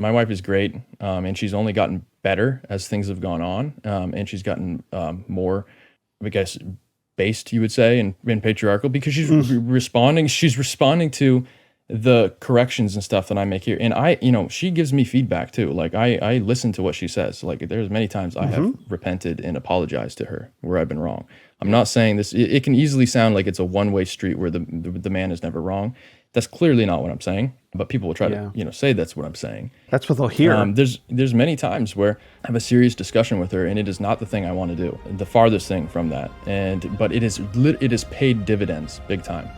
my wife is great, and she's only gotten better as things have gone on, and she's gotten more, I guess, based, you would say, in patriarchal, because she's responding. She's responding to the corrections and stuff that I make here, and she gives me feedback too. Like I listen to what she says. Like there's many times I have repented and apologized to her where I've been wrong. I'm not saying this. It can easily sound like it's a one-way street where the man is never wrong. That's clearly not what I'm saying. But people will try to say that's what I'm saying. That's what they'll hear. There's many times where I have a serious discussion with her, and it is not the thing I want to do. The farthest thing from that. But it is paid dividends big time.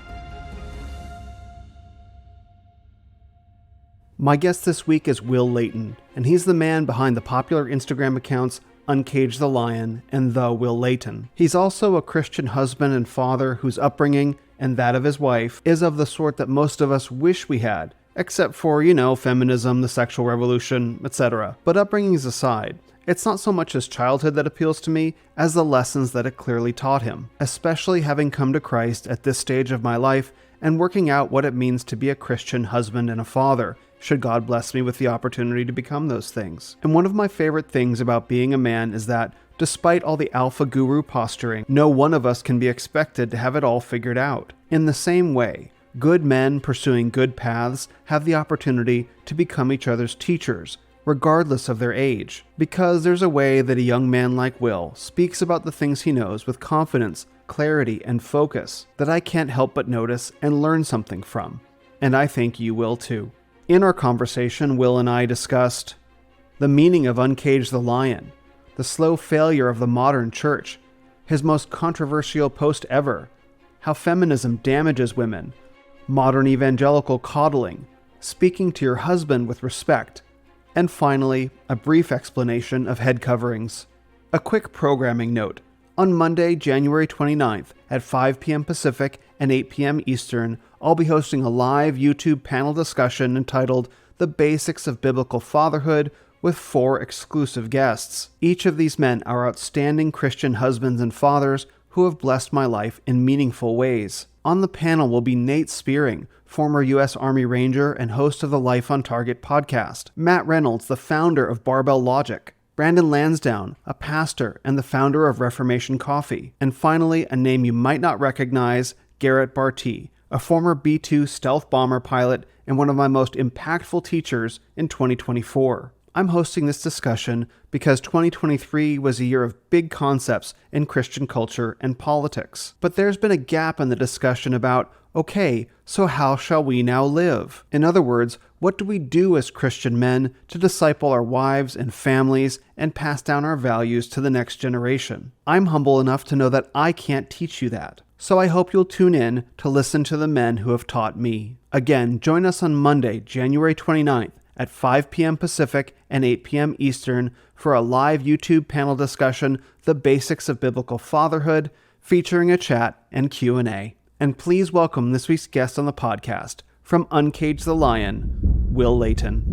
My guest this week is Will Leighton, and he's the man behind the popular Instagram accounts Uncage the Lion and The Will Leighton. He's also a Christian husband and father whose upbringing, and that of his wife, is of the sort that most of us wish we had, except for, feminism, the sexual revolution, etc. But upbringings aside, it's not so much his childhood that appeals to me as the lessons that it clearly taught him, especially having come to Christ at this stage of my life and working out what it means to be a Christian husband and a father, should God bless me with the opportunity to become those things. And one of my favorite things about being a man is that, despite all the alpha guru posturing, no one of us can be expected to have it all figured out. In the same way, good men pursuing good paths have the opportunity to become each other's teachers, regardless of their age, because there's a way that a young man like Will speaks about the things he knows with confidence, clarity, and focus that I can't help but notice and learn something from. And I think you will too. In our conversation, Will and I discussed the meaning of Uncage the Lion, the slow failure of the modern church, his most controversial post ever, how feminism damages women, modern evangelical coddling, speaking to your husband with respect, and finally, a brief explanation of Headcoverings. A quick programming note. On Monday, January 29th at 5 p.m. Pacific and 8 p.m. Eastern, I'll be hosting a live YouTube panel discussion entitled The Basics of Biblical Fatherhood with 4 exclusive guests. Each of these men are outstanding Christian husbands and fathers who have blessed my life in meaningful ways. On the panel will be Nate Spearing, former U.S. Army Ranger and host of the Life on Target podcast, Matt Reynolds, the founder of Barbell Logic, Brandon Lansdowne, a pastor and the founder of Reformation Coffee, and finally, a name you might not recognize, Garrett Bartee, a former B-2 stealth bomber pilot and one of my most impactful teachers in 2024. I'm hosting this discussion because 2023 was a year of big concepts in Christian culture and politics. But there's been a gap in the discussion about, okay, so how shall we now live? In other words, what do we do as Christian men to disciple our wives and families and pass down our values to the next generation? I'm humble enough to know that I can't teach you that. So I hope you'll tune in to listen to the men who have taught me. Again, join us on Monday, January 29th at 5 p.m. Pacific and 8 p.m. Eastern for a live YouTube panel discussion, The Basics of Biblical Fatherhood, featuring a chat and Q&A. And please welcome this week's guest on the podcast, from Uncage the Lion, Will Leighton.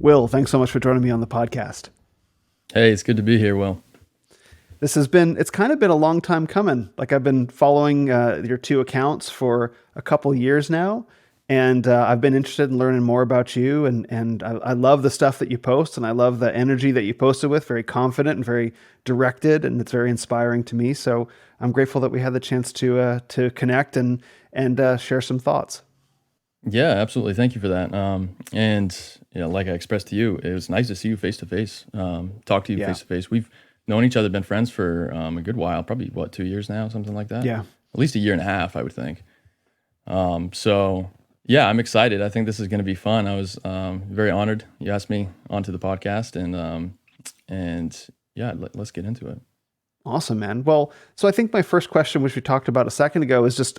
Will, thanks so much for joining me on the podcast. Hey, it's good to be here, Will. It's kind of been a long time coming. Like, I've been following your 2 accounts for a couple years now, and I've been interested in learning more about you, and I love the stuff that you post, and I love the energy that you post it with, very confident and very directed, and it's very inspiring to me. So I'm grateful that we had the chance to connect and share some thoughts. Yeah, absolutely. Thank you for that. And like I expressed to you, it was nice to see you face to face, talk to you face to face. We've known each other, been friends for a good while, probably 2 years now, something like that. Yeah. At least a year and a half, I would think. So yeah, I'm excited. I think this is going to be fun. I was very honored you asked me onto the podcast, and yeah, let's get into it. Awesome, man. Well, so I think my first question, which we talked about a second ago, is just,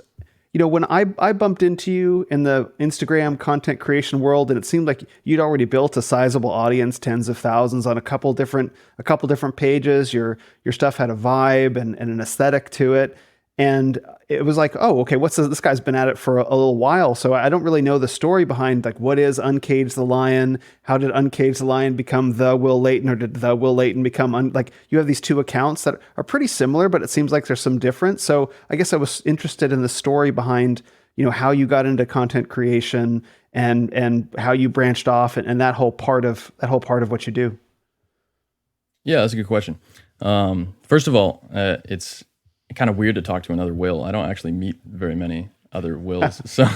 when I bumped into you in the Instagram content creation world, and it seemed like you'd already built a sizable audience, tens of thousands on a couple different pages. Your stuff had a vibe and an aesthetic to it. And it was like, oh, okay, this guy's been at it for a little while. So I don't really know the story behind, like, what is Uncage the Lion? How did Uncage the Lion become The Will Leighton, or did The Will Leighton become, you have these 2 accounts that are pretty similar, but it seems like there's some difference. So I guess I was interested in the story behind, how you got into content creation and how you branched off and that whole part of what you do. Yeah, that's a good question. First of all, it's kind of weird to talk to another Will. I don't actually meet very many other Wills, so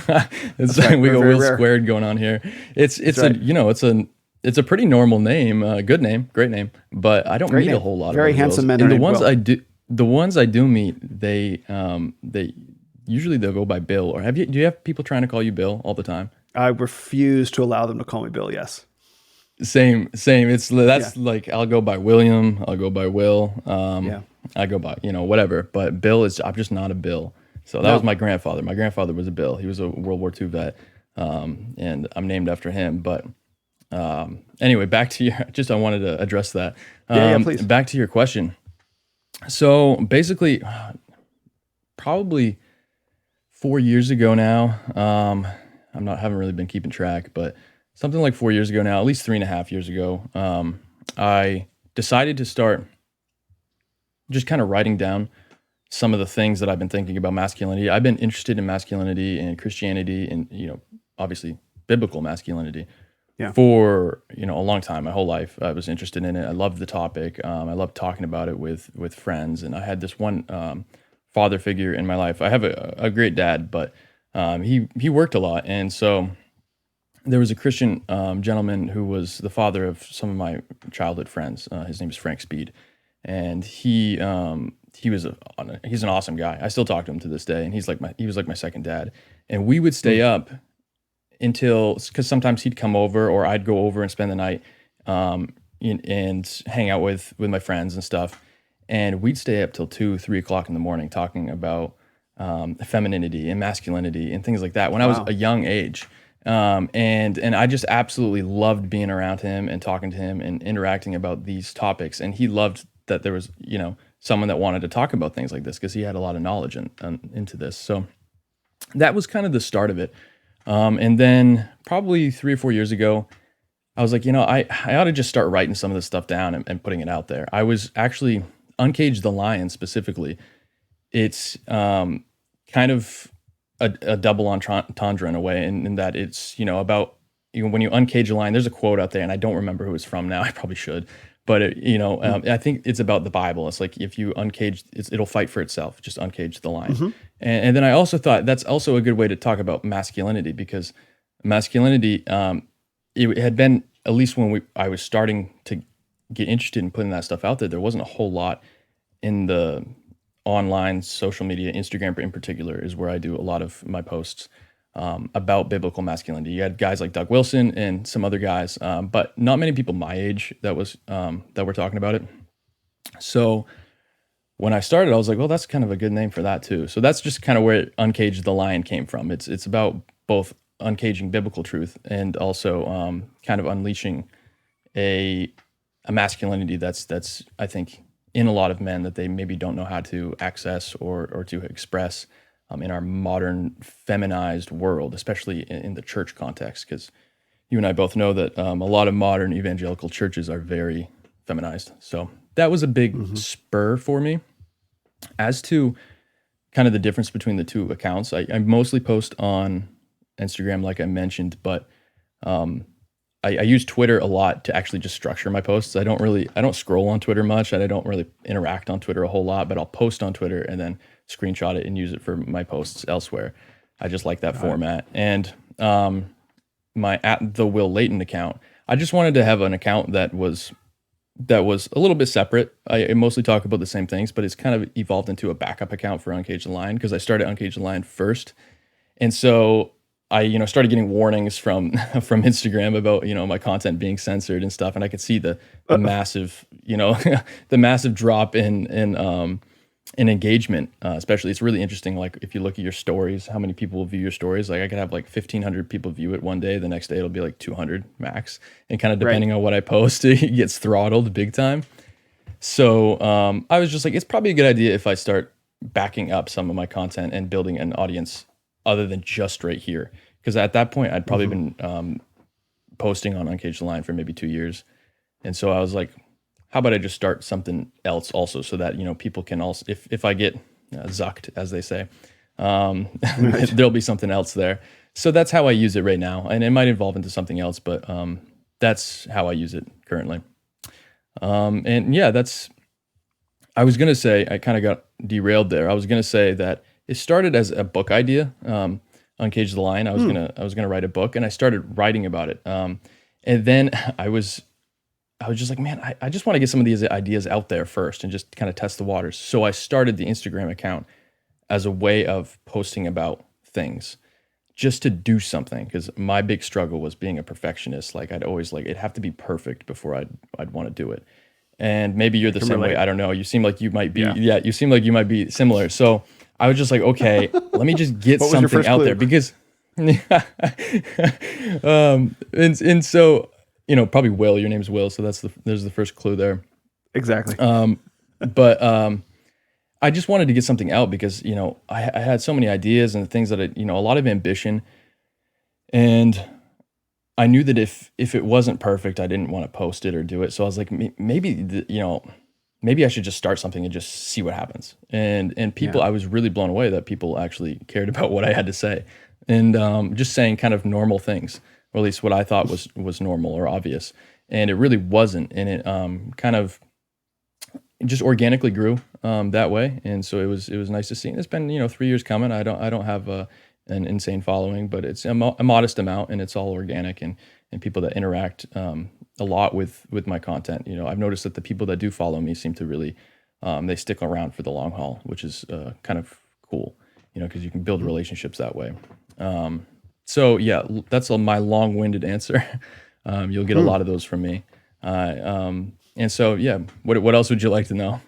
it's right. we go Very Will rare. squared going on here. It's right. it's a pretty normal name, good name, great name, but I don't Great meet name. a whole lot Very of other handsome Wills. men And named Will. the ones I do meet, they usually they'll go by Bill. Or do you have people trying to call you Bill all the time? I refuse to allow them to call me Bill. Yes. Same. That's like, I'll go by William. I'll go by Will. I go by, whatever. But Bill I'm just not a Bill. So that was my grandfather. My grandfather was a Bill. He was a World War II vet. And I'm named after him. But anyway, back to I wanted to address that. Please. Back to your question. So basically, probably 4 years ago now, haven't really been keeping track, but something like 4 years ago now, at least 3.5 years ago, I decided to start just kind of writing down some of the things that I've been thinking about masculinity. I've been interested in masculinity and Christianity and, obviously biblical masculinity for, a long time. My whole life, I was interested in it. I loved the topic. I loved talking about it with friends. And I had this one father figure in my life. I have a great dad, but he worked a lot. And so there was a Christian gentleman who was the father of some of my childhood friends. His name is Frank Speed, and he's an awesome guy. I still talk to him to this day, and he was like my second dad. And we would stay up because sometimes he'd come over, or I'd go over and spend the night and hang out with my friends and stuff. And we'd stay up till 2-3 o'clock in the morning talking about femininity and masculinity and things like that when I was a young age. And I just absolutely loved being around him and talking to him and interacting about these topics. And he loved that there was, someone that wanted to talk about things like this because he had a lot of knowledge into this. So that was kind of the start of it. And then probably 3 or 4 years ago, I was like, I ought to just start writing some of this stuff down and putting it out there. I was actually Uncage the Lion specifically. It's kind of a double entendre in a way, in that it's, about, when you uncage a lion, there's a quote out there, and I don't remember who it's from now. I probably should, but I think it's about the Bible. It's like, if you uncage, it'll fight for itself. Just uncage the lion. Mm-hmm. And then I also thought that's also a good way to talk about masculinity, because masculinity, it had been, at least when I was starting to get interested in putting that stuff out there wasn't a whole lot in the online social media. Instagram in particular is where I do a lot of my posts about biblical masculinity. You had guys like Doug Wilson and some other guys, but not many people my age that were talking about it. So when I started, I was like, well, that's kind of a good name for that too. So that's just kind of where Uncage the Lion came from. It's about both uncaging biblical truth and also kind of unleashing a masculinity that's I think in a lot of men that they maybe don't know how to access or to express in our modern feminized world, especially in the church context, because you and I both know that a lot of modern evangelical churches are very feminized. So that was a big spur for me. As to kind of the difference between the two accounts, I mostly post on Instagram, like I mentioned, but I use Twitter a lot to actually just structure my posts. I don't scroll on Twitter much, and I don't really interact on Twitter a whole lot, but I'll post on Twitter and then screenshot it and use it for my posts elsewhere. I just like that format. And my @theWillLeighton account, I just wanted to have an account that was a little bit separate. I mostly talk about the same things, but it's kind of evolved into a backup account for Uncage the Lion, because I started Uncage the Lion first. And so I, started getting warnings from Instagram about, my content being censored and stuff. And I could see the massive, the massive drop in engagement, especially. It's really interesting. Like, if you look at your stories, how many people view your stories. Like, I could have like 1,500 people view it one day. The next day it'll be like 200 max. And kind of depending on what I post, it gets throttled big time. So I was just like, it's probably a good idea if I start backing up some of my content and building an audience other than just right here. Because at that point, I'd probably been posting on Uncage the Lion for maybe 2 years. And so I was like, how about I just start something else also, so that, people can also, if I get zucked, as they say, Right. There'll be something else there. So that's how I use it right now, and it might evolve into something else, but that's how I use it currently. And yeah, I was gonna say, I kind of got derailed there. I was gonna say that it started as a book idea. Uncage the Lion. I was gonna write a book, and I started writing about it. And then I was just like, man, I just want to get some of these ideas out there first and just kind of test the waters. So I started the Instagram account as a way of posting about things, just to do something, because my big struggle was being a perfectionist. Like, I'd always like it'd have to be perfect before I'd want to do it. And maybe you're the same way. I don't know. You seem like you might be. Yeah, you seem like you might be similar. So I was just like, okay, let me just get something out there, because and so, probably Will. Your name's Will, so there's the first clue there. Exactly. But I just wanted to get something out because I had so many ideas and things that a lot of ambition, and I knew that if it wasn't perfect, I didn't want to post it or do it. So I was like, maybe maybe I should just start something and just see what happens. And people, I was really blown away that people actually cared about what I had to say, and just saying kind of normal things, or at least what I thought was normal or obvious, and it really wasn't. And it kind of just organically grew that way, and so it was nice to see. And it's been 3 years coming. I don't have an insane following, but it's a modest amount, and it's all organic and people that interact a lot with my content. I've noticed that the people that do follow me seem to really they stick around for the long haul, which is kind of cool, because you can build relationships that way. So yeah, that's my long-winded answer. You'll get a lot of those from me. And so, yeah, what else would you like to know?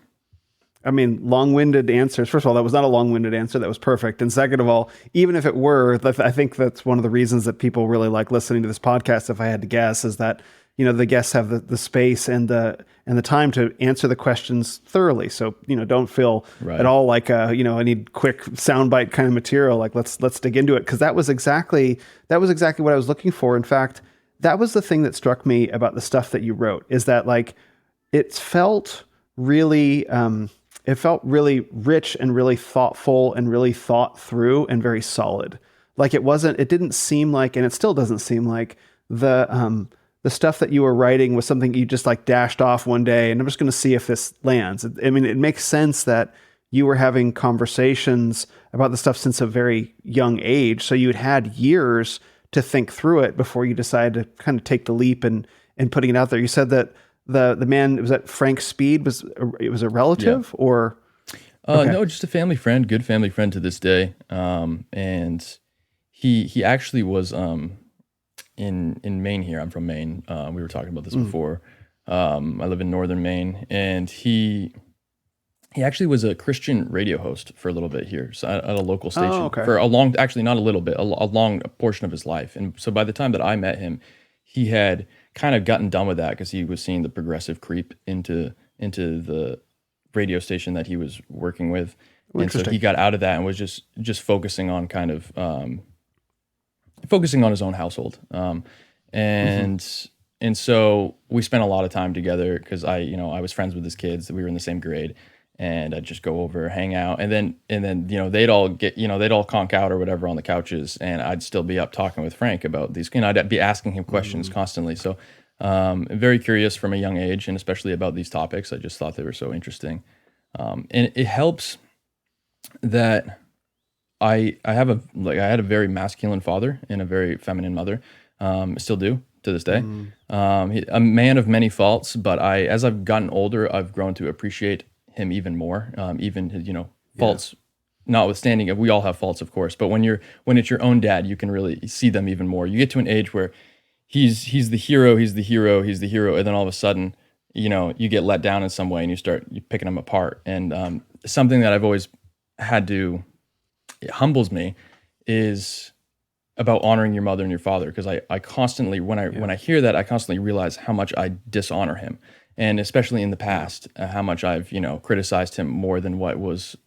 I mean, long-winded answers. First of all, that was not a long-winded answer. That was perfect. And second of all, even if it were, I think that's one of the reasons that people really like listening to this podcast, if I had to guess, is that, the guests have the space and the time to answer the questions thoroughly. So, don't feel at all like, I need quick soundbite kind of material. Like, let's dig into it. Because that was exactly what I was looking for. In fact, that was the thing that struck me about the stuff that you wrote, is that like, it felt really rich and really thoughtful and really thought through and very solid. Like, it didn't seem like, and it still doesn't seem like the stuff that you were writing was something you just like dashed off one day and I'm just going to see if this lands. I mean, it makes sense that you were having conversations about the stuff since a very young age. So you had years to think through it before you decided to kind of take the leap and putting it out there. You said that the man, was that Frank Speed, was a relative or? Okay. No, just a family friend, good family friend to this day. And he actually was in Maine here. I'm from Maine. We were talking about this before. I live in northern Maine, and he actually was a Christian radio host for a little bit here, so at a local station for a long, actually not a little bit, a long portion of his life. And so by the time that I met him, he had kind of gotten done with that because he was seeing the progressive creep into the radio station that he was working with. And so he got out of that and was just focusing on kind of focusing on his own household. And so we spent a lot of time together because I was friends with his kids. We were in the same grade, and I'd just go over, hang out, and then they'd all conk out or whatever on the couches, and I'd still be up talking with Frank about these. I'd be asking him questions constantly. So very curious from a young age, and especially about these topics. I just thought they were so interesting, and it helps that I had a very masculine father and a very feminine mother. Still do to this day. A man of many faults, but as I've gotten older, I've grown to appreciate him even more. Even his, faults notwithstanding. We all have faults, of course, but when it's your own dad, you can really see them even more. You get to an age where he's the hero, and then all of a sudden, you get let down in some way, and you picking him apart. And something that I've always had to, it humbles me, is about honoring your mother and your father, because I constantly, when I hear that, I constantly realize how much I dishonor him, and especially in the past, how much I've criticized him more than what was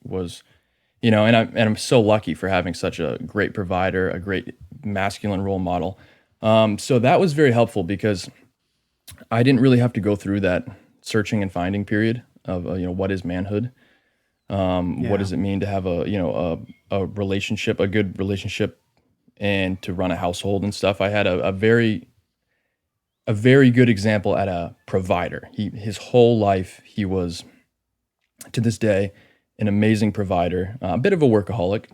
and I'm so lucky for having such a great provider, a great masculine role model. So that was very helpful because I didn't really have to go through that searching and finding period of what is manhood. What does it mean to have a relationship, a good relationship, and to run a household and stuff. I had a very good example at a provider. His whole life, he was, to this day, an amazing provider, a bit of a workaholic,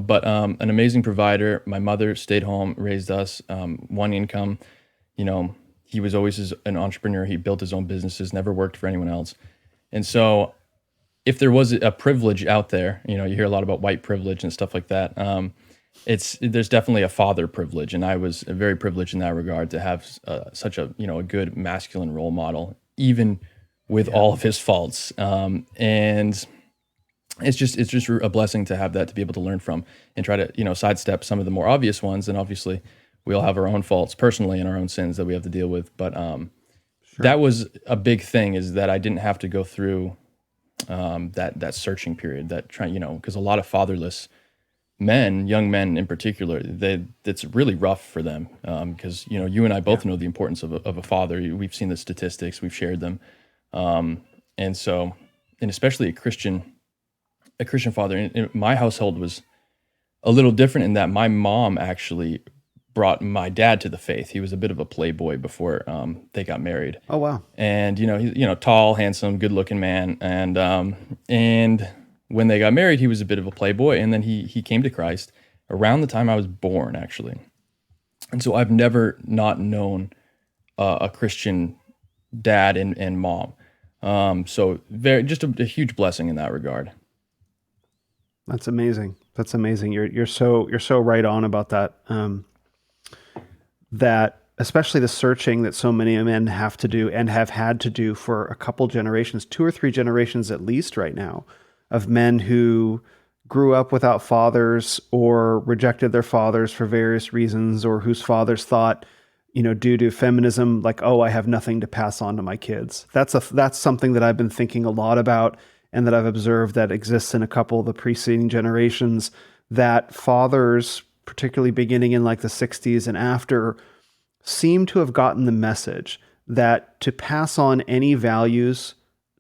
but an amazing provider. My mother stayed home, raised us, one income. He was always an entrepreneur. He built his own businesses, never worked for anyone else. And so if there was a privilege out there, you hear a lot about white privilege and stuff like that. There's definitely a father privilege, and I was very privileged in that regard to have such a good masculine role model, even with all of his faults. And it's just a blessing to have that, to be able to learn from and try to sidestep some of the more obvious ones. And obviously, we all have our own faults personally and our own sins that we have to deal with. But that was a big thing, is that I didn't have to go through that searching period, because a lot of fatherless men, young men in particular, it's really rough for them, because you and I both know the importance of a father. We've seen the statistics, we've shared them, and especially a Christian father. In my household was a little different in that my mom actually brought my dad to the faith. He was a bit of a playboy before they got married. Oh wow! And he's tall, handsome, good-looking man, and when they got married, he was a bit of a playboy, and then he came to Christ around the time I was born, actually. And so I've never not known a Christian dad and mom. So just a huge blessing in that regard. That's amazing. That's amazing. You're so right on about that. That especially the searching that so many men have to do and have had to do for a couple generations, 2 or 3 generations at least right now, of men who grew up without fathers or rejected their fathers for various reasons, or whose fathers thought, due to feminism, like, oh, I have nothing to pass on to my kids. That's something that I've been thinking a lot about, and that I've observed that exists in a couple of the preceding generations, that fathers, particularly beginning in like the 60s and after, seem to have gotten the message that to pass on any values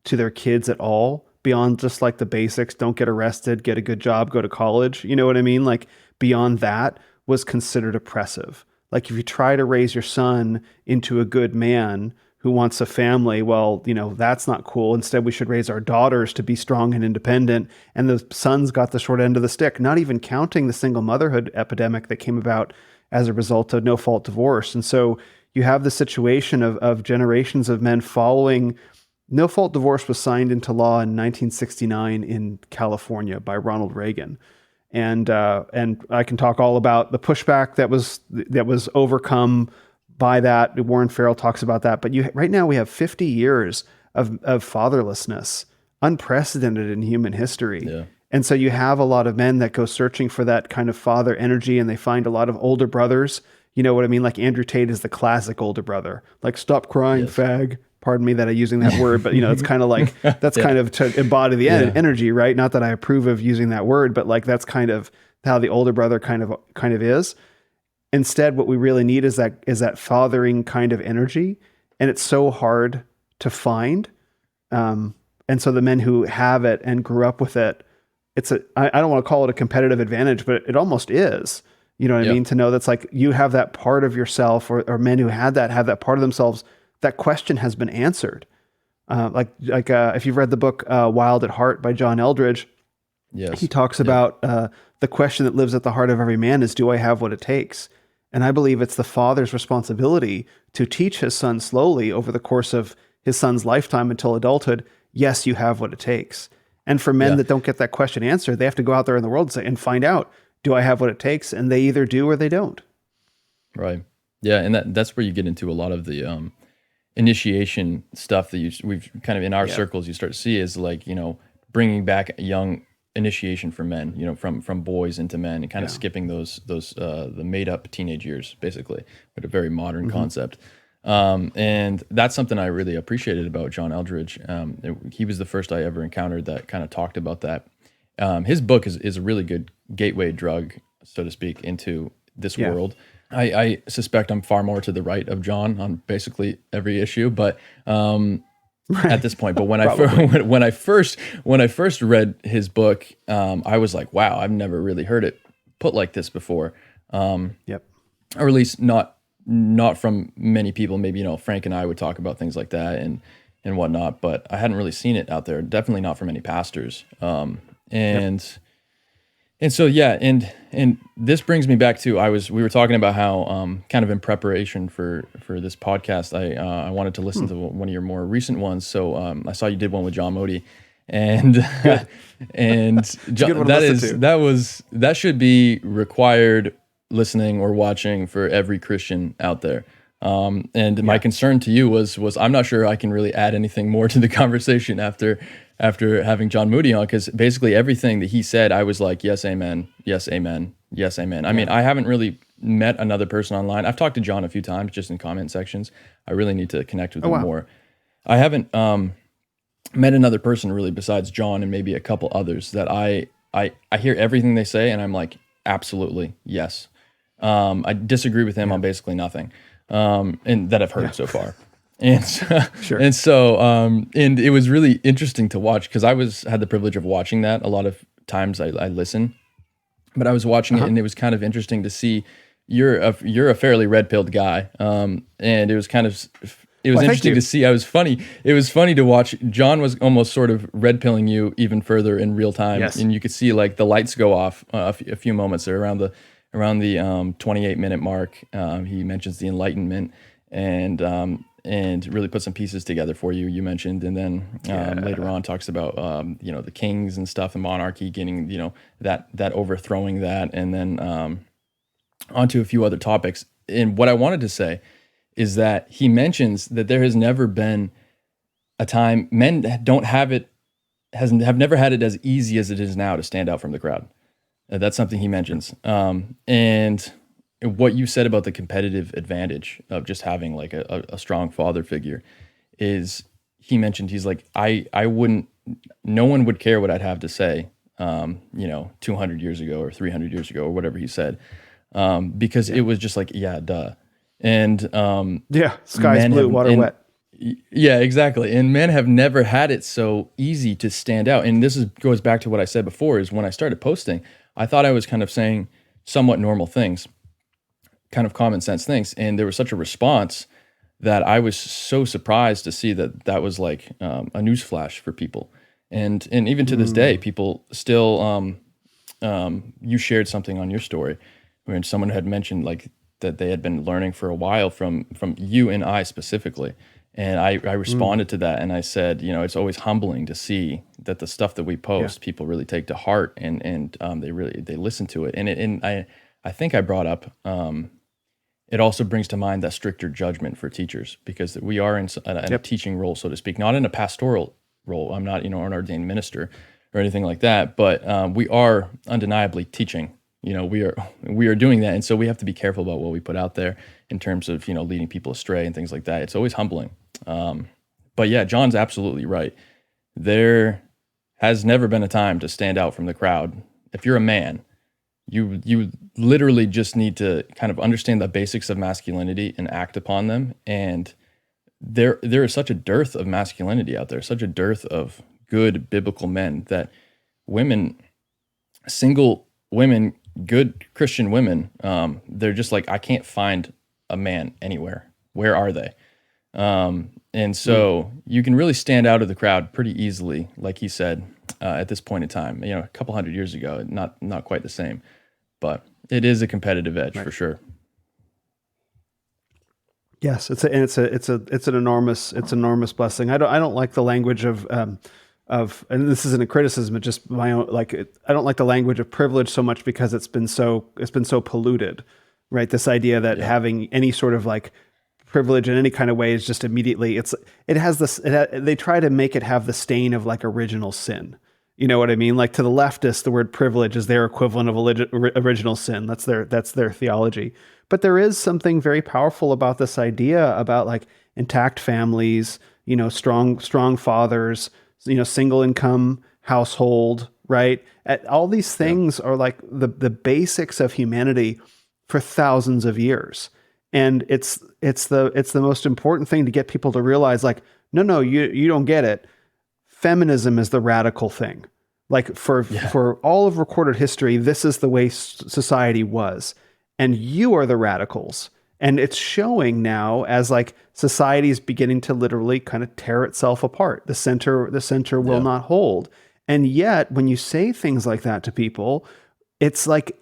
to their kids at all, beyond just like the basics, don't get arrested, get a good job, go to college, you know what I mean? Like beyond that was considered oppressive. Like if you try to raise your son into a good man who wants a family, well, that's not cool. Instead, we should raise our daughters to be strong and independent. And the sons got the short end of the stick, not even counting the single motherhood epidemic that came about as a result of no-fault divorce. And so you have the situation of generations of men following. No-fault divorce was signed into law in 1969 in California by Ronald Reagan. And I can talk all about the pushback that was overcome by that. Warren Farrell talks about that. But right now we have 50 years of fatherlessness, unprecedented in human history. Yeah. And so you have a lot of men that go searching for that kind of father energy, and they find a lot of older brothers. You know what I mean? Like Andrew Tate is the classic older brother. Like, stop crying, fag. Pardon me that I'm using that word, but it's kind of like, that's kind of to embody the energy, right? Not that I approve of using that word, but like, that's kind of how the older brother kind of is. Instead, what we really need is that fathering kind of energy. And it's so hard to find. And so the men who have it and grew up with it, I don't want to call it a competitive advantage, but it almost is, you know what I mean? To know that's like, you have that part of yourself, or men who have that part of themselves, that question has been answered. If you've read the book, Wild at Heart by John Eldredge, he talks about the question that lives at the heart of every man is, do I have what it takes? And I believe it's the father's responsibility to teach his son slowly over the course of his son's lifetime until adulthood, yes, you have what it takes. And for men that don't get that question answered, they have to go out there in the world and find out, do I have what it takes? And they either do or they don't. Right. Yeah. And that's where you get into a lot of the initiation stuff that we've kind of in our circles, you start to see is like, bringing back a young initiation for men, from boys into men, and kind of skipping those the made up teenage years, basically, with a very modern concept. And that's something I really appreciated about John Eldredge. He was the first I ever encountered that kind of talked about that. His book is a really good gateway drug, so to speak, into this world. I suspect I'm far more to the right of John on basically every issue, but at this point. But when Probably. when I first read his book, I was like, wow, I've never really heard it put like this before. Yep. Or at least not from many people. Maybe, Frank and I would talk about things like that and whatnot, but I hadn't really seen it out there. Definitely not from any pastors. And so, yeah, and this brings me back to, we were talking about how, kind of in preparation for this podcast, I wanted to listen to one of your more recent ones. So, I saw you did one with John Modi, and John, that should be required listening or watching for every Christian out there. And my concern to you was I'm not sure I can really add anything more to the conversation after having John Moody on, because basically everything that he said, I was like, yes, amen, yes, amen, yes, amen. I mean, I haven't really met another person online. I've talked to John a few times just in comment sections. I really need to connect with him more. I haven't met another person really besides John and maybe a couple others that I hear everything they say and I'm like, absolutely, yes. I disagree with him on basically nothing, and that I've heard so far. And so, and it was really interesting to watch because I had the privilege of watching that. A lot of times I listen, but I was watching it and it was kind of interesting to see you're a fairly red-pilled guy. And it was interesting to see. It was funny to watch. John was almost sort of red-pilling you even further in real time. Yes. And you could see like the lights go off a few moments there around the 28-minute mark. He mentions the Enlightenment and really put some pieces together for you. You mentioned, and then later on talks about the kings and stuff, and monarchy getting that overthrowing that, and then onto a few other topics. And what I wanted to say is that he mentions that there has never been a time men have never had it as easy as it is now to stand out from the crowd. That's something he mentions. And what you said about the competitive advantage of just having like a strong father figure is, he mentioned, he's like, no one would care what I'd have to say, 200 years ago or 300 years ago or whatever he said, because it was just like, yeah, duh. And sky's blue, water wet. Yeah, exactly. And men have never had it so easy to stand out. And this goes back to what I said before, is when I started posting, I thought I was kind of saying somewhat normal things, kind of common sense things. And there was such a response that I was so surprised to see that was like a newsflash for people. And even to this day, people still, you shared something on your story when someone had mentioned like that they had been learning for a while from you and I specifically. And I responded to that, and I said, it's always humbling to see that the stuff that we post, people really take to heart, and they listen to it. And I think I brought up, it also brings to mind that stricter judgment for teachers, because we are in a teaching role, so to speak, not in a pastoral role. I'm not, an ordained minister or anything like that, but we are undeniably teaching. We are doing that, and so we have to be careful about what we put out there in terms of leading people astray and things like that. It's always humbling. But yeah, John's absolutely right. There has never been a time to stand out from the crowd. If you're a man, you literally just need to kind of understand the basics of masculinity and act upon them. And there is such a dearth of masculinity out there, such a dearth of good biblical men, that single women, good Christian women, they're just like, I can't find a man anywhere. Where are they? And so you can really stand out of the crowd pretty easily, like he said, at this point in time. A couple hundred years ago, not quite the same, but it is a competitive edge for sure. Yes, it's an enormous blessing. I don't like the language of and this isn't a criticism, it's just my own, I don't like the language of privilege so much because it's been so polluted, right? This idea that having any sort of like privilege in any kind of way is just immediately, they try to make it have the stain of like original sin. You know what I mean? Like, to the leftists, the word privilege is their equivalent of original sin. That's their theology. But there is something very powerful about this idea about like intact families, strong fathers, single income household, right? All these things are like the basics of humanity for thousands of years. And it's the most important thing to get people to realize, like, no, you don't get it. Feminism is the radical thing. Like for all of recorded history, this is the way society was, and you are the radicals. And it's showing now as like society is beginning to literally kind of tear itself apart. The center will not hold. And yet, when you say things like that to people, it's like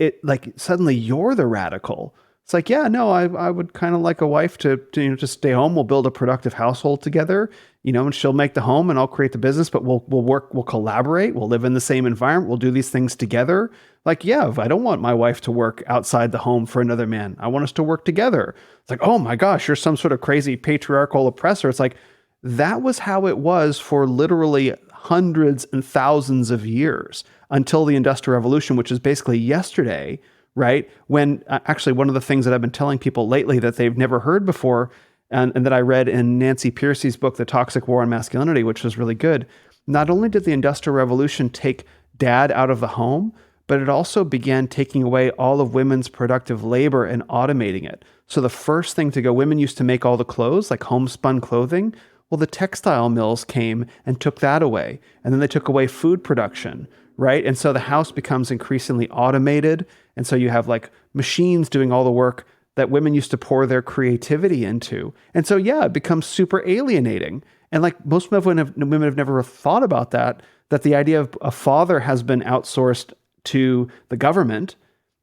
suddenly you're the radical. It's like, yeah, no, I would kind of like a wife to to stay home. We'll build a productive household together, and she'll make the home and I'll create the business, but we'll work, we'll collaborate, we'll live in the same environment, we'll do these things together. Like, yeah, I don't want my wife to work outside the home for another man. I want us to work together. It's like, oh my gosh, you're some sort of crazy patriarchal oppressor. It's like, that was how it was for literally hundreds and thousands of years until the Industrial Revolution, which is basically yesterday. Right? When actually one of the things that I've been telling people lately that they've never heard before, and that I read in Nancy Pearcey's book, The Toxic War on Masculinity, which was really good. Not only did the Industrial Revolution take dad out of the home, but it also began taking away all of women's productive labor and automating it. So the first thing to go, women used to make all the clothes, like homespun clothing. Well, the textile mills came and took that away. And then they took away food production, right? And so the house becomes increasingly automated. And so you have like machines doing all the work that women used to pour their creativity into. And so, yeah, it becomes super alienating. And like most women have never thought about that the idea of a father has been outsourced to the government,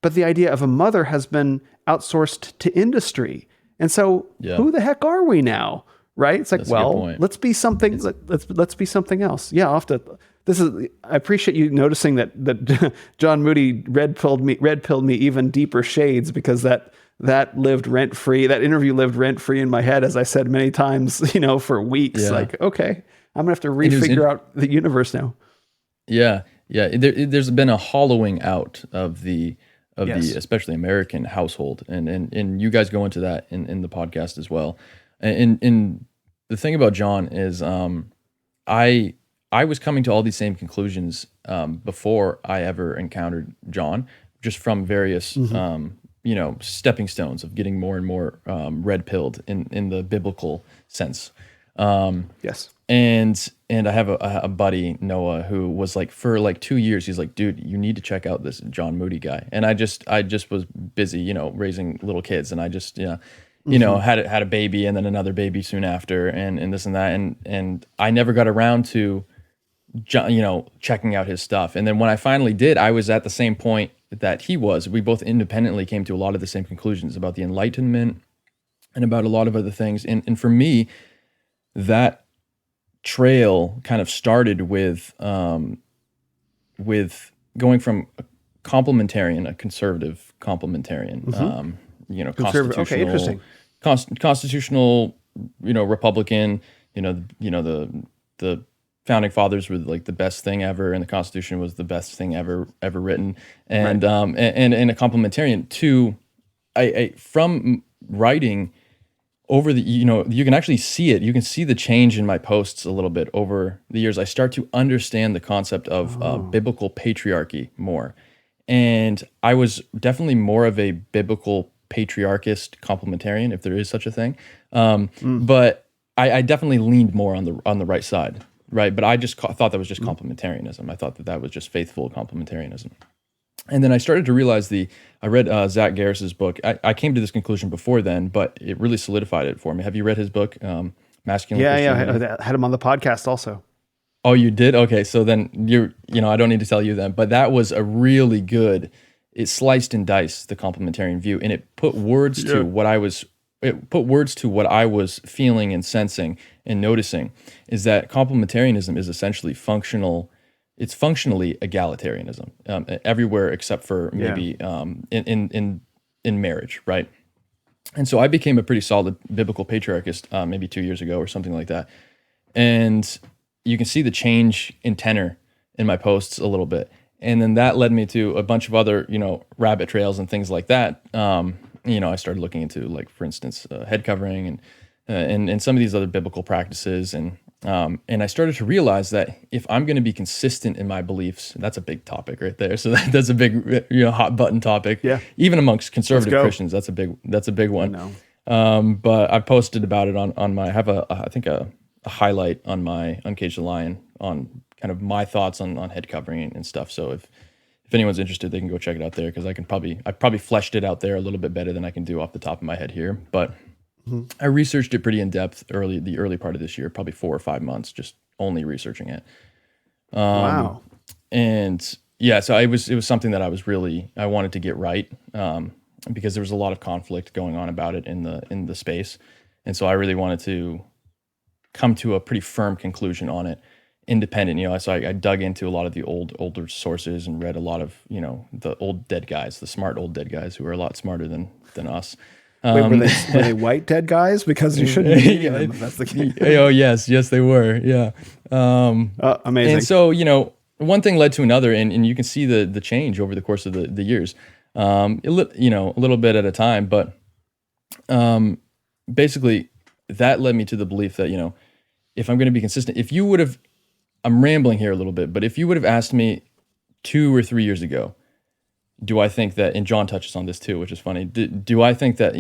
but the idea of a mother has been outsourced to industry. And so who the heck are we now? Right? It's like, let's be something. Let's be something else. Yeah, I'll have to. I appreciate you noticing that John Moody red pilled me even deeper shades, because that lived rent free. That interview lived rent free in my head, as I said many times, for weeks. Yeah. Like, okay, I'm gonna have to refigure out the universe now. Yeah. There's been a hollowing out of the especially American household, and you guys go into that in the podcast as well. And the thing about John is, I was coming to all these same conclusions before I ever encountered John, just from various stepping stones of getting more and more red pilled in the biblical sense. Yes. And I have a buddy, Noah, who was like, for like 2 years, he's like, dude, you need to check out this John Moody guy. And I just was busy, raising little kids, and I just had a baby and then another baby soon after, and this and that, and I never got around to checking out his stuff. And then when I finally did, I was at the same point that he was. We both independently came to a lot of the same conclusions about the Enlightenment and about a lot of other things. And for me, that trail kind of started with going from a complementarian, a conservative complementarian, constitutional, okay, interesting. Constitutional, Republican, the founding fathers were like the best thing ever, and the Constitution was the best thing ever written, and right. and a complementarian to, I from writing over the, you can actually see it. You can see the change in my posts a little bit over the years. I start to understand the concept of biblical patriarchy more, and I was definitely more of a biblical patriarchist complementarian, if there is such a thing. But I definitely leaned more on the right side. Right, but I just thought that was just complementarianism. I thought that was just faithful complementarianism. And then I started to realize I read Zach Garris's book. I came to this conclusion before then, but it really solidified it for me. Have you read his book, Masculine Christianity? Yeah, I had him on the podcast also. Oh, you did? Okay, so then I don't need to tell you then, but that was a really good, it sliced and diced the complementarian view, and it put words to what I was feeling and sensing and noticing, is that complementarianism is essentially functional. It's functionally egalitarianism everywhere except for maybe in marriage, right? And so I became a pretty solid biblical patriarchist maybe 2 years ago or something like that. And you can see the change in tenor in my posts a little bit. And then that led me to a bunch of other, rabbit trails and things like that. I started looking into, like, for instance, head covering and some of these other biblical practices, and I started to realize that if I'm going to be consistent in my beliefs, that's a big topic right there. So that's a big, hot button topic. Yeah. Even amongst conservative Christians, that's a big one. But I posted about it on my, I have I think a highlight on my Uncage the Lion on kind of my thoughts on head covering and stuff. So if anyone's interested, they can go check it out there, because I probably fleshed it out there a little bit better than I can do off the top of my head here. But I researched it pretty in depth the early part of this year, probably 4 or 5 months, just only researching it. Wow. And yeah, so it was something that I wanted to get right, because there was a lot of conflict going on about it in the space, and so I really wanted to come to a pretty firm conclusion on it, independent. So I dug into a lot of the older sources and read a lot of the old dead guys, the smart old dead guys who are a lot smarter than us. Wait, were they white dead guys? Because you shouldn't be eating them if that's the case. Oh yes, they were. Yeah. Amazing. And so one thing led to another, and you can see the change over the course of the years, a little bit at a time. But basically, that led me to the belief that if I'm going to be consistent, if you would have, I'm rambling here a little bit, but if you would have asked me 2 or 3 years ago, do I think that, and John touches on this too, which is funny, do I think that,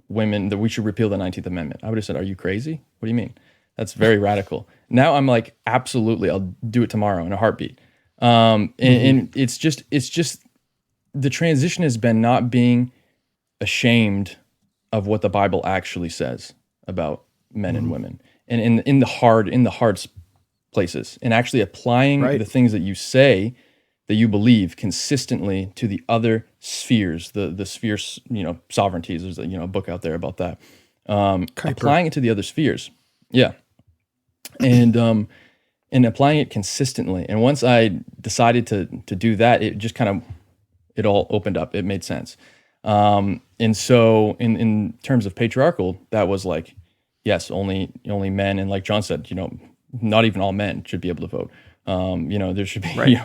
women, that we should repeal the 19th Amendment? I would have said, are you crazy? What do you mean? That's very radical. Now I'm like, absolutely, I'll do it tomorrow in a heartbeat. And it's just the transition has been not being ashamed of what the Bible actually says about men and women, and in the hard places, and actually applying the things that you say, that you believe, consistently to the other spheres, the spheres, sovereignties. There's a book out there about that. Applying it to the other spheres. Yeah. And applying it consistently. And once I decided to do that, it just it all opened up. It made sense. And so in terms of patriarchal, that was like, yes, only men. And like John said, not even all men should be able to vote. There should be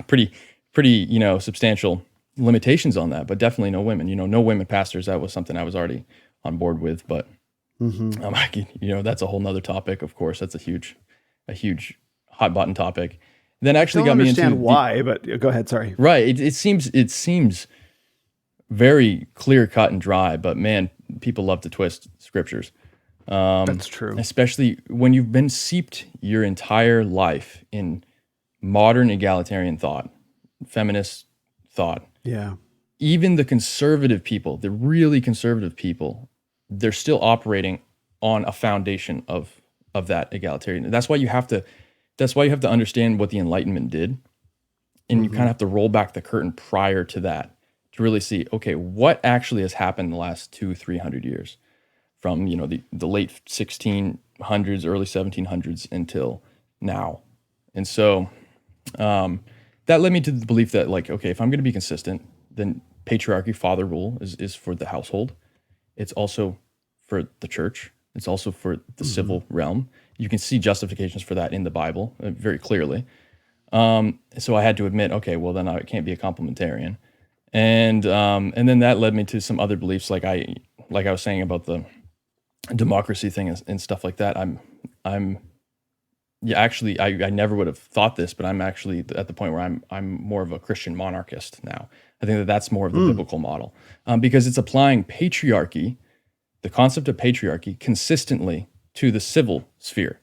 pretty substantial limitations on that, but definitely no women. No women pastors. That was something I was already on board with, but that's a whole nother topic. Of course, that's a huge hot button topic. Then actually got me into why, but go ahead. Sorry. Right. It seems very clear cut and dry, but man, people love to twist scriptures. That's true. Especially when you've been seeped your entire life in modern egalitarian thought, feminist thought. Yeah. Even the conservative people, the really conservative people, they're still operating on a foundation of that egalitarian. That's why you have to understand what the Enlightenment did. And you kind of have to roll back the curtain prior to that to really see, okay, what actually has happened in the last 200-300 years, from the late 1600s, early 1700s until now. And so that led me to the belief that, like, okay, if I'm going to be consistent, then patriarchy, father rule, is for the household. It's also for the church. It's also for the civil realm. You can see justifications for that in the Bible very clearly. So I had to admit, okay, well then I can't be a complementarian, and then that led me to some other beliefs, like I was saying about the democracy thing and stuff like that. Actually, I never would have thought this, but I'm actually at the point where I'm more of a Christian monarchist now. I think that's more of the biblical model, because it's applying patriarchy, the concept of patriarchy, consistently to the civil sphere.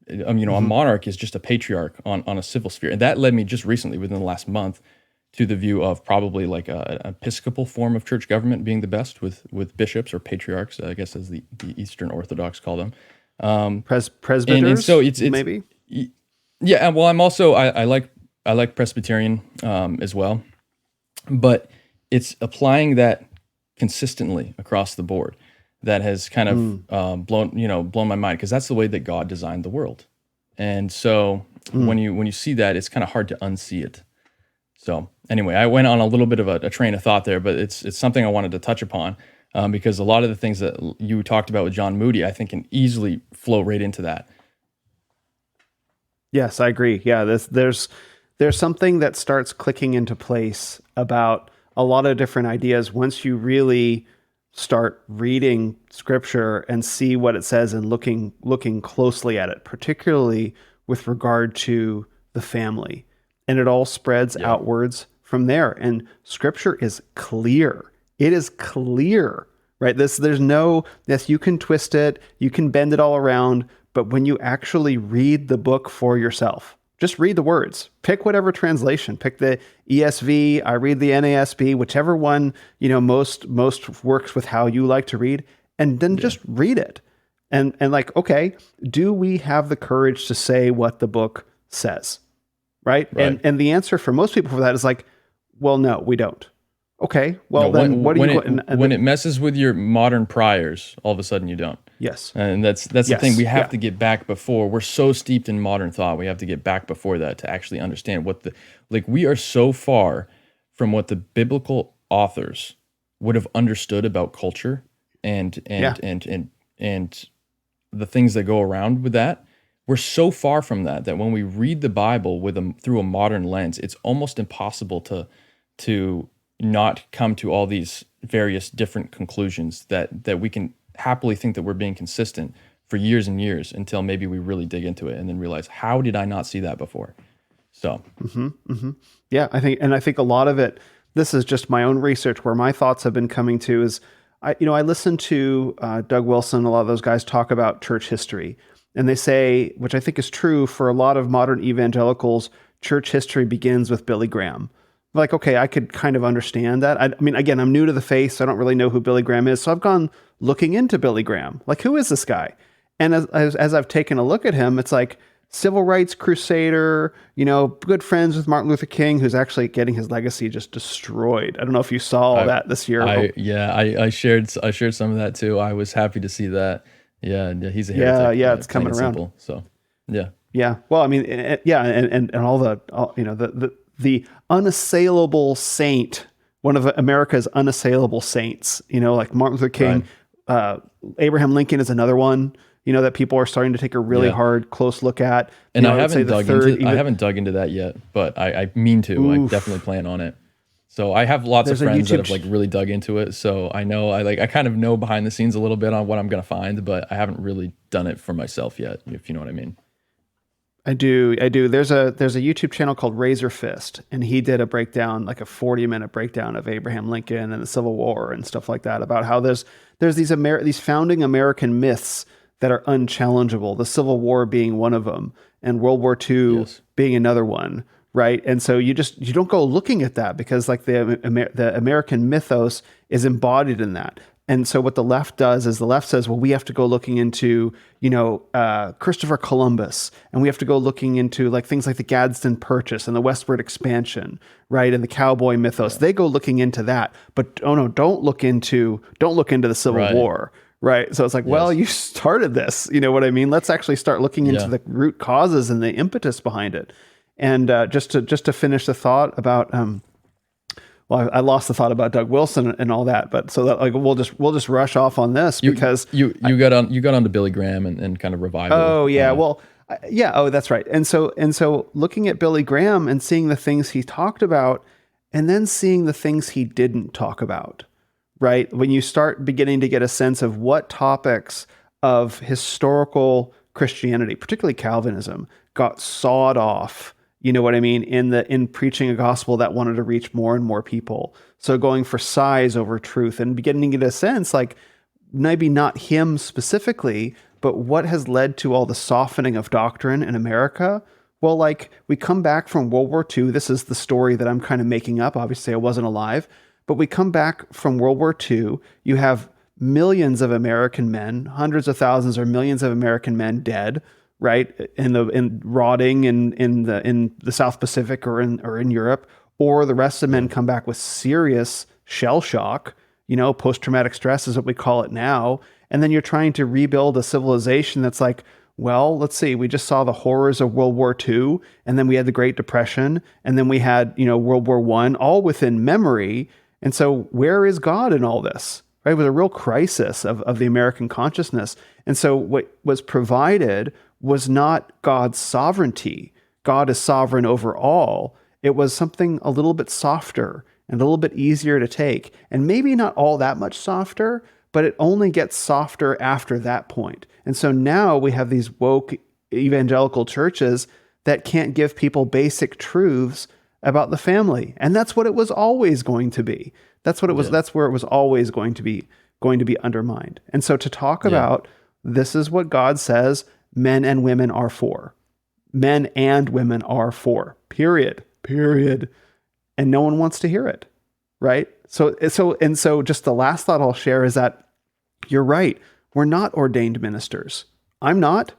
A monarch is just a patriarch on a civil sphere. And that led me just recently, within the last month, to the view of probably like an episcopal form of church government being the best, with bishops or patriarchs, I guess, as the Eastern Orthodox call them. Presbyters, and so it's maybe. Yeah. Well, I'm also, I like Presbyterian as well, but it's applying that consistently across the board that has kind of blown my mind, because that's the way that God designed the world. And so when you see that, it's kind of hard to unsee it. So anyway, I went on a little bit of a train of thought there, but it's something I wanted to touch upon, because a lot of the things that you talked about with John Moody, I think, can easily flow right into that. Yes, I agree. Yeah, there's something that starts clicking into place about a lot of different ideas once you really start reading scripture and see what it says and looking closely at it, particularly with regard to the family. And it all spreads outwards from there. And scripture is clear. It is clear right? There's no, yes, you can twist it, you can bend it all around, but when you actually read the book for yourself, just read the words, pick whatever translation, pick the ESV, I read the NASB, whichever one, most works with how you like to read, and then just read it. And like, okay, do we have the courage to say what the book says? Right? And the answer for most people for that is like, well, no, we don't. Okay, well, then what do you... When it messes with your modern priors, all of a sudden you don't. Yes. And that's the thing. We have to get back before. We're so steeped in modern thought. We have to get back before that to actually understand what we are so far from what the biblical authors would have understood about culture and the things that go around with that. We're so far from that when we read the Bible through a modern lens, it's almost impossible to not come to all these various different conclusions that we can happily think that we're being consistent for years and years until maybe we really dig into it and then realize, how did I not see that before? So, yeah, I think a lot of it, this is just my own research where my thoughts have been coming to is, I listen to Doug Wilson, a lot of those guys talk about church history, and they say, which I think is true for a lot of modern evangelicals, church history begins with Billy Graham. Like, okay, I could kind of understand that. I mean, again, I'm new to the faith, so I don't really know who Billy Graham is. So I've gone looking into Billy Graham. Like, who is this guy? And as I've taken a look at him, it's like civil rights crusader, good friends with Martin Luther King, who's actually getting his legacy just destroyed. I don't know if you saw that this year. I shared some of that too. I was happy to see that. Yeah, he's a heretic. Yeah, it's coming around. Simple, so, yeah. Yeah. Well, I mean, and all the unassailable saint, one of America's unassailable saints, like Martin Luther King, right. Abraham Lincoln is another one, that people are starting to take a really hard, close look at. And I haven't dug into that yet, but I mean to. I definitely plan on it. So I have lots of friends that have really dug into it. So I know I kind of know behind the scenes a little bit on what I'm going to find, but I haven't really done it for myself yet, if you know what I mean. I do. There's a YouTube channel called Razor Fist, and he did a breakdown, like a 40-minute breakdown of Abraham Lincoln and the Civil War and stuff like that, about how there's these founding American myths that are unchallengeable. The Civil War being one of them, and World War II being another one, right? And so you don't go looking at that because like the American mythos is embodied in that. And so what the left does is the left says, well, we have to go looking into, Christopher Columbus, and we have to go looking into like things like the Gadsden Purchase and the westward expansion, right? And the cowboy mythos. Yeah. They go looking into that, but don't look into the Civil War, right? So it's like, well, you started this, you know what I mean? Let's actually start looking into the root causes and the impetus behind it. And just to finish the thought about, well, I lost the thought about Doug Wilson and all that, but so that like we'll just rush off on this because you got onto Billy Graham and kind of revival. Oh yeah, oh that's right. And so looking at Billy Graham and seeing the things he talked about, and then seeing the things he didn't talk about, right? When you start beginning to get a sense of what topics of historical Christianity, particularly Calvinism, got sawed off. You know what I mean? In preaching a gospel that wanted to reach more and more people. So going for size over truth and beginning to get a sense, like maybe not him specifically, but what has led to all the softening of doctrine in America. Well, like we come back from World War II. This is the story that I'm kind of making up. Obviously I wasn't alive, but we come back from World War II. You have millions of American men, hundreds of thousands or millions of American men dead, right, in rotting in the South Pacific or in Europe, or the rest of the men come back with serious shell shock, post-traumatic stress is what we call it now, and then you're trying to rebuild a civilization that's like, well, let's see, we just saw the horrors of World War II, and then we had the Great Depression, and then we had World War I, all within memory, and so where is God in all this? Right, it was a real crisis of the American consciousness, and so what was provided was not God's sovereignty. God is sovereign over all. It was something a little bit softer and a little bit easier to take. And maybe not all that much softer, but it only gets softer after that point. And so now we have these woke evangelical churches that can't give people basic truths about the family. And that's what it was always going to be. That's what it was. That's where it was always going to be going to be undermined. And so to talk about this is what God says men and women are for. Men and women are for. Period. And no one wants to hear it. Right? So just the last thought I'll share is that you're right. We're not ordained ministers. I'm not,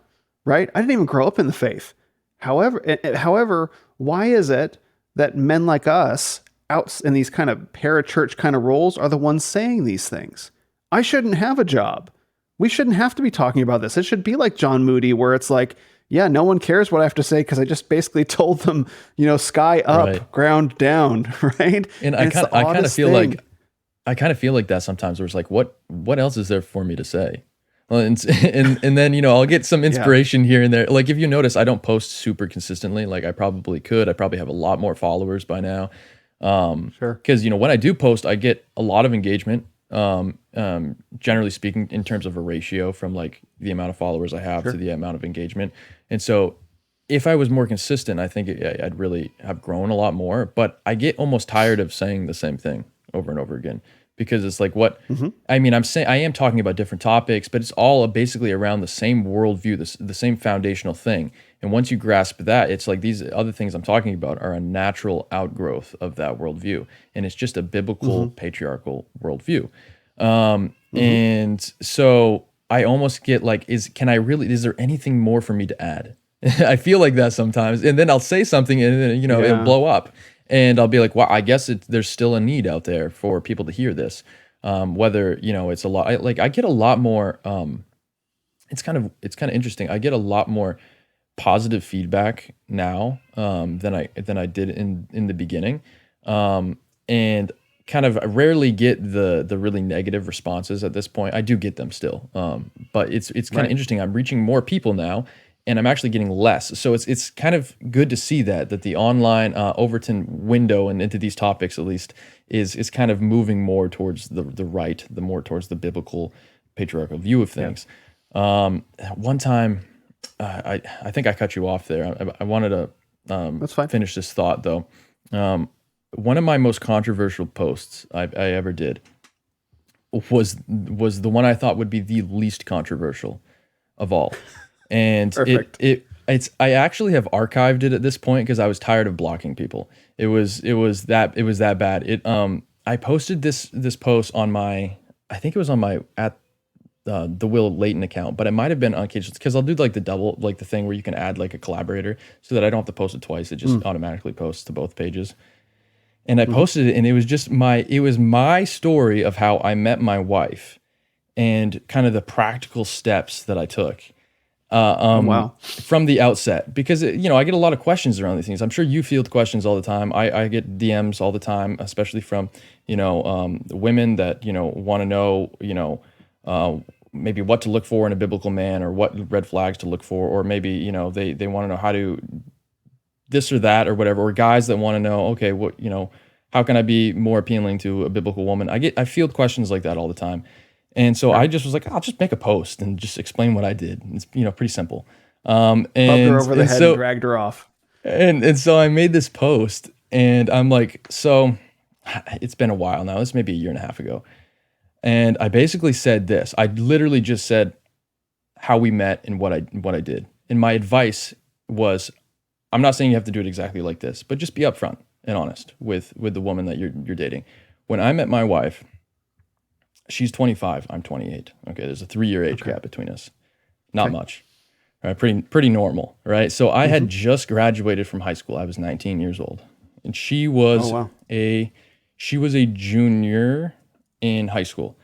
right? I didn't even grow up in the faith. However, why is it that men like us out in these kind of parachurch kind of roles are the ones saying these things? I shouldn't have a job. We shouldn't have to be talking about this. It should be like John Moody, where it's like, yeah, no one cares what I have to say because I just basically told them, sky up, ground down, right? And I kind of feel like that sometimes, where it's like, what else is there for me to say? Well, and then I'll get some inspiration here and there. Like if you notice, I don't post super consistently. Like I probably could. I probably have a lot more followers by now. Sure. Because when I do post, I get a lot of engagement. Generally speaking, in terms of a ratio from like the amount of followers I have to the amount of engagement. And so if I was more consistent, I think I'd really have grown a lot more, but I get almost tired of saying the same thing over and over again, because it's like I mean, I am talking about different topics, but it's all basically around the same worldview, the same foundational thing. And once you grasp that, it's like these other things I'm talking about are a natural outgrowth of that worldview. And it's just a biblical patriarchal worldview. And so I almost get like, is there anything more for me to add? I feel like that sometimes. And then I'll say something and then, it'll blow up. And I'll be like, well, I guess there's still a need out there for people to hear this. Whether, it's a lot, I get a lot more, it's kind of interesting. I get a lot more positive feedback now, than I did in the beginning. And kind of rarely get the really negative responses at this point. I do get them still. But it's kind of interesting. I'm reaching more people now, and I'm actually getting less. So it's kind of good to see that the online Overton window and into these topics at least is kind of moving more towards the right, more towards the biblical patriarchal view of things. One time, I think I cut you off there. I wanted to That's fine. finish this thought though. One of my most controversial posts I ever did was the one I thought would be the least controversial of all. And I actually have archived it at this point because I was tired of blocking people. It was that bad. I posted this post on my, I think it was on my the Will Leighton account, but it might have been Uncage, because I'll do like the double, like the thing where you can add like a collaborator so that I don't have to post it twice. It just automatically posts to both pages. And I posted it, and it was just my story of how I met my wife and kind of the practical steps that I took. From the outset, because I get a lot of questions around these things. I'm sure you field questions all the time. I get DMs all the time, especially from women that want to know maybe what to look for in a biblical man, or what red flags to look for, or maybe they want to know how to this or that or whatever, or guys that want to know, okay, what how can I be more appealing to a biblical woman? I field questions like that all the time. And so I just was like, I'll just make a post and just explain what I did. It's pretty simple. And rubbed her over the head and dragged her off. And so I made this post, and I'm like, so it's been a while now. This may be a year and a half ago. And I basically said this. I literally just said how we met and what I did. And my advice was, I'm not saying you have to do it exactly like this, but just be upfront and honest with the woman that you're dating. When I met my wife, she's 25, I'm 28. Okay, there's a 3-year age gap between us. Not much. Right? Pretty normal, right? So I had just graduated from high school. I was 19 years old. And she was a junior in high school.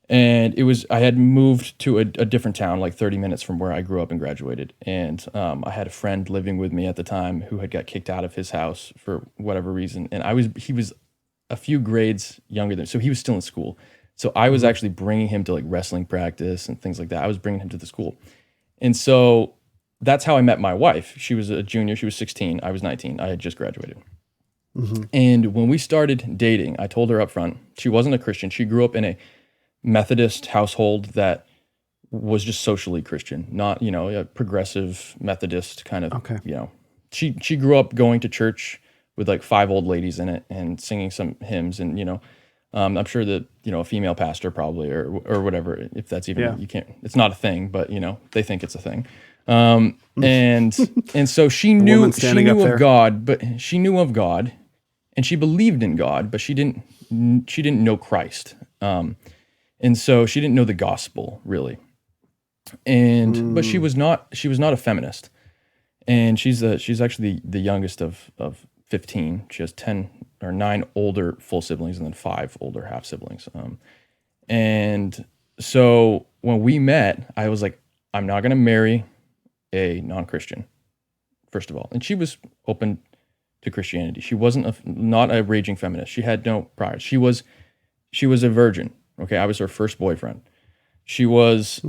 And I had moved to a different town, like 30 minutes from where I grew up and graduated. And I had a friend living with me at the time who had got kicked out of his house for whatever reason. And he was a few grades younger than, so he was still in school. So I was actually bringing him to like wrestling practice and things like that. I was bringing him to the school. And so that's how I met my wife. She was a junior. She was 16. I was 19. I had just graduated. And when we started dating, I told her up front, she wasn't a Christian. She grew up in a Methodist household that was just socially Christian, not, a progressive Methodist kind of, she grew up going to church with like 5 old ladies in it and singing some hymns and, I'm sure that, a female pastor probably, or whatever, if that's even, Yeah. you can't, it's not a thing, but they think it's a thing. And so she woman knew, standing up there. of God, but she knew of God and she believed in God, but she didn't know Christ. And so she didn't know the gospel really. And, but she was not a feminist. And she's actually the youngest of 15. She has 10 or 9 older full siblings and then 5 older half siblings. And so when we met, I was like, I'm not going to marry a non-Christian, first of all. And she was open to Christianity. She wasn't not a raging feminist. She had no priors. She was a virgin. Okay. I was her first boyfriend. She was,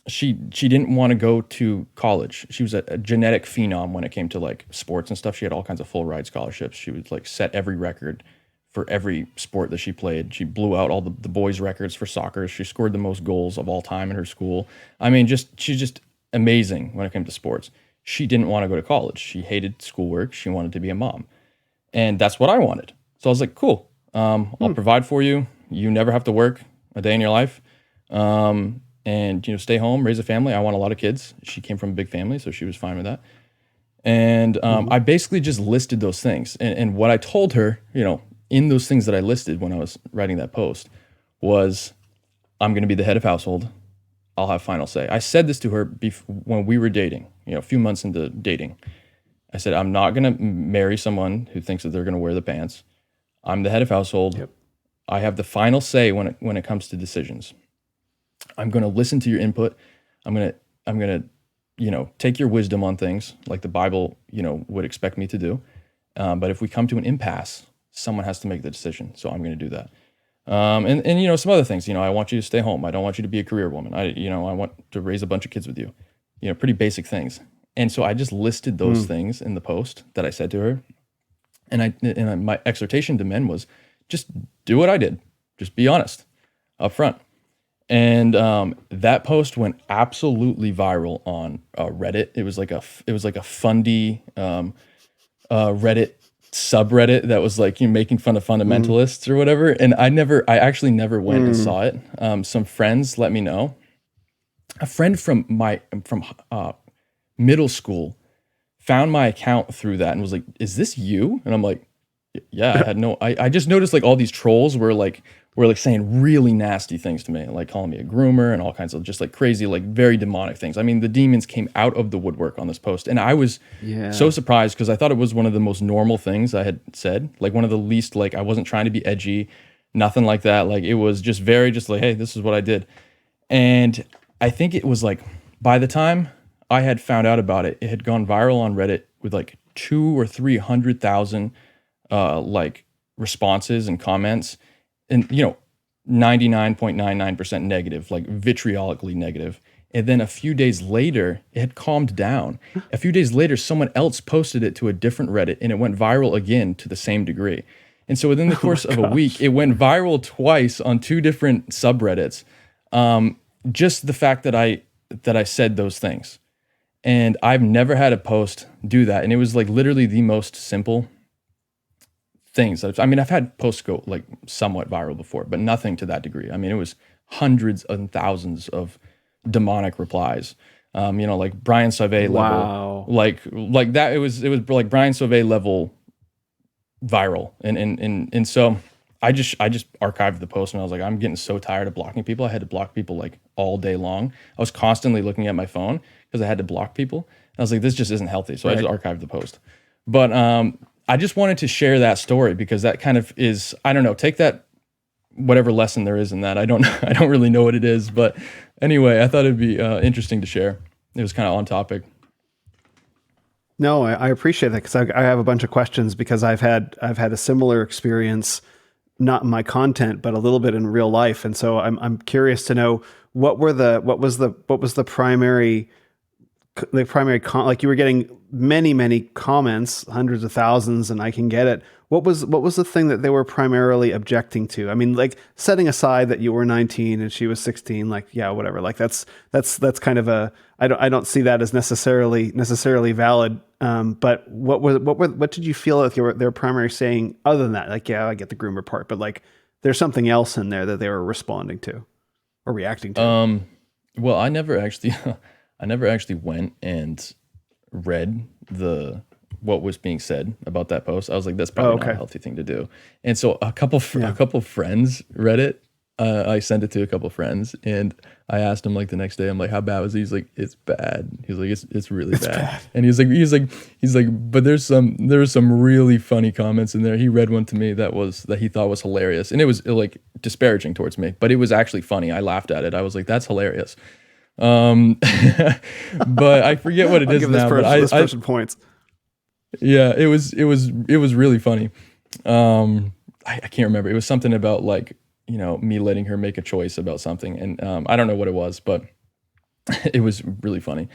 she didn't want to go to college. She was a genetic phenom when it came to like sports and stuff. She had all kinds of full ride scholarships. She would like set every record for every sport that she played. She blew out all the boys' records for soccer. She scored the most goals of all time in her school. I mean, she's just amazing when it came to sports. She didn't want to go to college. She hated schoolwork. She wanted to be a mom. And that's what I wanted. So I was like, cool. I'll provide for you. You never have to work a day in your life. And stay home, raise a family. I want a lot of kids. She came from a big family, so she was fine with that. And I basically just listed those things. And what I told her, in those things that I listed when I was writing that post was, I'm going to be the head of household. I'll have final say. I said this to her when we were dating, a few months into dating. I said, I'm not going to marry someone who thinks that they're going to wear the pants. I'm the head of household. Yep. I have the final say when it comes to decisions. I'm going to listen to your input. I'm going to, take your wisdom on things like the Bible, would expect me to do. But if we come to an impasse, someone has to make the decision. So I'm going to do that. And some other things, I want you to stay home. I don't want you to be a career woman. I want to raise a bunch of kids with you, pretty basic things. And so I just listed those things in the post that I said to her. And my exhortation to men was just do what I did. Just be honest up front. And that post went absolutely viral on Reddit. It was like a fundy Reddit subreddit that was like making fun of fundamentalists or whatever. And I actually never went and saw it. Some friends let me know. A friend from middle school found my account through that and was like, "Is this you?" And I'm like, "Yeah." I just noticed like all these trolls were saying really nasty things to me, like calling me a groomer and all kinds of just like crazy, like very demonic things. I mean, the demons came out of the woodwork on this post. And I was so surprised because I thought it was one of the most normal things I had said, like one of the least, like I wasn't trying to be edgy, nothing like that. Like it was just very just like, hey, this is what I did. And I think it was like, by the time I had found out about it, it had gone viral on Reddit with like 200,000 or 300,000 like responses and comments. And 99.99% negative, like vitriolically negative. And then a few days later, it had calmed down. A few days later, someone else posted it to a different Reddit and it went viral again to the same degree. And so within the course of a week, it went viral twice on 2 different subreddits. Just the fact that I said those things. And I've never had a post do that. And it was like literally the most simple things. I mean, I've had posts go like somewhat viral before, but nothing to that degree. I mean, it was hundreds and thousands of demonic replies. Like Brian Sauvé level, like that. It was like Brian Sauvé level viral. And so I just archived the post and I was like, I'm getting so tired of blocking people. I had to block people like all day long. I was constantly looking at my phone because I had to block people. And I was like, this just isn't healthy. So I just archived the post. But I just wanted to share that story because that kind of is, I don't know, take that, whatever lesson there is in that. I don't really know what it is, but anyway, I thought it'd be interesting to share. It was kind of on topic. No, I appreciate that because I have a bunch of questions because I've had a similar experience, not in my content, but a little bit in real life. And so I'm curious to know what was the primary like you were getting many comments, hundreds of thousands, and I can get it. What was the thing that they were primarily objecting to? I mean, like setting aside that you were 19 and she was 16, like, yeah, whatever. Like that's kind of I don't see that as necessarily valid. But what did you feel like they were primary saying other than that? Like, yeah, I get the groomer part, but like, there's something else in there that they were responding to or reacting to. Well, I never actually, I never actually went and read what was being said about that post. I was like, that's probably not a healthy thing to do. And so a couple friends read it. I sent it to a couple friends, and I asked him like the next day, I'm like, how bad was it? He's like, it's bad. He's like, it's really bad. And he's like, but there was some really funny comments in there. He read one to me that he thought was hilarious, and it was like disparaging towards me, but it was actually funny. I laughed at it. I was like, that's hilarious. But I forget what it is now. This person points. Yeah, it was really funny. I can't remember. It was something about like, me letting her make a choice about something, and I don't know what it was, but it was really funny.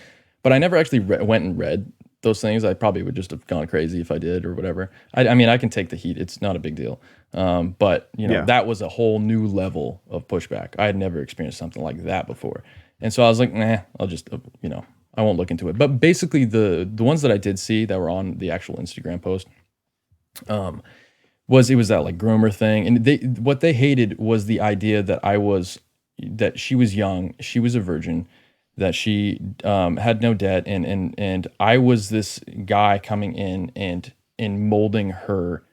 But I never actually went and read those things. I probably would just have gone crazy if I did or whatever. I mean, I can take the heat. It's not a big deal. But that was a whole new level of pushback. I had never experienced something like that before, and so I was like, nah, I'll just I won't look into it. But basically, the ones that I did see that were on the actual Instagram post, was that like groomer thing, and what they hated was the idea that she was young, she was a virgin, that she had no debt, and I was this guy coming in and molding her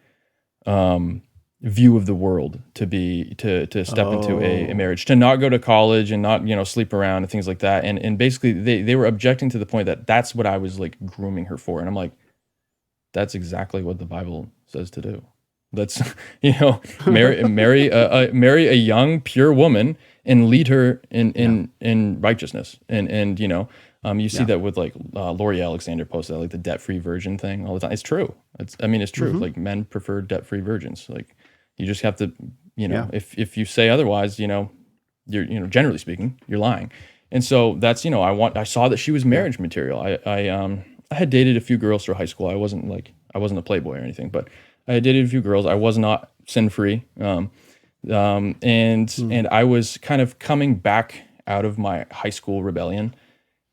view of the world to step into a marriage, to not go to college and not sleep around and things like that, and basically they were objecting to the point that that's what I was like grooming her for, and I'm like, that's exactly what the Bible says to do. That's marry a young pure woman and lead her in righteousness, and you see that with like Lori Alexander posted like the debt-free virgin thing all the time. It's true. It's true. Like men prefer debt-free virgins. Like you just have to if you say otherwise, you're generally speaking, you're lying. And so that's I saw that she was marriage material. I had dated a few girls through high school. I wasn't a playboy or anything, but I had dated a few girls. I was not sin-free. And I was kind of coming back out of my high school rebellion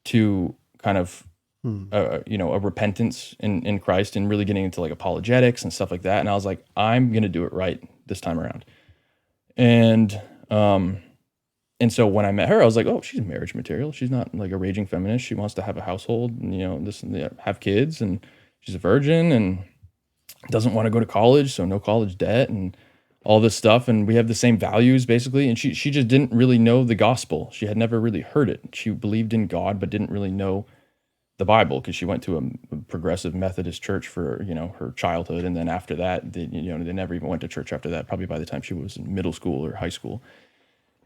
to kind of, a repentance in Christ, and really getting into like apologetics and stuff like that. And I was like, I'm going to do it right this time around. And so when I met her, I was like, oh, she's marriage material. She's not like a raging feminist. She wants to have a household and, this and that, have kids, and she's a virgin and doesn't want to go to college, so no college debt and all this stuff. And we have the same values basically. And she just didn't really know the gospel. She had never really heard it. She believed in God, but didn't really know the Bible, because she went to a progressive Methodist church for, her childhood. And then after that, they never even went to church after that, probably by the time she was in middle school or high school.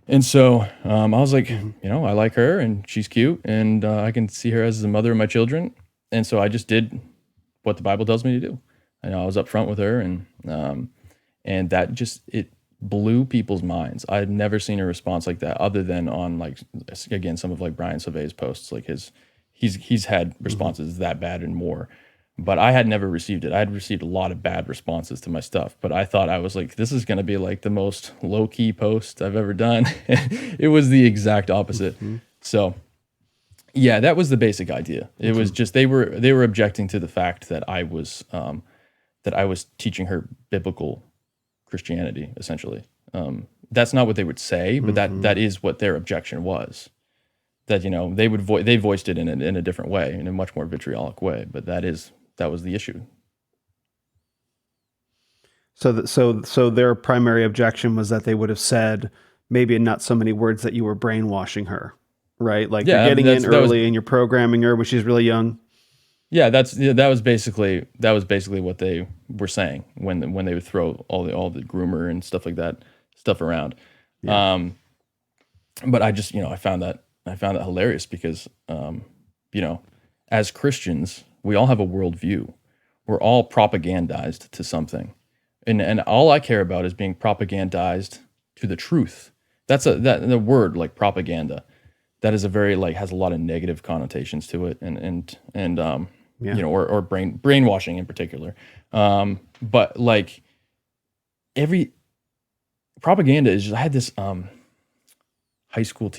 And so I was like, I like her and she's cute, and I can see her as the mother of my children. And so I just did what the Bible tells me to do. I was up front with her, and that just, it blew people's minds. I had never seen a response like that, other than on like, again, some of like Brian Sauvé's posts. Like he's had responses that bad and more, but I had never received it. I had received a lot of bad responses to my stuff, but I thought, I was like, this is going to be like the most low key post I've ever done. It was the exact opposite. So yeah, that was the basic idea. It was just, they were objecting to the fact that I was teaching her biblical Christianity, essentially. That's not what they would say, but that is what their objection was. That they voiced it in a different way, in a much more vitriolic way. But that was the issue. So their primary objection was that they would have said, maybe in not so many words, that you were brainwashing her, right? Like you're getting in early and you're programming her when she's really young. Yeah, that was basically what they were saying when they would throw all the groomer and stuff like that stuff around. Yeah. But I just I found that hilarious, because as Christians, we all have a worldview. We're all propagandized to something, and all I care about is being propagandized to the truth. That's the word, like propaganda. That is a very has a lot of negative connotations to it, and or brainwashing in particular. But like every propaganda is just, I had this high school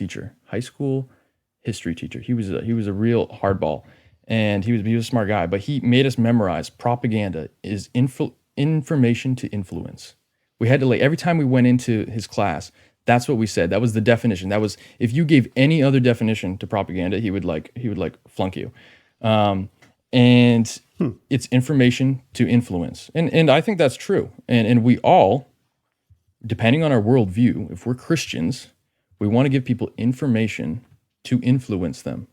history teacher. He was a real hardball, and he was a smart guy, but he made us memorize propaganda is information to influence. We had to like every time we went into his class, that's what we said. That was the definition. That was if you gave any other definition to propaganda, he would like flunk you. And it's information to influence. And I think that's true. And we all, depending on our worldview, if we're Christians, we want to give people information to influence them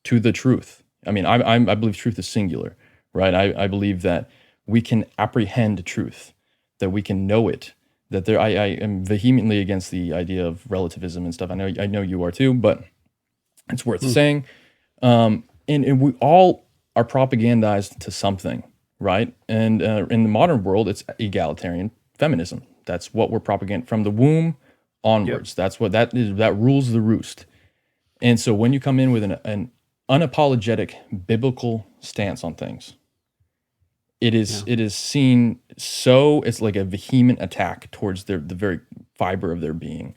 to the truth. I mean, I believe truth is singular, right? I believe that we can apprehend truth, that we can know it, that I am vehemently against the idea of relativism and stuff. I know you are too, but it's worth saying. And we all are propagandized to something, right? And in the modern world, it's egalitarian feminism. That's what we're propaganda from the womb onwards. Yep. That's what that is. That rules the roost. And so when you come in with an unapologetic biblical stance on things, it is seen so it's like a vehement attack towards the very fiber of their being,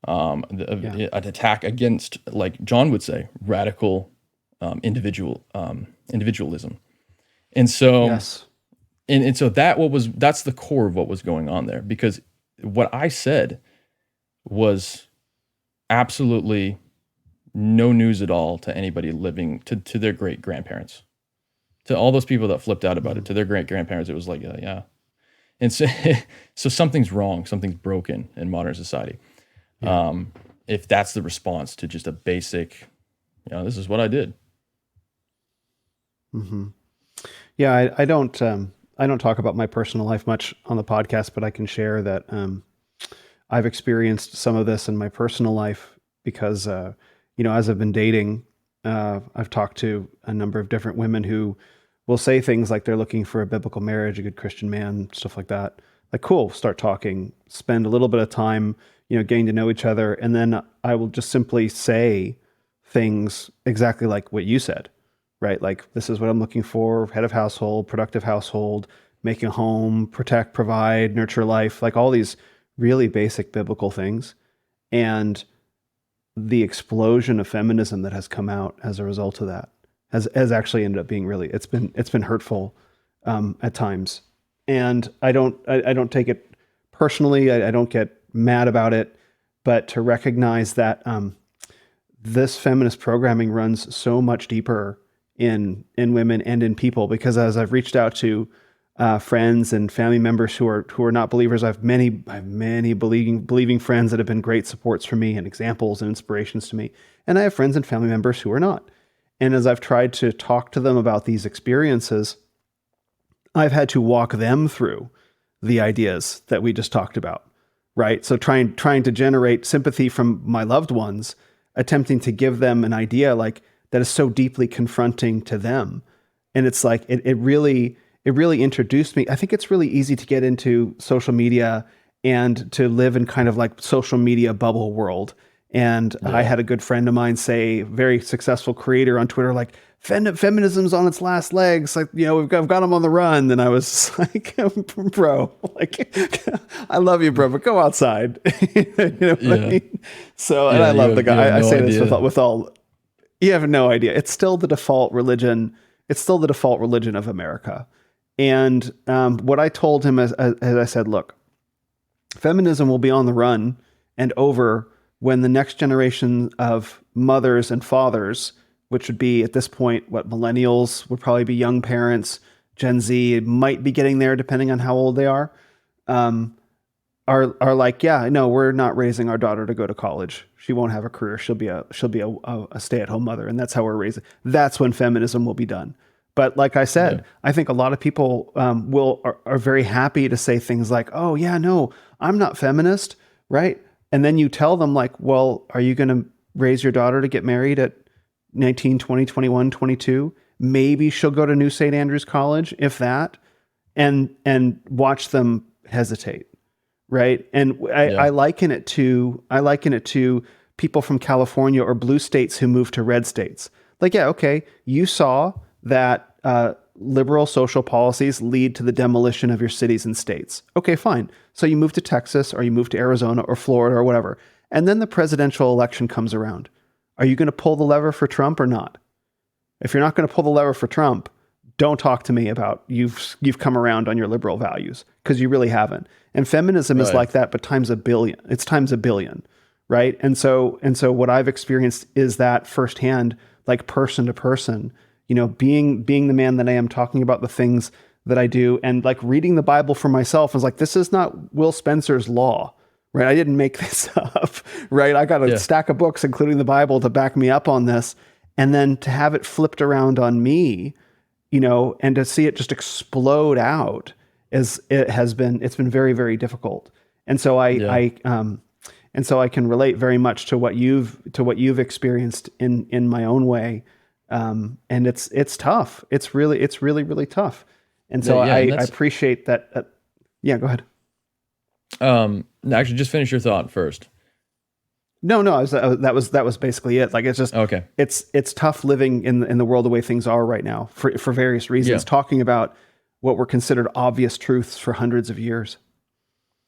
an attack against, like John would say, radical individualism, and so and so that's the core of what was going on there, because what I said was absolutely no news at all to anybody living to their great grandparents. To all those people that flipped out about it, to their great-grandparents, it was like, yeah. And so, so something's wrong, something's broken in modern society. Yeah. If that's the response to just a basic, this is what I did. Mm-hmm. Yeah, I don't talk about my personal life much on the podcast, but I can share that I've experienced some of this in my personal life because, as I've been dating, I've talked to a number of different women who will say things like they're looking for a biblical marriage, a good Christian man, stuff like that. Like, cool, start talking, spend a little bit of time, getting to know each other. And then I will just simply say things exactly like what you said, right? Like, this is what I'm looking for: head of household, productive household, making a home, protect, provide, nurture life, like all these really basic biblical things. And the explosion of feminism that has come out as a result of that has actually ended up being it's been hurtful at times. And I don't take it personally. I don't get mad about it, but to recognize that this feminist programming runs so much deeper in women and in people, because as I've reached out to friends and family members who are not believers, I have many believing friends that have been great supports for me and examples and inspirations to me. And I have friends and family members who are not. And as I've tried to talk to them about these experiences, I've had to walk them through the ideas that we just talked about, right? So trying to generate sympathy from my loved ones, attempting to give them an idea like that is so deeply confronting to them. And it's like, it really introduced me. I think it's really easy to get into social media and to live in kind of like social media bubble world. And I had a good friend of mine say, very successful creator on Twitter, like, feminism's on its last legs. Like, I've got them on the run. And I was like, bro, like, I love you, bro, but go outside. What I mean? So, and I love the guy. I say this with all, you have no idea. It's still the default religion. It's still the default religion of America. And what I told him, as I said, look, feminism will be on the run and over when the next generation of mothers and fathers, which would be at this point, millennials would probably be young parents, Gen Z might be getting there depending on how old they are like, yeah, no, we're not raising our daughter to go to college. She won't have a career. She'll be a stay-at-home mother, and that's how we're raising. That's when feminism will be done. But like I said, I think a lot of people are very happy to say things like, oh yeah, no, I'm not feminist, right? And then you tell them like, well, are you going to raise your daughter to get married at 19, 20, 21, 22? Maybe she'll go to New St. Andrews College, if that, and watch them hesitate, right? And I liken it to people from California or blue states who move to red states. Like, yeah, okay, you saw that liberal social policies lead to the demolition of your cities and states. Okay, fine. So you move to Texas or you move to Arizona or Florida or whatever. And then the presidential election comes around. Are you going to pull the lever for Trump or not? If you're not going to pull the lever for Trump, don't talk to me about you've come around on your liberal values, because you really haven't. And feminism is Right. like that, but times a billion. It's times a billion, right? And so what I've experienced is that firsthand, like person to person, being the man that I am, talking about the things that I do, and like reading the Bible for myself is like, this is not Will Spencer's law, right? I didn't make this up, right? I got a stack of books, including the Bible, to back me up on this. And then to have it flipped around on me, and to see it just explode out, it's been very, very difficult. And so I can relate very much to what you've experienced in my own way. And it's tough. It's really, really tough. And so I appreciate that. Yeah, go ahead. Actually, just finish your thought first. No, that was basically it. Like, it's just, Okay. It's tough living in the world the way things are right now for various reasons, talking about what were considered obvious truths for hundreds of years.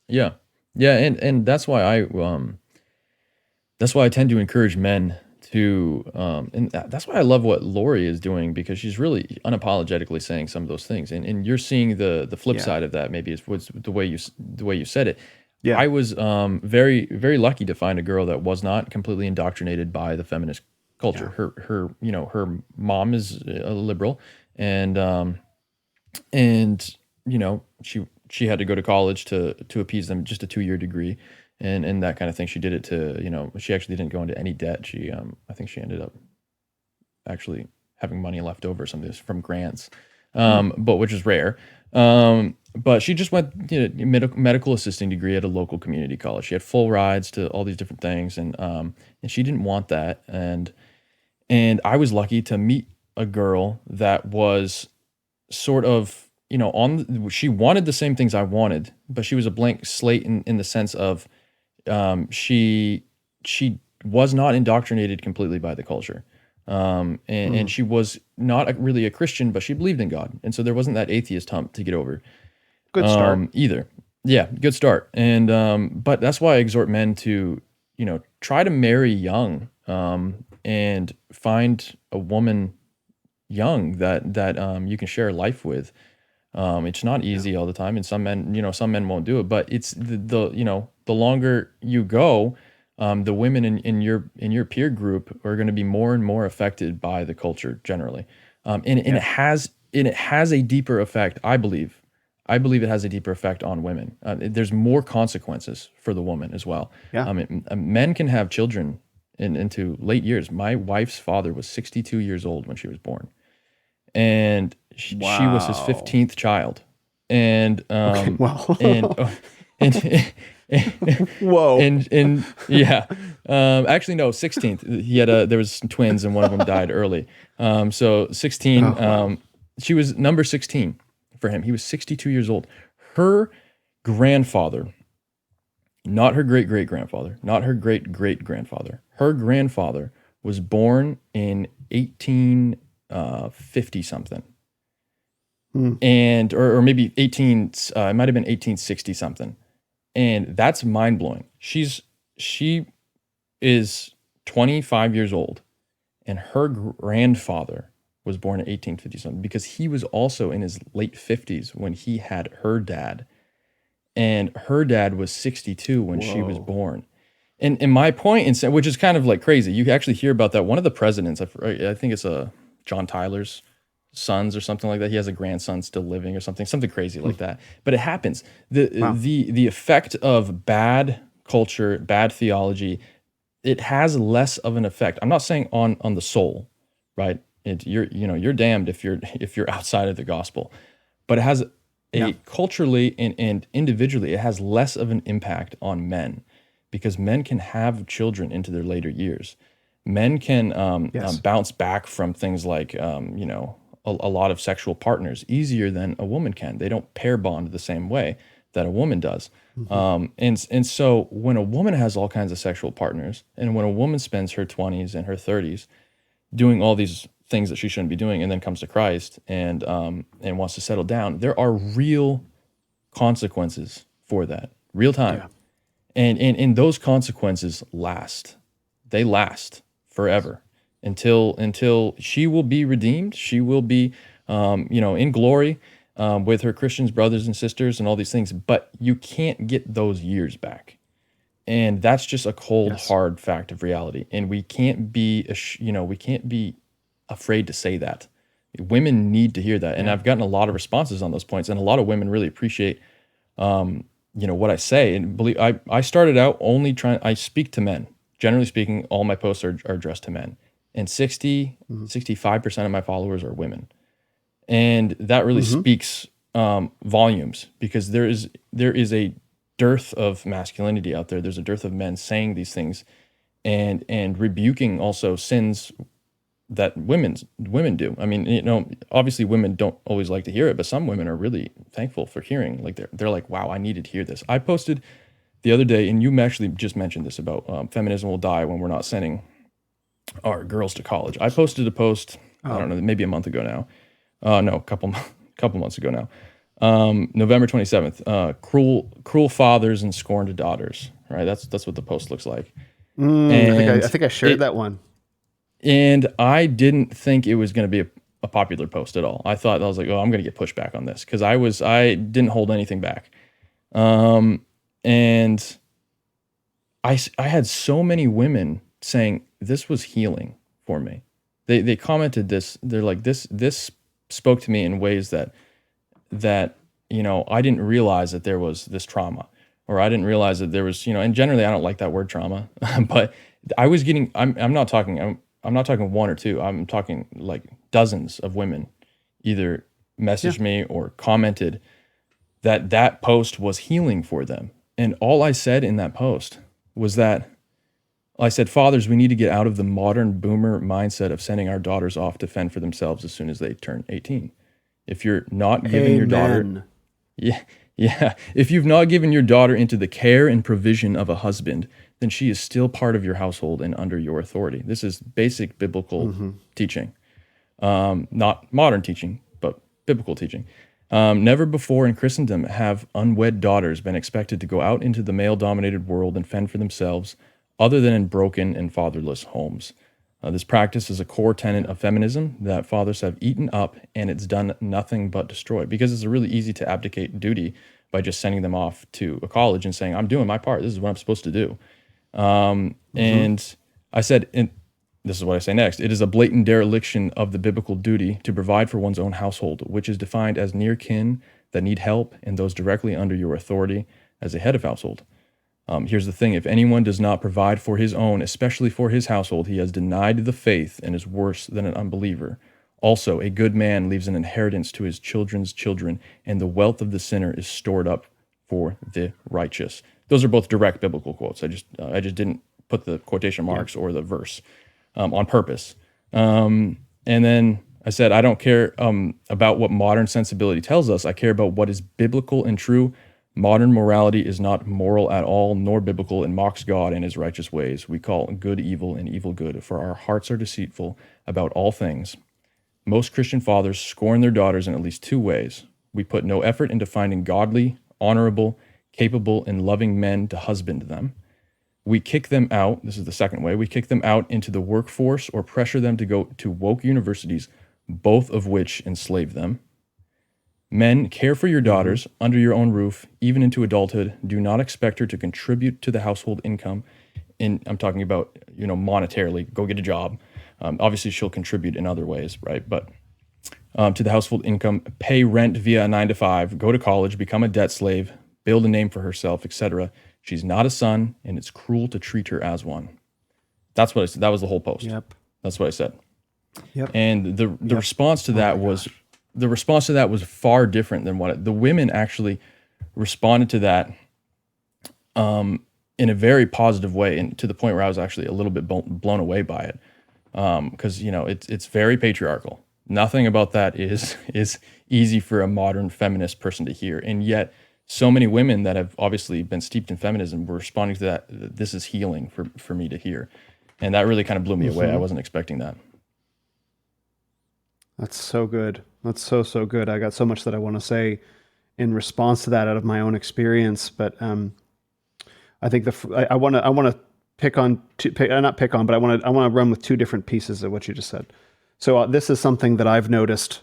Yeah. Yeah. And that's why I tend to encourage men to, and that's why I love what Lori is doing, because she's really unapologetically saying some of those things. And you're seeing the flip side of that, maybe was the way you said it. Yeah. I was very, very lucky to find a girl that was not completely indoctrinated by the feminist culture. Yeah. Her mom is a liberal, and she had to go to college to appease them, just a 2-year degree, and that kind of thing. She did it to, she actually didn't go into any debt. She I think she ended up actually having money left over, something from grants, but which is rare. But she just went medical assisting degree at a local community college. She had full rides to all these different things, and she didn't want that. And I was lucky to meet a girl that was sort of, she wanted the same things I wanted, but she was a blank slate in the sense of she was not indoctrinated completely by the culture. And she was not really a Christian, but she believed in God. And so there wasn't that atheist hump to get over. Good start. Either. Yeah, good start. And but that's why I exhort men to, try to marry young, and find a woman young that you can share life with. It's not easy all the time, and some men won't do it, but it's the longer you go, the women in your peer group are going to be more and more affected by the culture generally. And it has a deeper effect, I believe. I believe it has a deeper effect on women. There's more consequences for the woman as well. Yeah. Men can have children into late years. My wife's father was 62 years old when she was born, and she was his 15th child. And whoa. And yeah, actually no, 16th. He had there was some twins, and one of them died early. So 16. Wow. She was number 16 for him. He was 62 years old. Her grandfather, not her great-great-grandfather, not her great-great-grandfather, her grandfather was born in 1850 something. And or maybe it might have been 1860 something. And that's mind-blowing. She is 25 years old, and her grandfather was born in 1850 something, because he was also in his late 50s when he had her dad, and her dad was 62 when she was born. And my point, which is kind of like crazy, you actually hear about that. One of the presidents, I think it's John Tyler's sons or something like that. He has a grandson still living or something crazy like that. But it happens. The effect of bad culture, bad theology, it has less of an effect. I'm not saying on the soul, right? You're damned if you're outside of the gospel, but it has culturally and individually, it has less of an impact on men, because men can have children into their later years. Men can bounce back from things like a lot of sexual partners easier than a woman can. They don't pair bond the same way that a woman does. And so when a woman has all kinds of sexual partners, and when a woman spends her 20s and her 30s doing all these things that she shouldn't be doing, and then comes to Christ and wants to settle down, there are real consequences for that, real time. Yeah. And those consequences last. They last forever until she will be redeemed. She will be in glory, with her Christians, brothers and sisters and all these things, but you can't get those years back. And that's just a cold, hard fact of reality. And we can't be, we can't be afraid to say that. Women need to hear that. And I've gotten a lot of responses on those points, and a lot of women really appreciate, what I say. And believe I started out only I speak to men. Generally speaking, all my posts are addressed to men, and 65% of my followers are women. And that really speaks volumes, because there is a dearth of masculinity out there. There's a dearth of men saying these things and rebuking also sins that women do. I mean, obviously women don't always like to hear it, but some women are really thankful for hearing. Like they're like, wow, I needed to hear this. I posted the other day, and you actually just mentioned this about feminism will die when we're not sending our girls to college. I posted a post, I don't know, maybe a month ago now. No, a couple months ago now. November 27th, cruel fathers and scorned daughters, right? That's what the post looks like. I think I shared that one. And I didn't think it was going to be a popular post at all. I was like, oh, I'm going to get pushback on this, because I didn't hold anything back. And I had so many women saying this was healing for me. They commented this. They're like, this spoke to me in ways that I didn't realize that there was this trauma, or I didn't realize that there was, and generally I don't like that word trauma, but I was getting, I'm not talking one or two, I'm talking like dozens of women either messaged me or commented that post was healing for them. And all I said in that post was that I said, fathers, we need to get out of the modern boomer mindset of sending our daughters off to fend for themselves as soon as they turn 18. If you're not giving your daughter, if you've not given your daughter into the care and provision of a husband, then she is still part of your household and under your authority. This is basic biblical teaching, not modern teaching, but biblical teaching. Never before in Christendom have unwed daughters been expected to go out into the male-dominated world and fend for themselves, other than in broken and fatherless homes. This practice is a core tenet of feminism that fathers have eaten up, and it's done nothing but destroy, because it's really easy to abdicate duty by just sending them off to a college and saying, I'm doing my part. This is what I'm supposed to do. And I said, and this is what I say next, it is a blatant dereliction of the biblical duty to provide for one's own household, which is defined as near kin that need help and those directly under your authority as a head of household. Here's the thing. If anyone does not provide for his own, especially for his household, he has denied the faith and is worse than an unbeliever. Also, a good man leaves an inheritance to his children's children, and the wealth of the sinner is stored up for the righteous. Those are both direct biblical quotes. I just didn't put the quotation marks or the verse on purpose. And then I said, I don't care about what modern sensibility tells us. I care about what is biblical and true. Modern morality is not moral at all, nor biblical, and mocks God and his righteous ways. We call good evil and evil good, for our hearts are deceitful about all things. Most Christian fathers scorn their daughters in at least two ways. We put no effort into finding godly, honorable, capable, and loving men to husband them. We kick them out. This is the second way. We kick them out into the workforce or pressure them to go to woke universities, both of which enslave them. Men, care for your daughters under your own roof, even into adulthood. Do not expect her to contribute to the household income. And I'm talking about, monetarily, go get a job. Obviously, she'll contribute in other ways, right? But to the household income, pay rent via a 9-to-5, go to college, become a debt slave, build a name for herself, etc. She's not a son, and it's cruel to treat her as one. That's what I said. That was the whole post. Yep. That's what I said. Yep. And the response to that was... The response to that was far different than what the women actually responded to that in a very positive way, and to the point where I was actually a little bit blown away by it, because it's very patriarchal. Nothing about that is easy for a modern feminist person to hear, and yet so many women that have obviously been steeped in feminism were responding to that. This is healing for me to hear, and that really kind of blew me away. I wasn't expecting that. That's so good. That's so good. I got so much that I want to say in response to that out of my own experience, but I think I want to run with two different pieces of what you just said. So this is something that I've noticed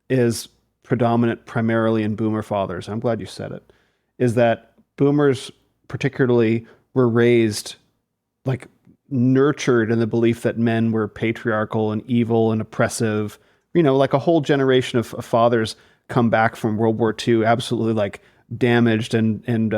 is predominant primarily in boomer fathers. I'm glad you said it. Is that boomers particularly were raised, like, nurtured in the belief that men were patriarchal and evil and oppressive. Like a whole generation of fathers come back from World War II absolutely like damaged and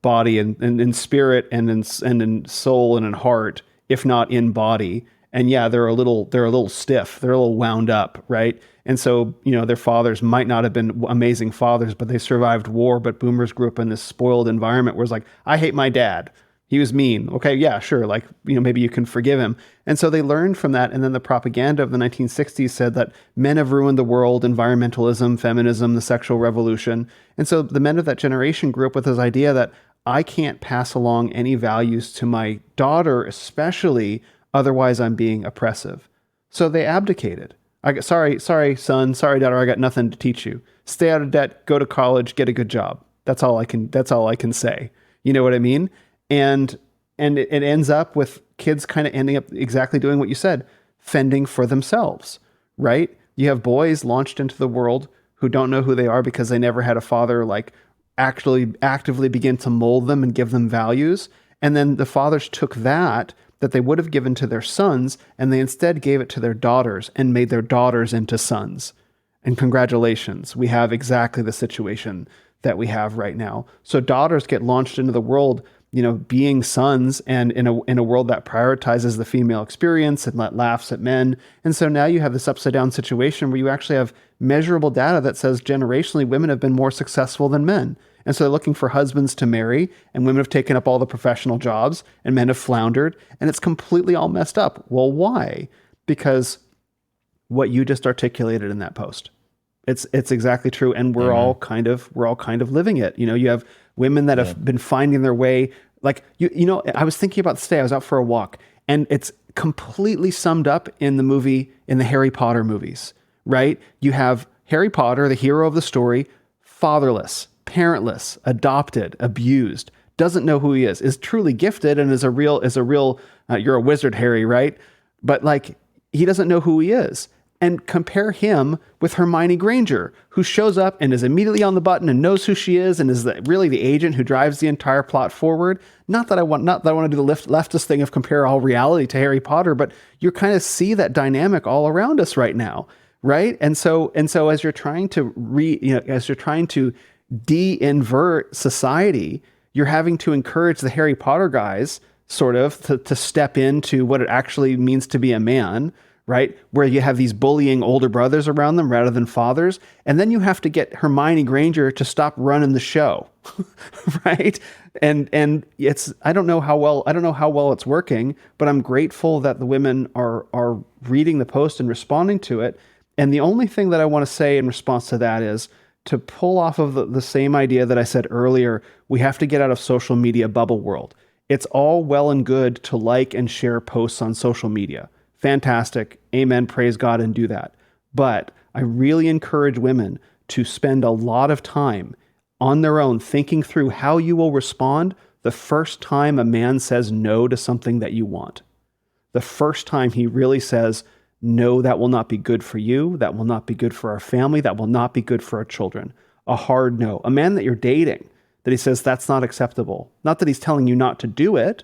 body and in spirit and in soul and in heart, if not in body. And yeah, they're a little stiff. They're a little wound up, right? And so, their fathers might not have been amazing fathers, but they survived war. But boomers grew up in this spoiled environment where it's like, I hate my dad. He was mean. Okay, yeah, sure. Like, maybe you can forgive him. And so they learned from that. And then the propaganda of the 1960s said that men have ruined the world, environmentalism, feminism, the sexual revolution. And so the men of that generation grew up with this idea that I can't pass along any values to my daughter, especially, otherwise I'm being oppressive. So they abdicated. Sorry, son, sorry, daughter, I got nothing to teach you. Stay out of debt, go to college, get a good job. That's all I can say. You know what I mean? And it ends up with kids kind of ending up exactly doing what you said, fending for themselves, right? You have boys launched into the world who don't know who they are because they never had a father like actually actively begin to mold them and give them values. And then the fathers took that they would have given to their sons, and they instead gave it to their daughters and made their daughters into sons. And congratulations, we have exactly the situation that we have right now. So daughters get launched into the world, being sons, and in a world that prioritizes the female experience and laughs at men. And so now you have this upside down situation where you actually have measurable data that says generationally women have been more successful than men. And so they're looking for husbands to marry, and women have taken up all the professional jobs, and men have floundered, and it's completely all messed up. Well, why? Because what you just articulated in that post. It's exactly true, and we're all kind of living it. You have women that have been finding their way. Like I was thinking about this today. I was out for a walk, and it's completely summed up in the Harry Potter movies, right? You have Harry Potter, the hero of the story, fatherless, parentless, adopted, abused, doesn't know who he is truly gifted, and is a real. You're a wizard, Harry, right? But like he doesn't know who he is. And compare him with Hermione Granger, who shows up and is immediately on the button and knows who she is and is really the agent who drives the entire plot forward. Not that I want to do the leftist thing of compare all reality to Harry Potter, but you kind of see that dynamic all around us right now, right? And so as you're trying to de-invert society, you're having to encourage the Harry Potter guys sort of to step into what it actually means to be a man, right? Where you have these bullying older brothers around them rather than fathers. And then you have to get Hermione Granger to stop running the show, right? And I don't know how well it's working, but I'm grateful that the women are reading the post and responding to it. And the only thing that I want to say in response to that is to pull off of the same idea that I said earlier. We have to get out of social media bubble world. It's all well and good to like and share posts on social media. Fantastic. Amen. Praise God and do that. But I really encourage women to spend a lot of time on their own thinking through how you will respond the first time a man says no to something that you want. The first time he really says, no, that will not be good for you. That will not be good for our family. That will not be good for our children. A hard no. A man that you're dating, that he says that's not acceptable. Not that he's telling you not to do it,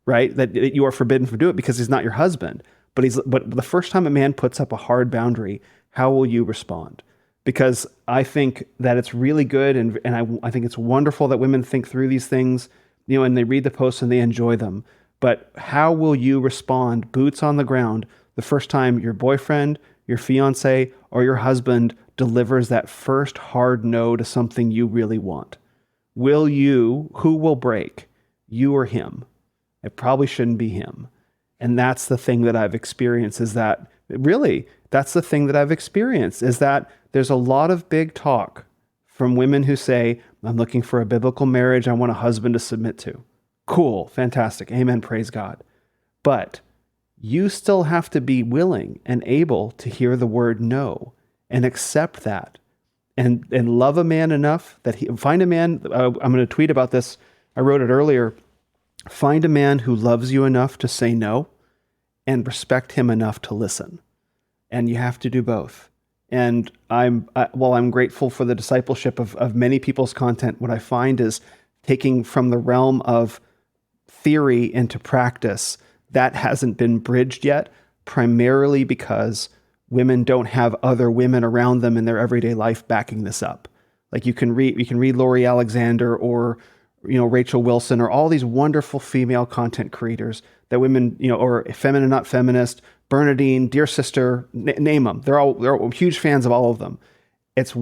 right? That you are forbidden from doing it because he's not your husband. But the first time a man puts up a hard boundary, how will you respond? Because I think that it's really good, and I think it's wonderful that women think through these things, and they read the posts and they enjoy them. But how will you respond, boots on the ground, the first time your boyfriend, your fiance, or your husband delivers that first hard no to something you really want? Who will break? You or him? It probably shouldn't be him. And that's the thing that I've experienced is that there's a lot of big talk from women who say, I'm looking for a biblical marriage. I want a husband to submit to. Cool. Fantastic. Amen. Praise God. But you still have to be willing and able to hear the word no and accept that and love a man enough that find a man. I'm going to tweet about this. I wrote it earlier. Find a man who loves you enough to say no and respect him enough to listen. And you have to do both. And while I'm grateful for the discipleship of many people's content, what I find is taking from the realm of theory into practice, that hasn't been bridged yet, primarily because women don't have other women around them in their everyday life backing this up. Like you can read Laurie Alexander or Rachel Wilson or all these wonderful female content creators that women, or Feminine Not Feminist, Bernadine, Dear Sister, name them. They're all huge fans of all of them. It's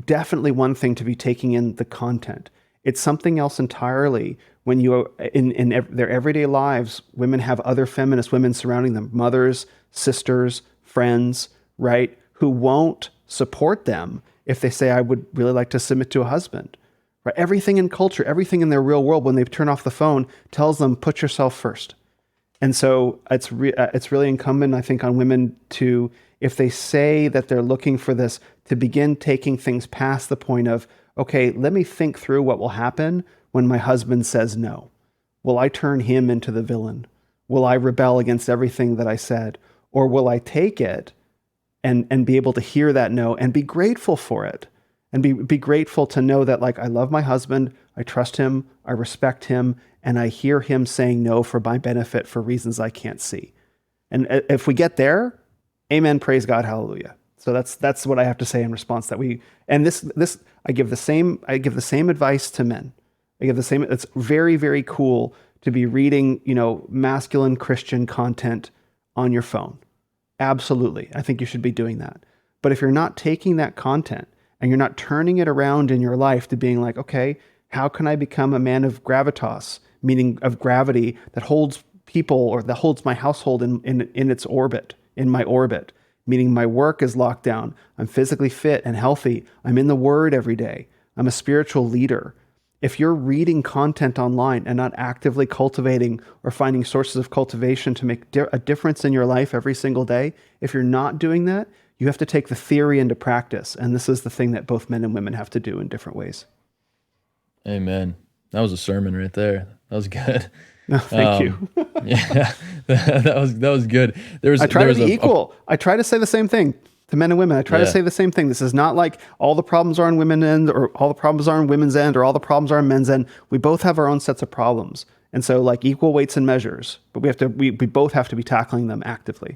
definitely one thing to be taking in the content. It's something else entirely when you, in their everyday lives, women have other feminist women surrounding them, mothers, sisters, friends, right, who won't support them if they say, I would really like to submit to a husband. Right? Everything in culture, everything in their real world, when they turn off the phone, tells them, put yourself first. And so it's really incumbent, I think, on women to, if they say that they're looking for this, to begin taking things past the point of, okay, let me think through what will happen when my husband says no. Will I turn him into the villain? Will I rebel against everything that I said? Or will I take it and be able to hear that no and be grateful for it? And be grateful to know that, like, I love my husband, I trust him, I respect him, and I hear him saying no for my benefit for reasons I can't see. And if we get there, amen, praise God, hallelujah. So that's what I have to say in response. That I give the same advice to men. I give the same. It's very, very cool to be reading, masculine Christian content on your phone. Absolutely, I think you should be doing that. But if you're not taking that content and you're not turning it around in your life to being like, okay, how can I become a man of gravitas, meaning of gravity, that holds people or that holds my household in its orbit, in my orbit, meaning my work is locked down, I'm physically fit and healthy, I'm in the Word every day, I'm a spiritual leader. If you're reading content online and not actively cultivating or finding sources of cultivation to make a difference in your life every single day, if you're not doing that, you have to take the theory into practice. And this is the thing that both men and women have to do in different ways. Amen. That was a sermon right there. That was good. No, thank you. Yeah, that was good. I try to be equal. I try to say the same thing to men and women. I try to say the same thing. This is not like all the problems are on women's end or all the problems are on women's end or all the problems are on men's end. We both have our own sets of problems. And so, like, equal weights and measures, but we both have to be tackling them actively.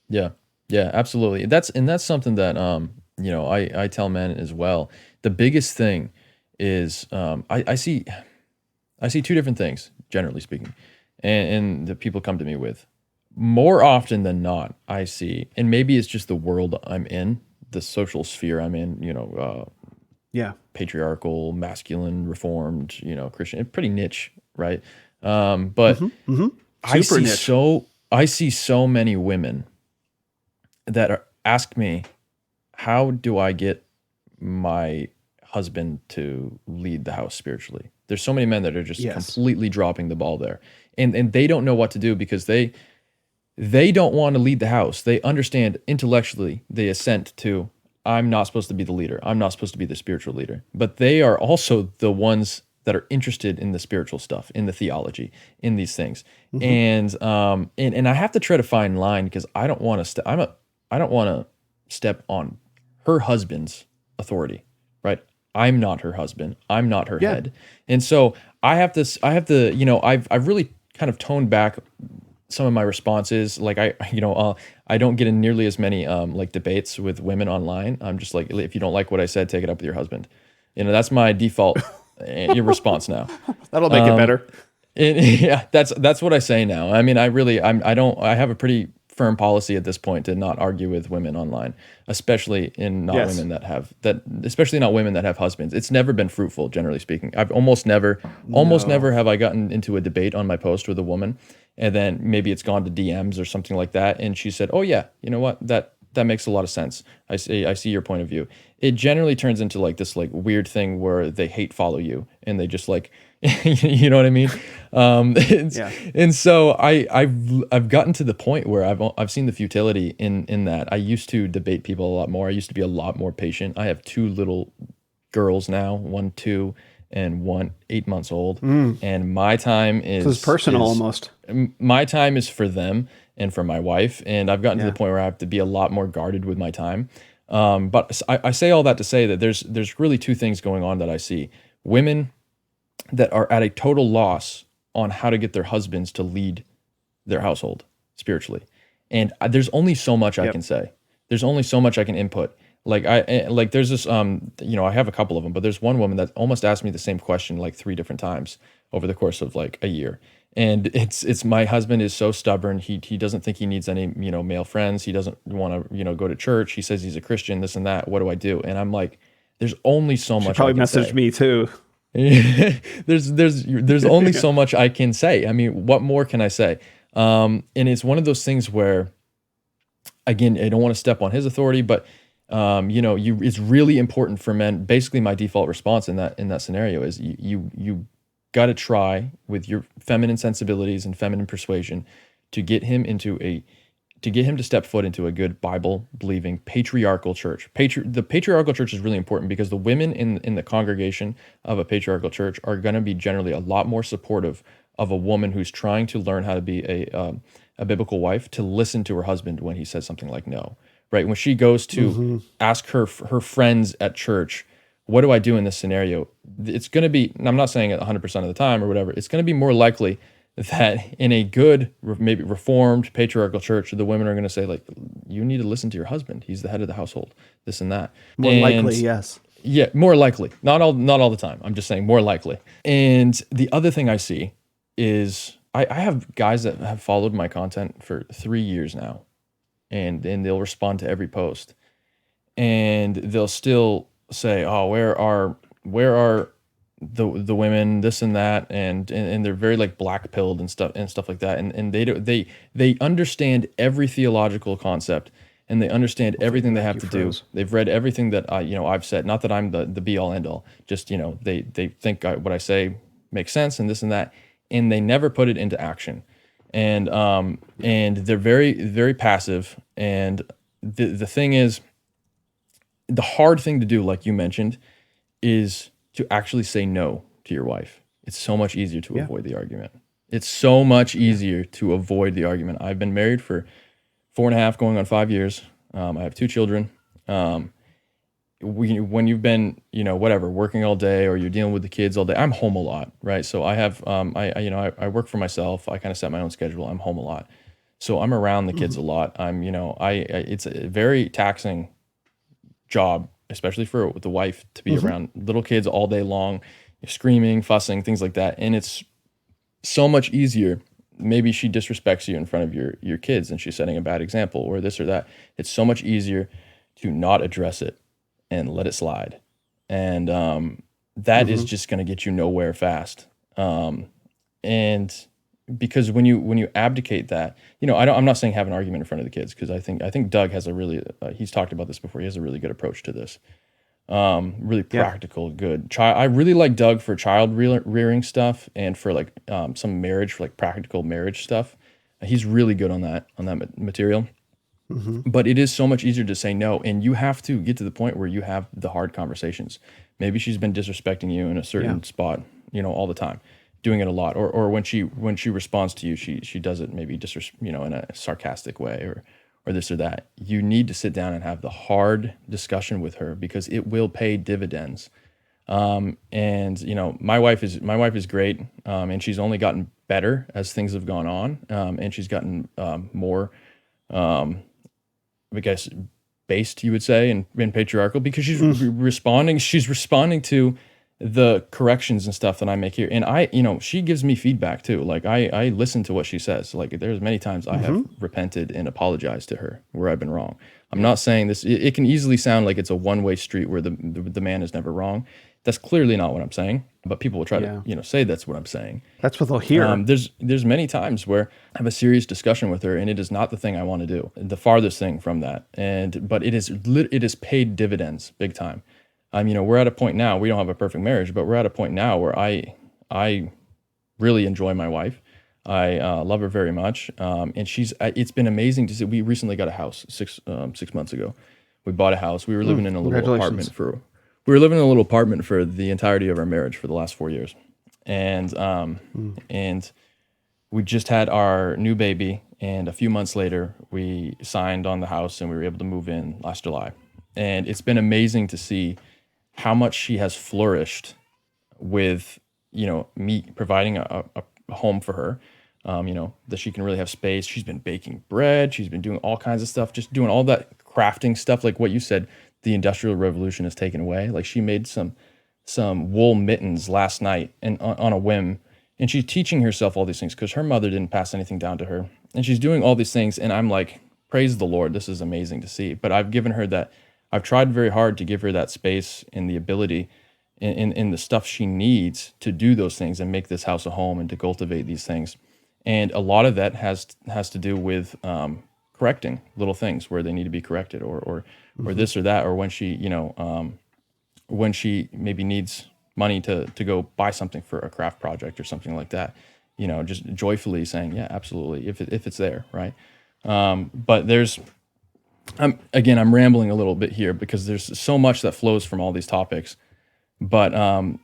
Yeah. Yeah, absolutely. That's something that, I tell men as well. The biggest thing is, I see two different things, generally speaking, and the people come to me with. More often than not, I see, and maybe it's just the world I'm in, the social sphere I'm in, patriarchal, masculine, reformed, Christian, pretty niche, right? But I see so many women that ask me, how do I get my husband to lead the house spiritually? There's so many men that are just completely dropping the ball there, and they don't know what to do because they don't want to lead the house. They understand intellectually, they assent to, I'm not supposed to be the leader. I'm not supposed to be the spiritual leader. But they are also the ones that are interested in the spiritual stuff, in the theology, in these things. And I have to try to find line because I don't want to step on her husband's authority, right? I'm not her husband. I'm not her head. And so I have to, I've really kind of toned back some of my responses. Like I don't get in nearly as many like debates with women online. I'm just like, if you don't like what I said, take it up with your husband. That's my default your response now. That'll make it better. That's what I say now. I mean, I have a pretty firm policy at this point to not argue with women online, especially women that have husbands. It's never been fruitful, generally speaking. I've almost never have I gotten into a debate on my post with a woman, and then maybe it's gone to DMs or something like that, and she said, "Oh yeah, you know what? That makes a lot of sense. I see your point of view." It generally turns into like this like weird thing where they hate follow you and they just like you know what I mean? And so I've gotten to the point where I've seen the futility in that. I used to debate people a lot more. I used to be a lot more patient. I have 2 little girls now, 1 2 and 1 8 months old, and my time is so it's personal almost. My time is for them and for my wife, and I've gotten to the point where I have to be a lot more guarded with my time. But I say all that to say that there's really two things going on that I see. Women that are at a total loss on how to get their husbands to lead their household spiritually. And there's only so much I can say. There's only so much I can input. Like there's this I have a couple of them, but there's one woman that almost asked me the same question like 3 different times over the course of like a year. And it's my husband is so stubborn. He doesn't think he needs any, male friends. He doesn't want to, go to church. He says he's a Christian, this and that. What do I do? And I'm like, there's only so much Probably I can messaged say. me too. there's only so much I can say. I mean, what more can I say? And it's one of those things where, again, I don't want to step on his authority, but it's really important for men. Basically, my default response in that scenario is you got to try with your feminine sensibilities and feminine persuasion to get him to step foot into a good Bible believing patriarchal church. The patriarchal church is really important because the women in the congregation of a patriarchal church are going to be generally a lot more supportive of a woman who's trying to learn how to be a biblical wife, to listen to her husband when he says something like no. Right? When she goes to ask her friends at church, what do I do in this scenario? It's going to be, and I'm not saying it 100% of the time or whatever, it's going to be more likely that in a good, maybe reformed patriarchal church, the women are going to say like, you need to listen to your husband. He's the head of the household, this and that. More likely, yes. Yeah, more likely. Not all the time. I'm just saying more likely. And the other thing I see is I have guys that have followed my content for 3 years now. And they'll respond to every post, and they'll still say, "Oh, where are the women? This and that," and they're very like black pilled and stuff like that. And they understand every theological concept, and they understand everything they have to do. They've read everything that I've said. Not that I'm the be all end all. Just they think what I say makes sense and this and that, and they never put it into action. And they're very, very passive. And the thing is, the hard thing to do, like you mentioned, is to actually say no to your wife. It's so much easier to avoid the argument. It's so much easier to avoid the argument. I've been married for 4.5, going on 5 years. I have 2 children. When you've been, working all day, or you're dealing with the kids all day, I'm home a lot, right? So I have, I work for myself. I kind of set my own schedule. I'm home a lot. So I'm around the kids a lot. It's a very taxing job, especially for the wife, to be around little kids all day long, screaming, fussing, things like that. And it's so much easier. Maybe she disrespects you in front of your kids and she's setting a bad example or this or that. It's so much easier to not address it and let it slide. And that is just going to get you nowhere fast. And because when you abdicate that, I'm not saying have an argument in front of the kids, because I think Doug has a really, he's talked about this before. He has a really good approach to this. Really practical, good. I really like Doug for child rearing stuff and for like some marriage, for like practical marriage stuff. He's really good on that material. But it is so much easier to say no, and you have to get to the point where you have the hard conversations. Maybe she's been disrespecting you in a certain spot, all the time, doing it a lot, or when she responds to you, she does it maybe just in a sarcastic way or this or that. You need to sit down and have the hard discussion with her, because it will pay dividends. And my wife is great, and she's only gotten better as things have gone on, and she's gotten more. I guess based, you would say, in patriarchal, because she's responding to the corrections and stuff that I make here. And she gives me feedback too. Like I listen to what she says. Like there's many times I have repented and apologized to her where I've been wrong. I'm not saying this, it can easily sound like it's a one-way street where the man is never wrong. That's clearly not what I'm saying, but people will try to, say that's what I'm saying. That's what they'll hear. There's many times where I have a serious discussion with her, and it is not the thing I want to do. The farthest thing from that. But it is paid dividends big time. We're at a point now, we don't have a perfect marriage, but we're at a point now where I really enjoy my wife. I love her very much. And it's been amazing to see. We recently got a house 6 months ago. We bought a house. We were living in a little apartment for the entirety of our marriage for the last 4 years. And we just had our new baby, and a few months later we signed on the house and we were able to move in last July. And it's been amazing to see how much she has flourished with, me providing a home for her, that she can really have space. She's been baking bread. She's been doing all kinds of stuff, just doing all that crafting stuff. Like what you said, the Industrial Revolution has taken away. Like she made some wool mittens last night and on a whim. And she's teaching herself all these things because her mother didn't pass anything down to her. And she's doing all these things. And I'm like, praise the Lord. This is amazing to see. But I've given her that. I've tried very hard to give her that space and the ability in the stuff she needs to do those things and make this house a home and to cultivate these things. And a lot of that has to do with correcting little things where they need to be corrected, or this or that, or when she when she maybe needs money to go buy something for a craft project or something like that, just joyfully saying, yeah, absolutely, if it's there, right? But I'm rambling a little bit here because there's so much that flows from all these topics. But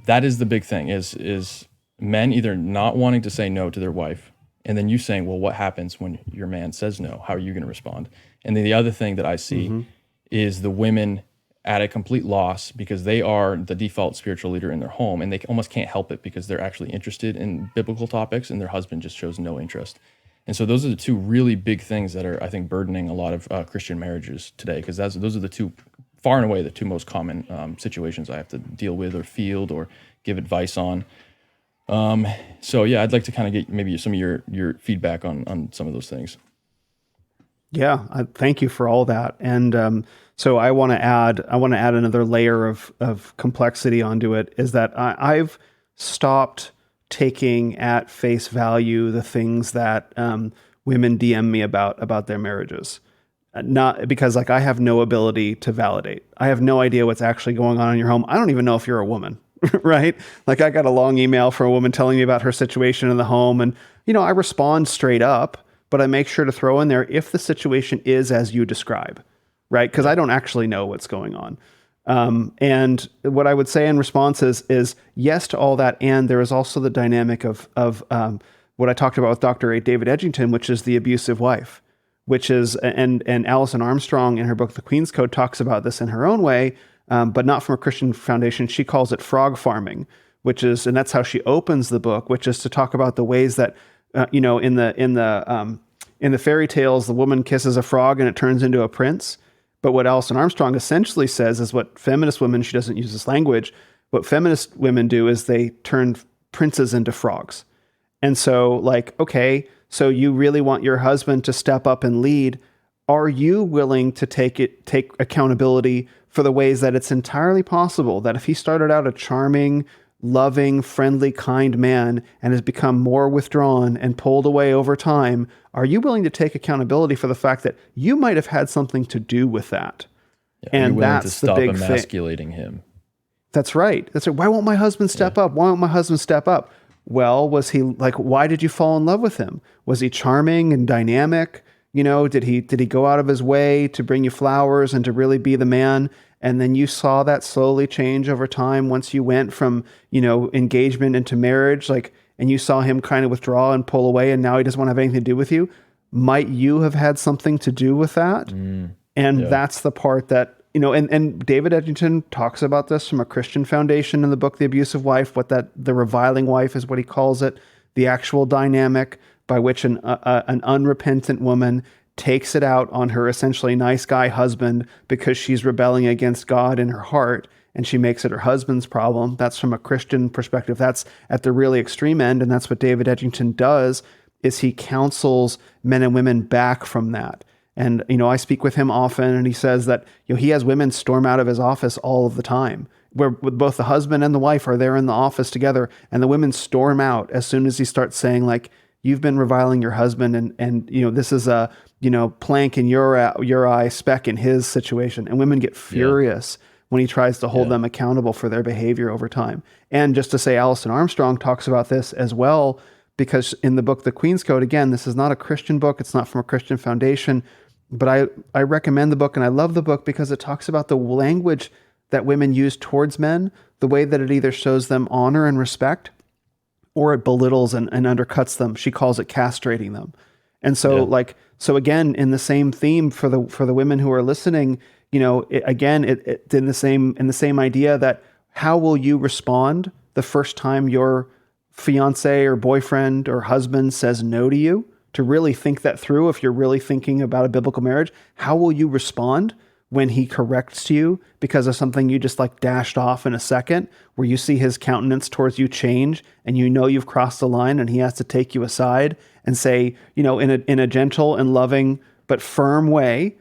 that is the big thing is men either not wanting to say no to their wife, and then you saying, well, what happens when your man says no? How are you going to respond? And then the other thing that I see is the women at a complete loss because they are the default spiritual leader in their home, and they almost can't help it because they're actually interested in biblical topics, and their husband just shows no interest. And so those are the two really big things that are, I think, burdening a lot of Christian marriages today, because those are the two, far and away, the two most common situations I have to deal with or field or give advice on. So yeah, I'd like to kind of get maybe some of your feedback on some of those things. Yeah, thank you for all that. And so I want to add another layer of complexity onto it. Is that I've stopped taking at face value the things that women DM me about their marriages. Not because I have no ability to validate. I have no idea what's actually going on in your home. I don't even know if you're a woman, right? I got a long email from a woman telling me about her situation in the home, and I respond straight up, but I make sure to throw in there if the situation is as you describe, right? Because I don't actually know what's going on. And what I would say in response is yes to all that, and there is also the dynamic of what I talked about with Dr. David Edgington, which is the abusive wife. Which is, and Alison Armstrong in her book, The Queen's Code, talks about this in her own way, but not from a Christian foundation. She calls it frog farming, and that's how she opens the book, which is to talk about the ways that, in the fairy tales, the woman kisses a frog and it turns into a prince. But what Alison Armstrong essentially says is what feminist women, she doesn't use this language, what feminist women do is they turn princes into frogs. And so okay, so you really want your husband to step up and lead. Are you willing to take accountability for the ways that it's entirely possible that if he started out a charming, loving, friendly, kind man and has become more withdrawn and pulled away over time, are you willing to take accountability for the fact that you might have had something to do with that? Yeah, and that's the big thing. Stop emasculating him. That's right. Why won't my husband step up? Why won't my husband step up? Well, was he why did you fall in love with him? Was he charming and dynamic? Did he go out of his way to bring you flowers and to really be the man? And then you saw that slowly change over time once you went from, engagement into marriage, and you saw him kind of withdraw and pull away, and now he doesn't want to have anything to do with you. Might you have had something to do with that? That's the part that, and David Edgington talks about this from a Christian foundation in the book, The Abusive Wife, the reviling wife is what he calls it, the actual dynamic by which an unrepentant woman takes it out on her essentially nice guy husband because she's rebelling against God in her heart, and she makes it her husband's problem. That's from a Christian perspective. That's at the really extreme end, and that's what David Edgington does, is he counsels men and women back from that. And, I speak with him often, and he says that, he has women storm out of his office all of the time, where both the husband and the wife are there in the office together, and the women storm out as soon as he starts saying, you've been reviling your husband, and this is a, plank in your eye, speck in his situation. And women get furious when he tries to hold them accountable for their behavior over time. And just to say, Alison Armstrong talks about this as well, because in the book, The Queen's Code, again, this is not a Christian book. It's not from a Christian foundation. But I recommend the book, and I love the book because it talks about the language that women use towards men, the way that it either shows them honor and respect, or it belittles and undercuts them. She calls it castrating them. And so so again, in the same theme for the women who are listening, It's in the same idea that how will you respond the first time your fiance or boyfriend or husband says no to you? To really think that through, if you're really thinking about a biblical marriage, how will you respond when he corrects you because of something you just like dashed off in a second, where you see his countenance towards you change and you've crossed the line, and he has to take you aside and say, in a gentle and loving but firm way,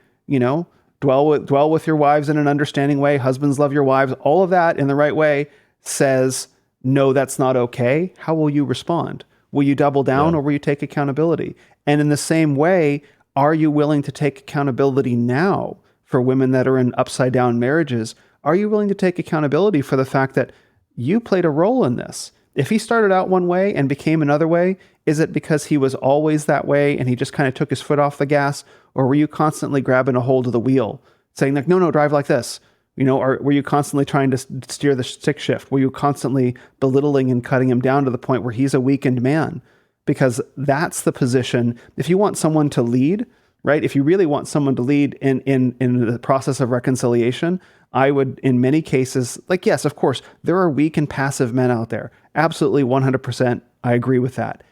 dwell with your wives in an understanding way, husbands love your wives, all of that in the right way, says, no, that's not okay. How will you respond? Will you double down or will you take accountability? And in the same way, are you willing to take accountability now for women that are in upside down marriages? Are you willing to take accountability for the fact that you played a role in this? If he started out one way and became another way, is it because he was always that way and he just kind of took his foot off the gas? Or were you constantly grabbing a hold of the wheel, saying like, no, drive like this? Or were you constantly trying to steer the stick shift? Were you constantly belittling and cutting him down to the point where he's a weakened man? Because that's the position. If you want someone to lead, right? If you really want someone to lead in the process of reconciliation, I would, in many cases, like, yes, of course, there are weak and passive men out there. Absolutely, 100%. I agree with that.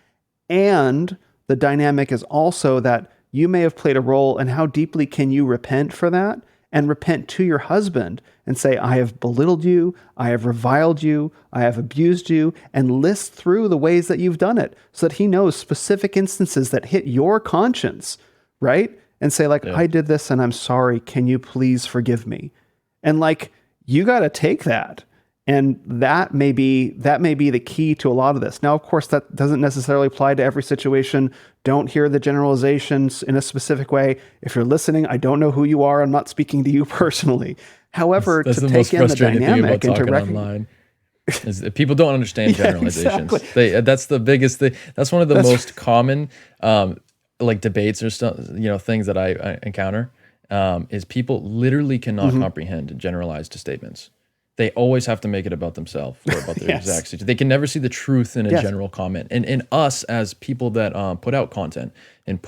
And the dynamic is also that you may have played a role, and how deeply can you repent for that? And repent to your husband and say, I have belittled you, I have reviled you, I have abused you, and list through the ways that you've done it so that he knows specific instances that hit your conscience, right? And say like, I did this and I'm sorry, can you please forgive me? And like, you got to take that. And that may be the key to a lot of this. Now, of course, that doesn't necessarily apply to every situation. Don't hear the generalizations in a specific way. If you're listening, I don't know who you are. I'm not speaking to you personally. However, that's to the take in the dynamic and to online is that people don't understand generalizations. Exactly. That's the biggest thing. That's one of the most common like debates or stuff, things that I encounter is people literally cannot comprehend generalized statements. They always have to make it about themselves or about their exact situation. They can never see the truth in a general comment. And us as people that put out content and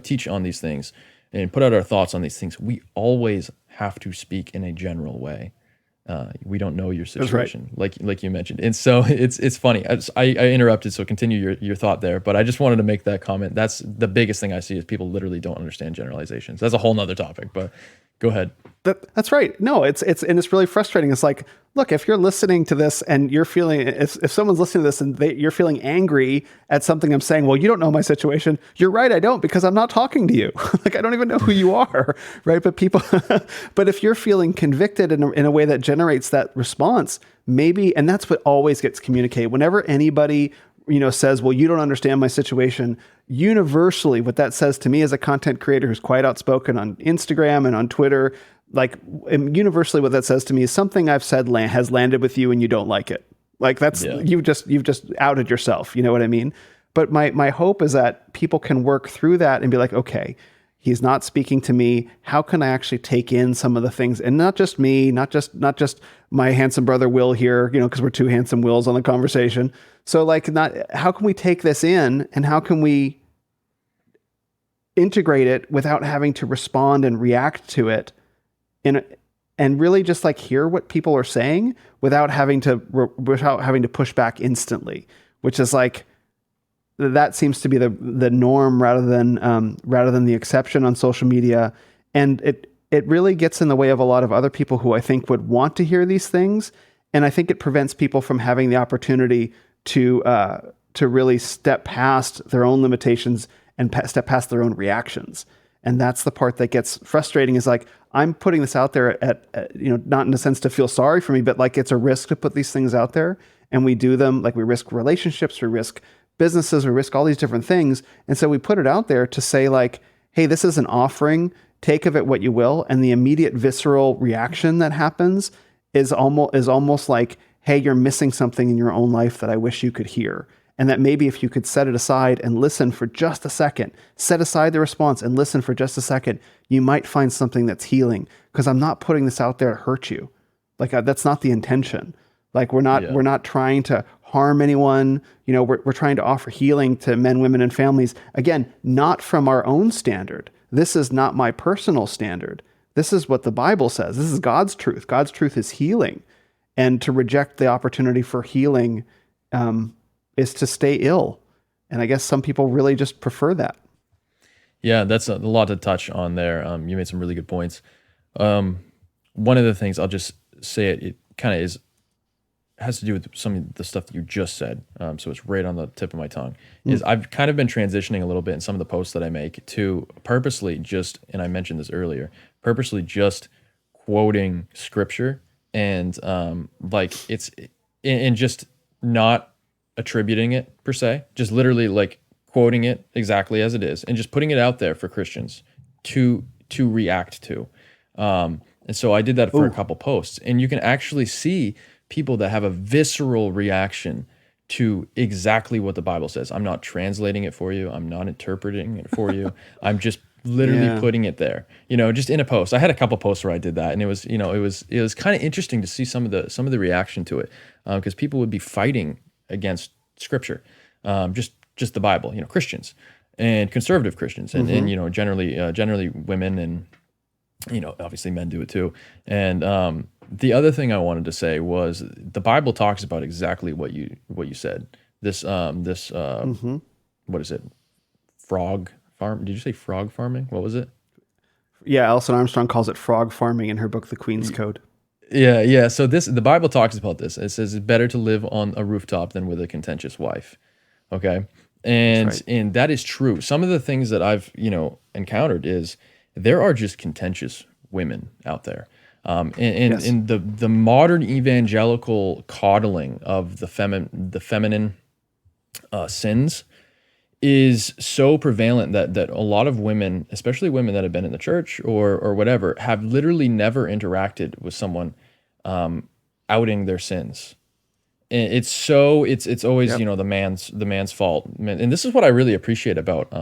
teach on these things and put out our thoughts on these things, we always have to speak in a general way. We don't know your situation, like you mentioned. And so it's funny. I interrupted, so continue your thought there. But I just wanted to make that comment. That's the biggest thing I see is people literally don't understand generalizations. That's a whole nother topic, but go ahead. That's right. No, it's really frustrating. It's like, look, if you're listening to this and you're feeling, if someone's listening to this and you're feeling angry at something I'm saying, well, you don't know my situation. You're right. I don't, because I'm not talking to you. Like, I don't even know who you are. Right. But but if you're feeling convicted in a way that generates that response, maybe, and that's what always gets communicated whenever anybody says, well, you don't understand my situation. Universally, what that says to me as a content creator who's quite outspoken on Instagram and on Twitter, like universally what that says to me is something I've said has landed with you and you don't like it. Like that's, you've just outed yourself. You know what I mean? But my hope is that people can work through that and be like, okay, he's not speaking to me. How can I actually take in some of the things? And not just me, not just my handsome brother Will here, because we're two handsome Wills on the conversation. So like, how can we take this in and how can we integrate it without having to respond and react to it and really just like hear what people are saying without having to push back instantly, which is like, that seems to be the norm rather than the exception on social media. And it really gets in the way of a lot of other people who I think would want to hear these things. And I think it prevents people from having the opportunity to really step past their own limitations and step past their own reactions. And that's the part that gets frustrating is like, I'm putting this out there at not in a sense to feel sorry for me, but like it's a risk to put these things out there, and we do them, like we risk relationships, we risk businesses, we risk all these different things. And so we put it out there to say like, hey, this is an offering, take of it what you will. And the immediate visceral reaction that happens is almost like, hey, you're missing something in your own life that I wish you could hear. And that maybe if you could set it aside and listen for just a second, set aside the response and listen for just a second, you might find something that's healing. Because I'm not putting this out there to hurt you. Like that's not the intention. Like we're not trying to harm anyone. We're trying to offer healing to men, women, and families. Again, not from our own standard. This is not my personal standard. This is what the Bible says. This is God's truth. God's truth is healing. And to reject the opportunity for healing is to stay ill. And I guess some people really just prefer that. Yeah, that's a lot to touch on there. You made some really good points. One of the things, I'll just say it kind of has to do with some of the stuff that you just said. So it's right on the tip of my tongue. Is I've kind of been transitioning a little bit in some of the posts that I make to purposely just, and I mentioned this earlier, purposely just quoting scripture and like it's, and just not attributing it per se, just literally like quoting it exactly as it is and just putting it out there for Christians to react to. And so I did that for a couple posts, and you can actually see people that have a visceral reaction to exactly what the Bible says. I'm not translating it for you. I'm not interpreting it for you. I'm just literally putting it there, just in a post. I had a couple posts where I did that, and it was kind of interesting to see some of the reaction to it, because people would be fighting against scripture, just the Bible, Christians and conservative Christians, and generally women, and obviously men do it too. And the other thing I wanted to say was the Bible talks about exactly what you said. This what is it? Frog farm? Did you say frog farming? What was it? Yeah, Alison Armstrong calls it frog farming in her book, The Queen's Code. Yeah. So the Bible talks about this. It says it's better to live on a rooftop than with a contentious wife. Okay, and that is true. Some of the things that I've encountered is there are just contentious women out there. And the modern evangelical coddling of the feminine sins is so prevalent that a lot of women, especially women that have been in the church or whatever, have literally never interacted with someone outing their sins. And it's always the man's fault. And this is what I really appreciate about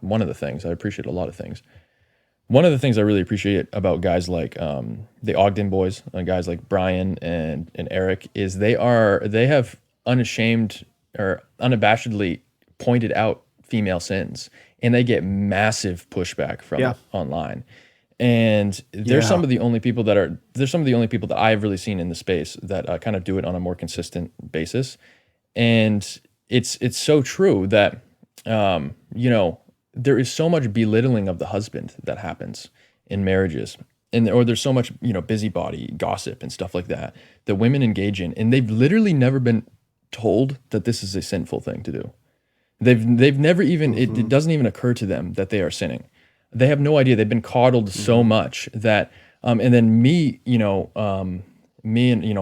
one of the things. I appreciate a lot of things. One of the things I really appreciate about guys like the Ogden boys, guys like Brian and Eric, is they have unashamed or unabashedly pointed out female sins, and they get massive pushback from it online. And they're some of the only people that I've really seen in the space that kind of do it on a more consistent basis. And it's so true that there is so much belittling of the husband that happens in marriages, or there's so much, busybody gossip and stuff like that women engage in, and they've literally never been told that this is a sinful thing to do. They've never even, it doesn't even occur to them that they are sinning. They have no idea. They've been coddled so much that, and then me and,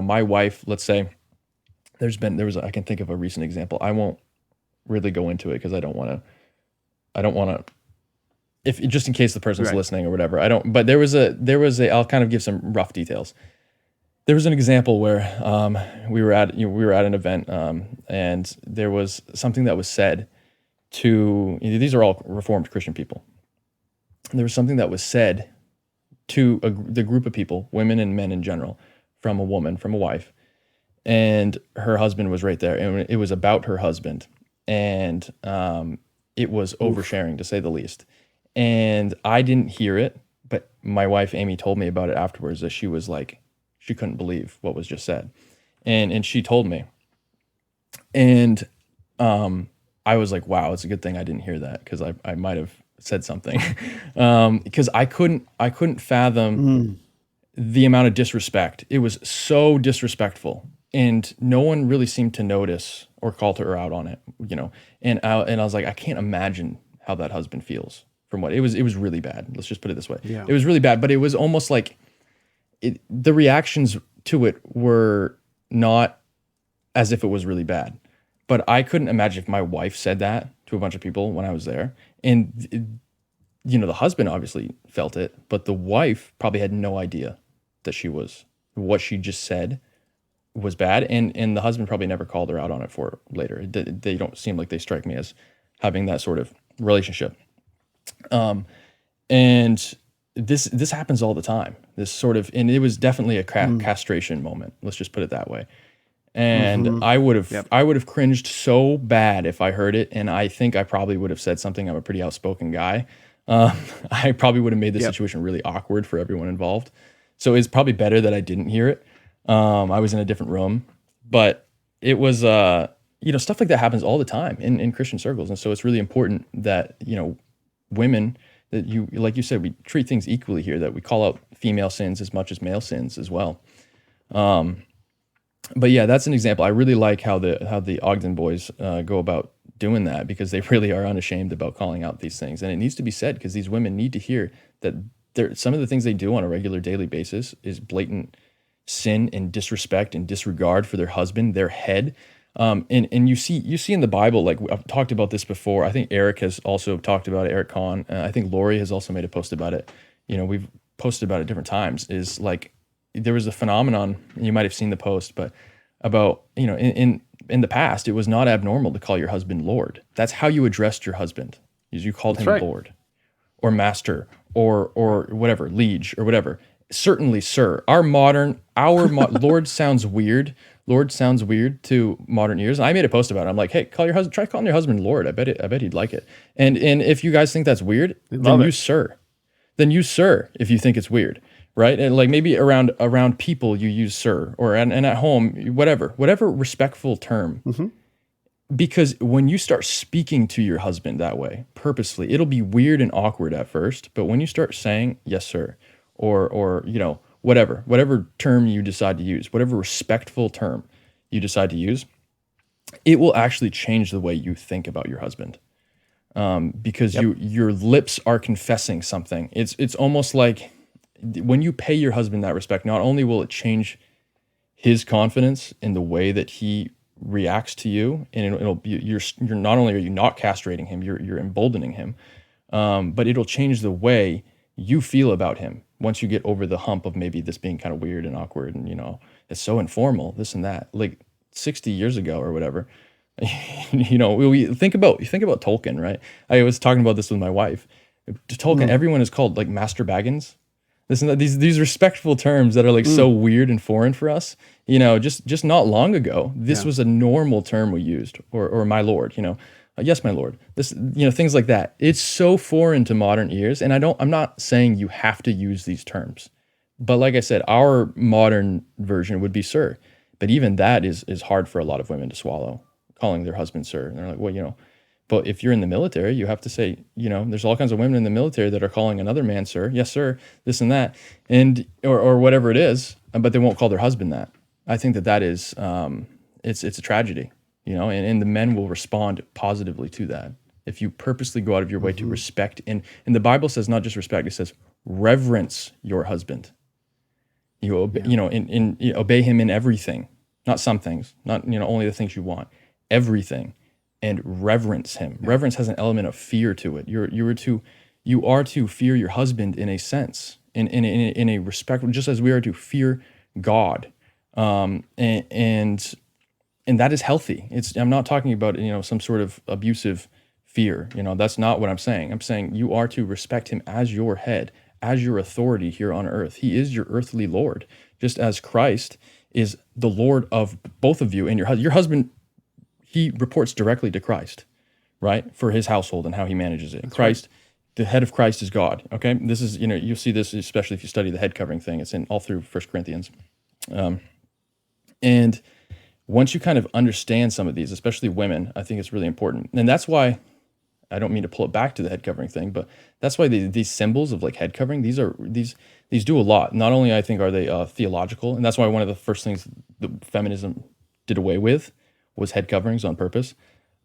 my wife, let's say I can think of a recent example. I won't really go into it because I don't want to, if just in case the person's listening or whatever, but there was a, I'll kind of give some rough details. There was an example where we were at an event, and there was something that was said to, these are all Reformed Christian people. And there was something that was said to the group of people, women and men in general, from a wife, and her husband was right there, and it was about her husband, and it was oversharing, to say the least. And I didn't hear it, but my wife Amy told me about it afterwards, that she was like, she couldn't believe what was just said. And she told me. And I was like, wow, it's a good thing I didn't hear that, because I might have said something. Because I couldn't fathom the amount of disrespect. It was so disrespectful. And no one really seemed to notice or call her out on it, And I was like, I can't imagine how that husband feels from what it was really bad. Let's just put it this way. Yeah. It was really bad, but it was almost like the reactions to it were not as if it was really bad. But I couldn't imagine if my wife said that to a bunch of people when I was there. And the husband obviously felt it, but the wife probably had no idea that what she just said was bad, and the husband probably never called her out on it for it later. They don't seem like they strike me as having that sort of relationship. And this happens all the time. This sort of, and it was definitely a castration moment. Let's just put it that way. And I would have cringed so bad if I heard it, and I think I probably would have said something. I'm a pretty outspoken guy. I probably would have made the Yep. situation really awkward for everyone involved. So it's probably better that I didn't hear it. I was in a different room, but it was, stuff like that happens all the time in Christian circles. And so it's really important that, women, that like you said, we treat things equally here, that we call out female sins as much as male sins as well. But yeah, that's an example. I really like how the Ogden boys go about doing that, because they really are unashamed about calling out these things. And it needs to be said, because these women need to hear that some of the things they do on a regular daily basis is blatant sin and disrespect and disregard for their husband, their head. And you see in the Bible, like I've talked about this before. I think Eric has also talked about it, Eric Kahn. I think Lori has also made a post about it. We've posted about it different times. Is like, there was a phenomenon, and you might have seen the post, but about, in the past, it was not abnormal to call your husband Lord. That's how you addressed your husband. Is you called him right. Lord or Master or whatever, Liege or whatever. Certainly, sir. Lord sounds weird. Lord sounds weird to modern ears. And I made a post about it. I'm like, hey, try calling your husband Lord. I bet he'd like it. And if you guys think that's weird, then use sir. Then use sir if you think it's weird. Right? And like maybe around people you use sir, or and at home, whatever respectful term. Mm-hmm. Because when you start speaking to your husband that way, purposely, it'll be weird and awkward at first, but when you start saying yes sir, or whatever term you decide to use, whatever respectful term you decide to use, it will actually change the way you think about your husband. Because your lips are confessing something. It's almost like, when you pay your husband that respect, not only will it change his confidence in the way that he reacts to you, and it'll be, you're not only are you not castrating him, you're emboldening him, but it'll change the way you feel about him once you get over the hump of maybe this being kind of weird and awkward, and it's so informal, this and that. Like 60 years ago or whatever, we think about Tolkien, right? I was talking about this with my wife. Tolkien, everyone is called like Master Baggins. This and that, these respectful terms that are like so weird and foreign for us, just not long ago, this was a normal term we used, or my lord, yes, my lord, this, things like that. It's so foreign to modern ears. And I'm not saying you have to use these terms, but like I said, our modern version would be sir. But even that is hard for a lot of women to swallow, calling their husband sir. And they're like, well, but if you're in the military, you have to say, there's all kinds of women in the military that are calling another man sir, yes sir, this and that, and or whatever it is, but they won't call their husband that. I think that is it's a tragedy, and the men will respond positively to that if you purposely go out of your way to respect. And the Bible says not just respect; it says reverence your husband. You obey, obey him in everything, not some things, not only the things you want, everything. And reverence him. Yeah. Reverence has an element of fear to it. You are to fear your husband in a sense, in a respectful, just as we are to fear God, and that is healthy. I'm not talking about some sort of abusive fear. That's not what I'm saying. I'm saying you are to respect him as your head, as your authority here on earth. He is your earthly Lord, just as Christ is the Lord of both of you and your husband. He reports directly to Christ, right? For his household and how he manages it. That's Christ, right. The head of Christ is God, okay? This is, you'll see this, especially if you study the head covering thing. It's in all through 1 Corinthians. And once you kind of understand some of these, especially women, I think it's really important. And that's why, I don't mean to pull it back to the head covering thing, but that's why these symbols of like head covering, these do a lot. Not only I think are they theological, and that's why one of the first things that feminism did away with was head coverings on purpose,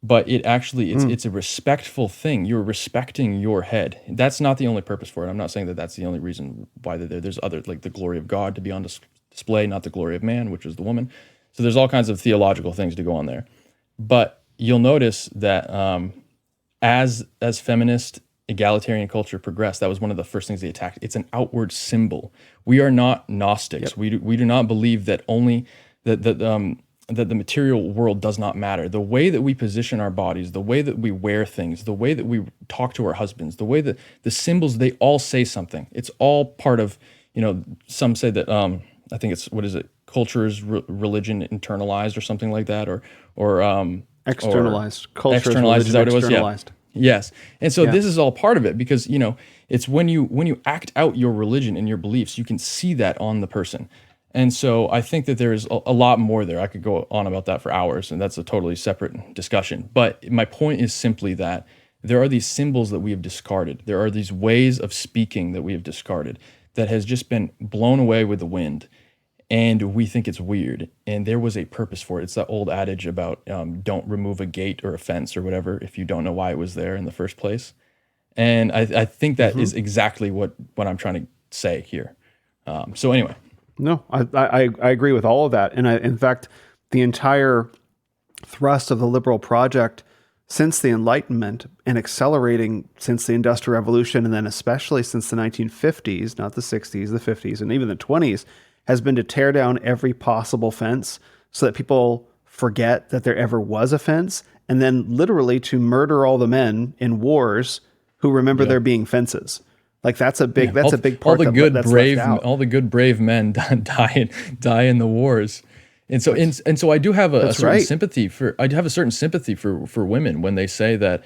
but it actually, it's a respectful thing. You're respecting your head. That's not the only purpose for it. I'm not saying that that's the only reason why they're there. There's other, like the glory of God to be on display, not the glory of man, which is the woman. So there's all kinds of theological things to go on there. But you'll notice that as feminist egalitarian culture progressed, that was one of the first things they attacked. It's an outward symbol. We are not Gnostics. Yep. We do not believe that only that the material world does not matter. The way that we position our bodies, the way that we wear things, the way that we talk to our husbands, the way that the symbols, they all say something. It's all part of, some say that, I think it's, what is it? Culture is religion internalized or something like that, or externalized. Culture externalized, is that what it was? Externalized. Yes. And so Yeah. this is all part of it because, it's when you act out your religion and your beliefs, you can see that on the person. And so I think that there is a lot more there. I could go on about that for hours, and that's a totally separate discussion. But my point is simply that there are these symbols that we have discarded. There are these ways of speaking that we have discarded that has just been blown away with the wind. And we think it's weird. And there was a purpose for it. It's that old adage about don't remove a gate or a fence or whatever if you don't know why it was there in the first place. And I think that is exactly what I'm trying to say here. So anyway. No, I agree with all of that. And in fact, the entire thrust of the liberal project since the Enlightenment and accelerating since the Industrial Revolution, and then especially since the 1950s, not the 60s, the 50s, and even the 20s, has been to tear down every possible fence so that people forget that there ever was a fence, and then literally to murder all the men in wars who remember there being fences. Like that's a big part. All the good that's brave, left out. all the good brave men die in the wars, and so I do have a certain sympathy for. I do have a certain sympathy for women when they say that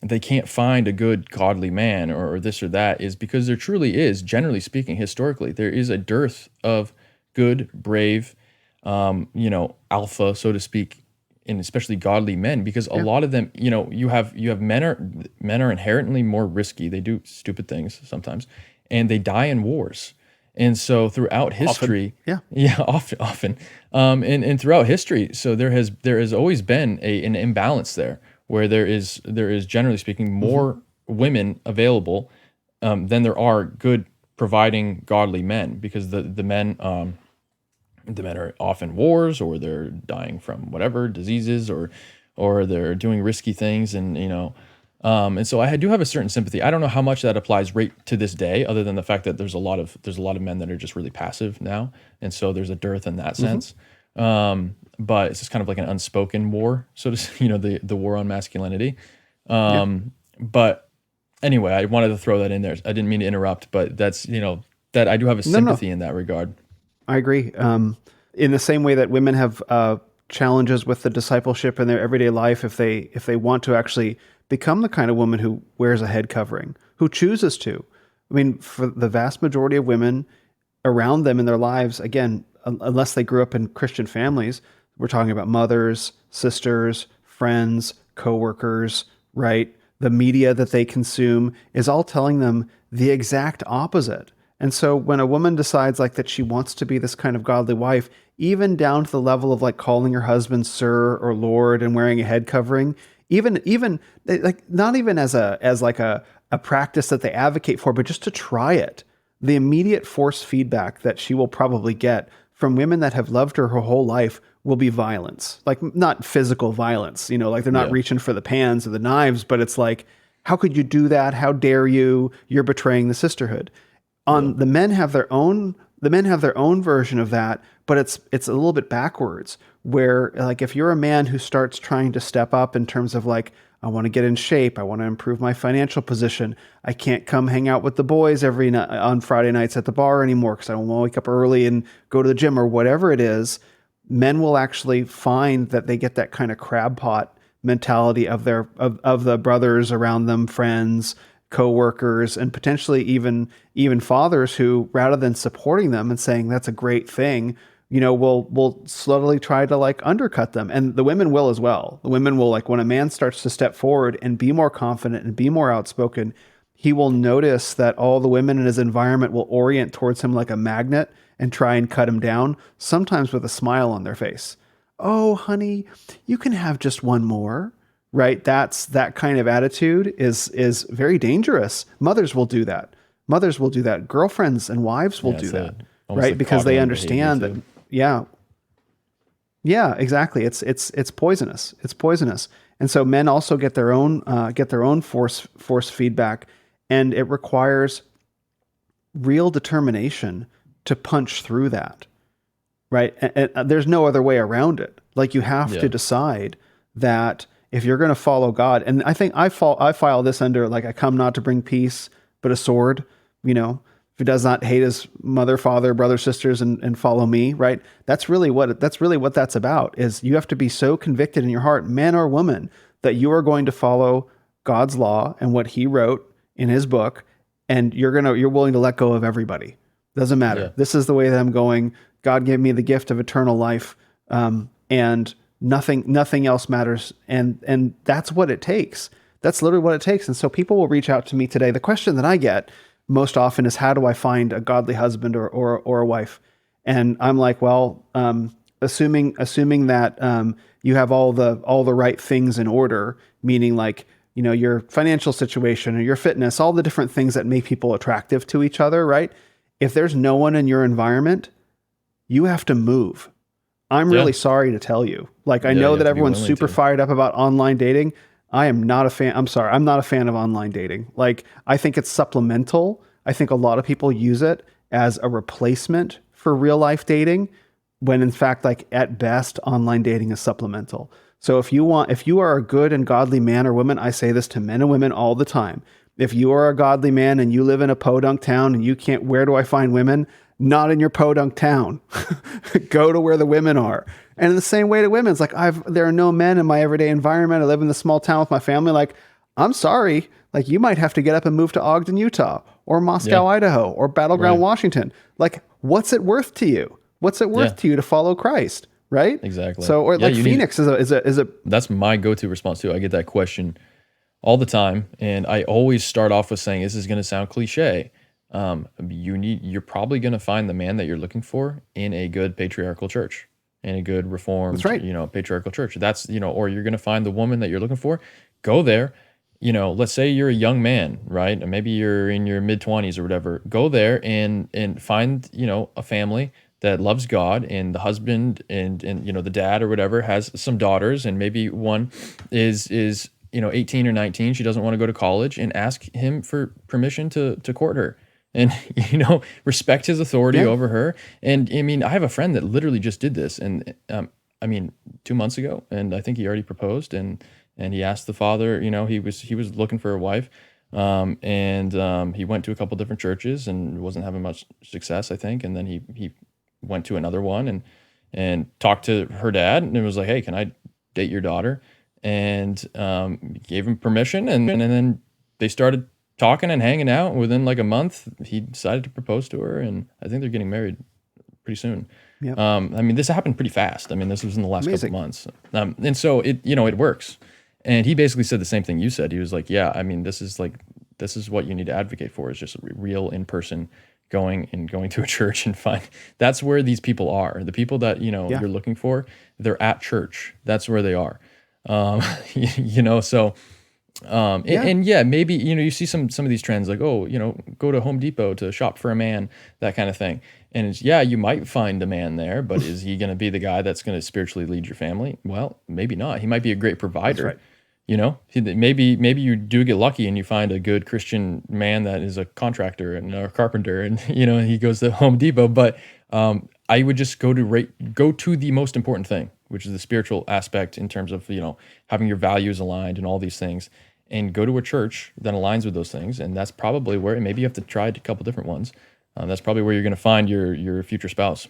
they can't find a good godly man or this or that, is because there truly is, generally speaking, historically, there is a dearth of good, brave, alpha, so to speak, and especially godly men, because a lot of them, you have men are inherently more risky. They do stupid things sometimes, and they die in wars. And so throughout history, often, and throughout history, so there has always been an imbalance there, where there is generally speaking more women available than there are good providing godly men, because the men are often wars, or they're dying from whatever diseases, or they're doing risky things, and so I do have a certain sympathy. I don't know how much that applies right to this day, other than the fact that there's a lot of men that are just really passive now, and so there's a dearth in that sense. But it's just kind of like an unspoken war, so to the war on masculinity. But anyway, I wanted to throw that in there. I didn't mean to interrupt, but that's that I do have a sympathy in that regard. I agree. In the same way that women have challenges with the discipleship in their everyday life, if they want to actually become the kind of woman who wears a head covering, who chooses to. I mean, for the vast majority of women around them in their lives, again, unless they grew up in Christian families, we're talking about mothers, sisters, friends, coworkers, right? The media that they consume is all telling them the exact opposite. And so when a woman decides like that she wants to be this kind of godly wife, even down to the level of like calling her husband sir or lord and wearing a head covering, even like not even as a practice that they advocate for, but just to try it, the immediate force feedback that she will probably get from women that have loved her whole life will be violence. Like not physical violence, like they're not reaching for the pans or the knives, but it's like, how could you do that? How dare you? You're betraying the sisterhood. The men have their own version of that, but it's a little bit backwards, where like if you're a man who starts trying to step up in terms of like, I want to get in shape, I want to improve my financial position, I can't come hang out with the boys every night on Friday nights at the bar anymore because I don't want to wake up early and go to the gym or whatever it is, men will actually find that they get that kind of crab pot mentality of the brothers around them, friends, co-workers, and potentially even fathers who, rather than supporting them and saying that's a great thing, will slowly try to like undercut them. And the women will as well. The women will, like when a man starts to step forward and be more confident and be more outspoken, he will notice that all the women in his environment will orient towards him like a magnet and try and cut him down, sometimes with a smile on their face. Oh, honey, you can have just one more. Right? That kind of attitude is very dangerous. Mothers will do that. Girlfriends and wives will do that. Right? Like because they understand that. Yeah, exactly. It's poisonous. It's poisonous. And so men also get their own force feedback, and it requires real determination to punch through that. Right? And there's no other way around it. Like you have to decide that if you're going to follow God, and I think I file this under like, I come not to bring peace, but a sword, if he does not hate his mother, father, brother, sisters, and follow me, right? That's really what that's about, is you have to be so convicted in your heart, man or woman, that you are going to follow God's law and what he wrote in his book, and you're willing to let go of everybody. Doesn't matter. Yeah. This is the way that I'm going. God gave me the gift of eternal life, and nothing else matters. And that's what it takes. That's literally what it takes. And so people will reach out to me today. The question that I get most often is, how do I find a godly husband or a wife? And I'm like, well, assuming that you have all the right things in order, meaning like, you know, your financial situation or your fitness, all the different things that make people attractive to each other, right? If there's no one in your environment, you have to move. I'm really sorry to tell you. Like, I know that everyone's super fired up about online dating. I am not a fan. I'm sorry. I'm not a fan of online dating. Like, I think it's supplemental. I think a lot of people use it as a replacement for real life dating, when in fact, like, at best, online dating is supplemental. So if you are a good and godly man or woman, I say this to men and women all the time. If you are a godly man and you live in a podunk town and you can't, where do I find women? Not in your podunk town. Go to where the women are. And in the same way to women, it's like, there are no men in my everyday environment. I live in the small town with my family. Like, I'm sorry. Like, you might have to get up and move to Ogden, Utah, or Moscow, Idaho, or Battleground, Washington. Like, what's it worth to you? What's it worth to you to follow Christ? Right? Exactly. So, or like Phoenix is a. That's my go-to response too. I get that question all the time, and I always start off with saying, this is going to sound cliche. You're probably going to find the man that you're looking for in a good patriarchal church, in a good reformed, patriarchal church. That's, or you're going to find the woman that you're looking for. Go there. Let's say you're a young man, right? And maybe you're in your mid-20s or whatever. Go there and find, a family that loves God, and the husband and the dad or whatever has some daughters, and maybe one is 18 or 19. She doesn't want to go to college, and ask him for permission to court her, and respect his authority over her. And I mean, I have a friend that literally just did this, and 2 months ago, and I think he already proposed, and he asked the father, he was looking for a wife, and he went to a couple different churches and wasn't having much success, I think, and then he went to another one and talked to her dad, and it was like, hey, can I date your daughter? And gave him permission, and then they started talking and hanging out. Within like a month, he decided to propose to her, and I think they're getting married pretty soon. Yep. This happened pretty fast. This was in the last couple months, and so it works. And he basically said the same thing you said. He was like, yeah, this is what you need to advocate for, is just real in-person going to a church and find. That's where these people are. The people that you're looking for, they're at church. That's where they are. So maybe you see some of these trends, like, go to Home Depot to shop for a man, that kind of thing. And it's, you might find a man there, but is he going to be the guy that's going to spiritually lead your family? Well, maybe not. He might be a great provider. That's right. Maybe you do get lucky and you find a good Christian man that is a contractor and a carpenter, and he goes to Home Depot. But I would just go to the most important thing, which is the spiritual aspect, in terms of having your values aligned and all these things, and go to a church that aligns with those things. And that's probably where, and maybe you have to try a couple different ones. That's probably where you're going to find your future spouse.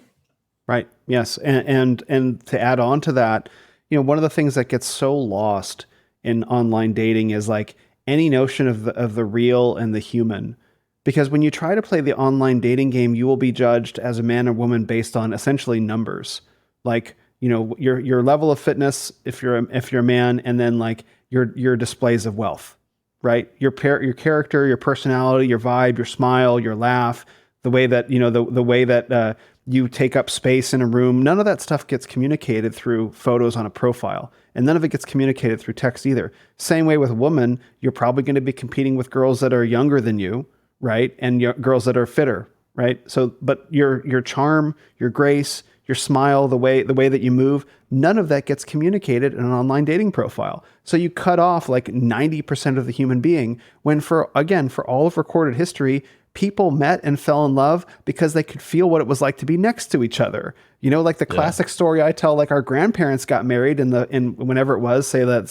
Right. Yes. And to add on to that, one of the things that gets so lost in online dating is like any notion of the real and the human. Because when you try to play the online dating game, you will be judged as a man or woman based on essentially numbers, like your level of fitness if you're a man, and then like your displays of wealth, right? Your character, your personality, your vibe, your smile, your laugh, the way that the way that you take up space in a room. None of that stuff gets communicated through photos on a profile, and none of it gets communicated through text either. Same way with a woman, you're probably going to be competing with girls that are younger than you, right? And girls that are fitter, right? So, but your charm, your grace, your smile, the way that you move, none of that gets communicated in an online dating profile. So you cut off like 90% of the human being, when for all of recorded history, people met and fell in love because they could feel what it was like to be next to each other. You know, like the classic story I tell, like our grandparents got married in whenever it was, say the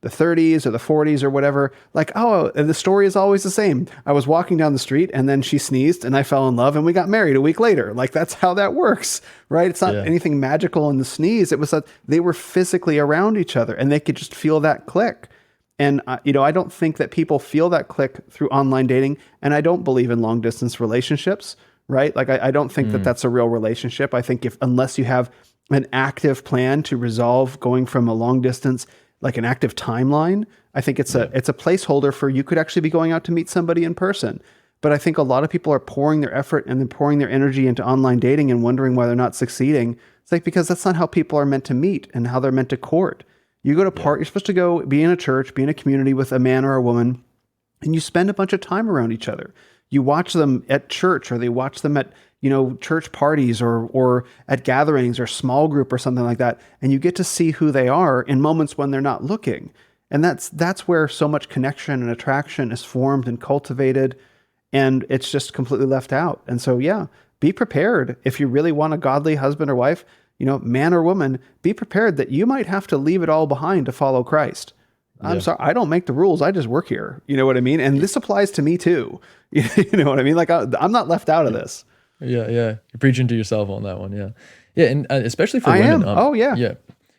30s or the 40s or whatever. Like, oh, the story is always the same. I was walking down the street and then she sneezed and I fell in love and we got married a week later. Like, that's how that works, right? It's not anything magical in the sneeze. It was that they were physically around each other and they could just feel that click. And, I don't think that people feel that click through online dating. And I don't believe in long distance relationships, right? Like, I don't think that that's a real relationship. I think unless you have an active plan to resolve going from a long distance, like an active timeline, I think it's a placeholder for you could actually be going out to meet somebody in person. But I think a lot of people are pouring their effort and then pouring their energy into online dating and wondering why they're not succeeding. It's like, because that's not how people are meant to meet and how they're meant to court. You go to you're supposed to go be in a church, be in a community with a man or a woman, and you spend a bunch of time around each other. You watch them at church, or they watch them at, church parties or at gatherings or small group or something like that. And you get to see who they are in moments when they're not looking. And that's where so much connection and attraction is formed and cultivated. And it's just completely left out. And so, be prepared if you really want a godly husband or wife, man or woman, be prepared that you might have to leave it all behind to follow Christ. I'm sorry, I don't make the rules. I just work here. You know what I mean? And this applies to me too. You know what I mean? Like, I'm not left out of this. Yeah. You're preaching to yourself on that one. Yeah. And especially for women. Yeah.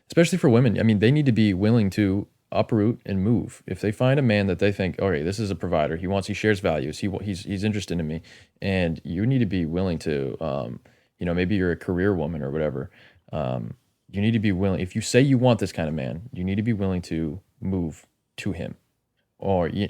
Especially for women. I mean, they need to be willing to uproot and move. If they find a man that they think, okay, this is a provider. He shares values. He's interested in me. And you need to be willing to, maybe you're a career woman or whatever. You need to be willing, if you say you want this kind of man, you need to be willing to move to him. Or, you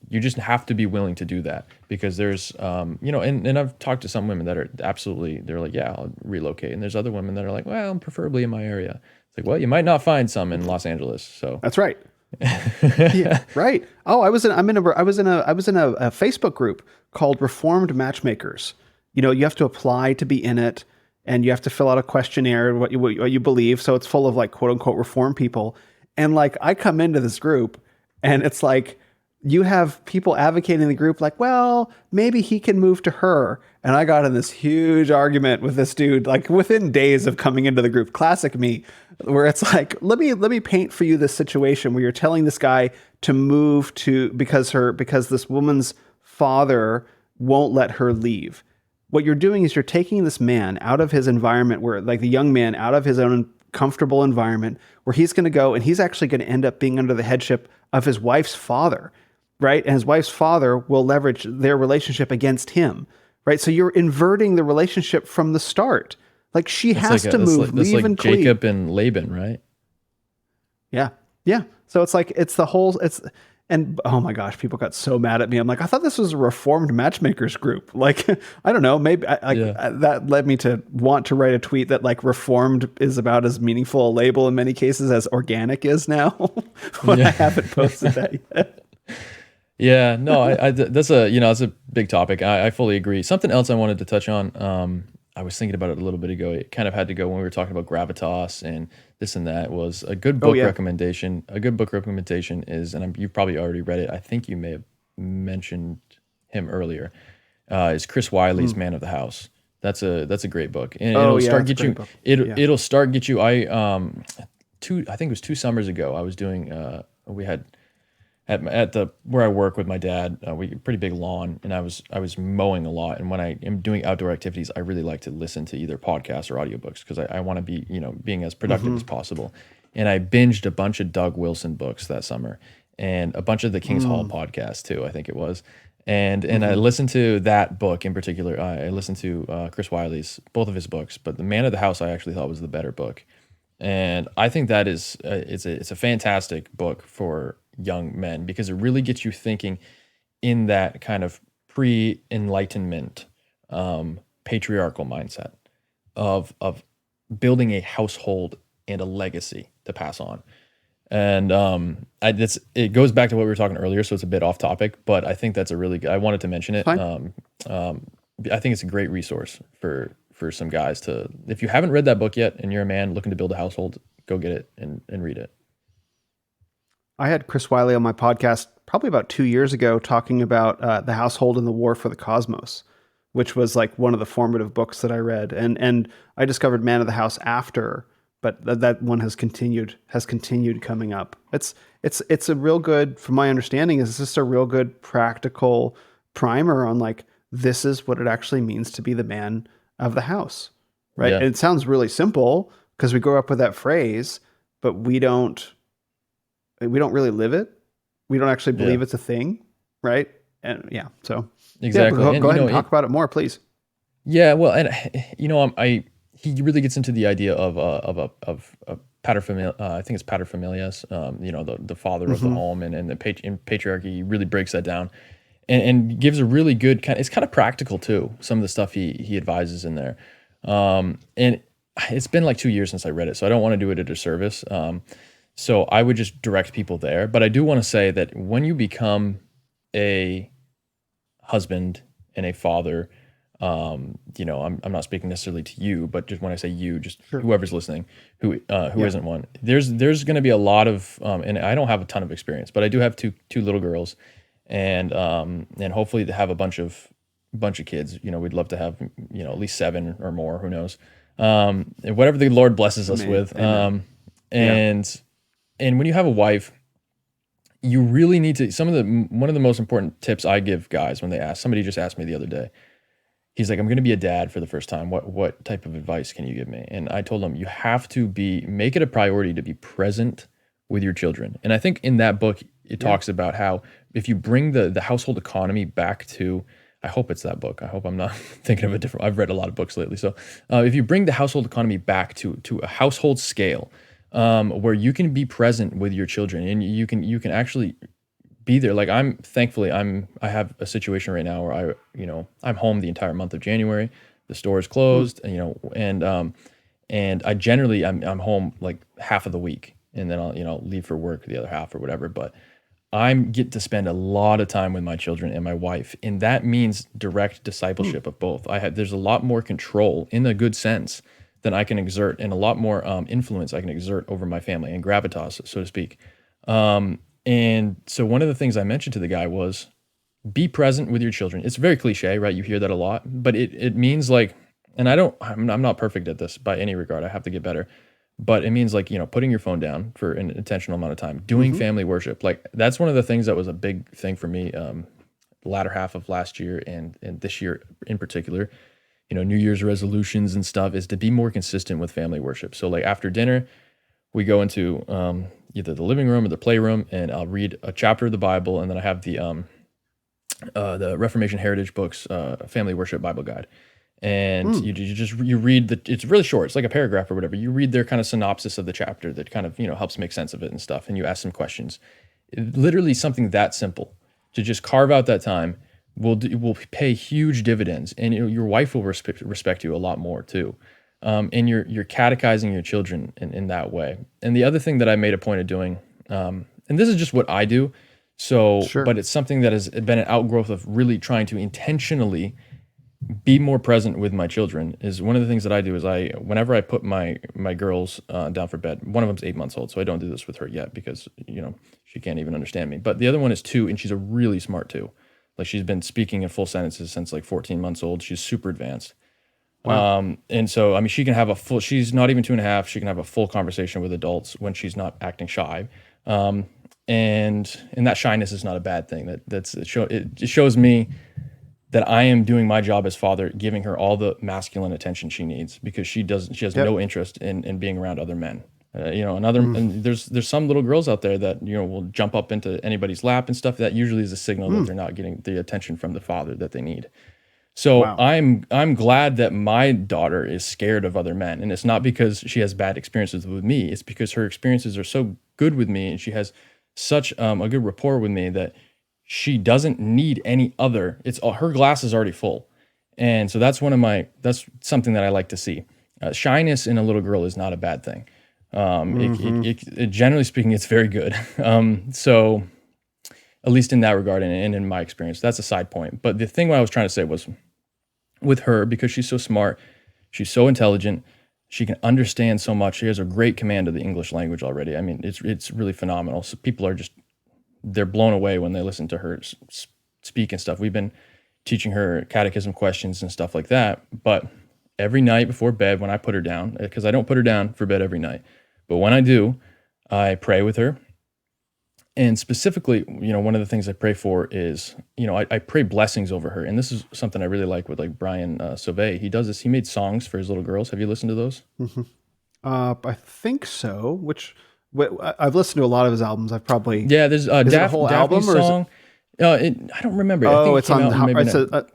just have to be willing to do that, because there's, and I've talked to some women that are they're like, yeah, I'll relocate. And there's other women that are like, well, I'm preferably in my area. It's like, well, you might not find some in Los Angeles. So that's right. Yeah, right. Oh, I was in a Facebook group called Reformed Matchmakers. You have to apply to be in it, and you have to fill out a questionnaire, what you believe. So it's full of like quote unquote reform people. And like, I come into this group and it's like, you have people advocating the group like, well, maybe he can move to her. And I got in this huge argument with this dude, like within days of coming into the group, classic me, where it's like, let me paint for you this situation where you're telling this guy to move because this woman's father won't let her leave. What you're doing is you're taking this man out of his environment, where like the young man out of his own comfortable environment, where he's going to go and he's actually going to end up being under the headship of his wife's father, right? And his wife's father will leverage their relationship against him, right? So you're inverting the relationship from the start. Like, she has to move, leave and cleave. Jacob and Laban, right? Yeah. So it's like, and oh my gosh, people got so mad at me. I'm like, I thought this was a Reformed Matchmakers group. Like, I don't know, maybe that led me to want to write a tweet that like Reformed is about as meaningful a label in many cases as organic is now. I haven't posted that yet. Yeah, no, that's a big topic. I fully agree. Something else I wanted to touch on, I was thinking about it a little bit ago. It kind of had to go when we were talking about gravitas and this and that. Was a good book recommendation. A good book recommendation is, and you've probably already read it. I think you may have mentioned him earlier. Is Chris Wiley's Man of the House. That's a great book, and it'll start get you. It'll start get you. I think it was 2 summers ago. I was doing. We had. At where I work with my dad, we pretty big lawn, and I was mowing a lot. And when I am doing outdoor activities, I really like to listen to either podcasts or audiobooks, because I want to be being as productive as possible. And I binged a bunch of Doug Wilson books that summer, and a bunch of the King's Hall podcast too, I think it was. And I listened to that book in particular. I listened to Chris Wiley's, both of his books, but The Man of the House I actually thought was the better book. And I think that is it's a fantastic book for young men, because it really gets you thinking in that kind of pre-enlightenment patriarchal mindset of building a household and a legacy to pass on. And it goes back to what we were talking earlier, so it's a bit off topic, but I think that's a really good, I wanted to mention it. I think it's a great resource for some guys to, if you haven't read that book yet and you're a man looking to build a household, go get it and read it. I had Chris Wiley on my podcast probably about 2 years ago talking about The Household and the War for the Cosmos, which was like one of the formative books that I read. And I discovered Man of the House after, but that one has continued coming up. It's a real good, from my understanding, is just a real good practical primer on like, this is what it actually means to be the man of the house, right? Yeah. And it sounds really simple because we grew up with that phrase, but we don't really live it. We don't actually believe it's a thing, right? And yeah, so Exactly. go ahead and talk about it more, please. Yeah, well, and he really gets into the idea of paterfamilias. I think it's paterfamilias. The father of the home and in patriarchy. He really breaks that down, and gives a really good it's kind of practical too. Some of the stuff he advises in there, and it's been like 2 years since I read it, so I don't want to do it a disservice. So I would just direct people there. But I do want to say that when you become a husband and a father, I'm not speaking necessarily to you, but just when I say you, just whoever's listening, who isn't one, there's going to be a lot of, and I don't have a ton of experience, but I do have two little girls, and hopefully to have a bunch of kids. We'd love to have, at least 7 or more, who knows, whatever the Lord blesses us with. And when you have a wife, you really need to, one of the most important tips I give guys when they ask, somebody just asked me the other day, he's like, I'm going to be a dad for the first time. What type of advice can you give me? And I told him, you have to make it a priority to be present with your children. And I think in that book, it talks about how if you bring the household economy back to, I hope it's that book. I hope I'm not thinking of a different, I've read a lot of books lately. So if you bring the household economy back to a household scale, where you can be present with your children and you can actually be there. Like I have a situation right now where I'm home the entire month of January. The store is closed, and I generally I'm home like half of the week, and then I'll leave for work the other half or whatever. But I get to spend a lot of time with my children and my wife, and that means direct discipleship of both. There's a lot more control in a good sense than I can exert, and a lot more influence I can exert over my family and gravitas, so to speak. And so one of the things I mentioned to the guy was, be present with your children. It's very cliche, right? You hear that a lot, but it means like, and I'm not perfect at this by any regard. I have to get better, but it means like, putting your phone down for an intentional amount of time, doing family worship. Like that's one of the things that was a big thing for me, the latter half of last year and this year in particular. New Year's resolutions and stuff is to be more consistent with family worship. So like after dinner, we go into either the living room or the playroom, and I'll read a chapter of the Bible, and then I have the Reformation Heritage Books Family Worship Bible Guide, and you read it's really short. It's like a paragraph or whatever. You read their kind of synopsis of the chapter that kind of helps make sense of it and stuff, and you ask some questions. Literally something that simple to just carve out that time will pay huge dividends, and your wife will respect you a lot more too. And you're catechizing your children in that way. And the other thing that I made a point of doing, and this is just what I do, but it's something that has been an outgrowth of really trying to intentionally be more present with my children, is one of the things that I do is whenever I put my girls down for bed, one of them's 8 months old, so I don't do this with her yet because, she can't even understand me. But the other one is 2, and she's a really smart 2. Like she's been speaking in full sentences since like 14 months old. She's super advanced. Wow. And so, she can have she's not even 2.5. She can have a full conversation with adults when she's not acting shy. And that shyness is not a bad thing. It shows me that I am doing my job as father, giving her all the masculine attention she needs, because she has no interest in being around other men. And there's some little girls out there that, will jump up into anybody's lap and stuff. That usually is a signal that they're not getting the attention from the father that they need. So I'm glad that my daughter is scared of other men, and it's not because she has bad experiences with me. It's because her experiences are so good with me, and she has such a good rapport with me that she doesn't need any other. Her glass is already full, and so that's something that I like to see. Shyness in a little girl is not a bad thing. Generally speaking, it's very good. So at least in that regard, and in my experience, that's a side point. But the thing what I was trying to say was, with her, because she's so smart, she's so intelligent, She can understand so much. She has a great command of the English language already. I mean, it's really phenomenal. So people are just, they're blown away when they listen to her speak and stuff. We've been teaching her catechism questions and stuff like that. But every night before bed, when I put her down, because I don't put her down for bed every night, but when I do, I pray with her. And specifically, one of the things I pray for is, I pray blessings over her. And this is something I really like with like Brian Sauvé. He does this. He made songs for his little girls. Have you listened to those? Mm-hmm. I think so. I've listened to a lot of his albums. I've probably there's is it a whole Daphne's album or song. I don't remember. I Oh, think it's on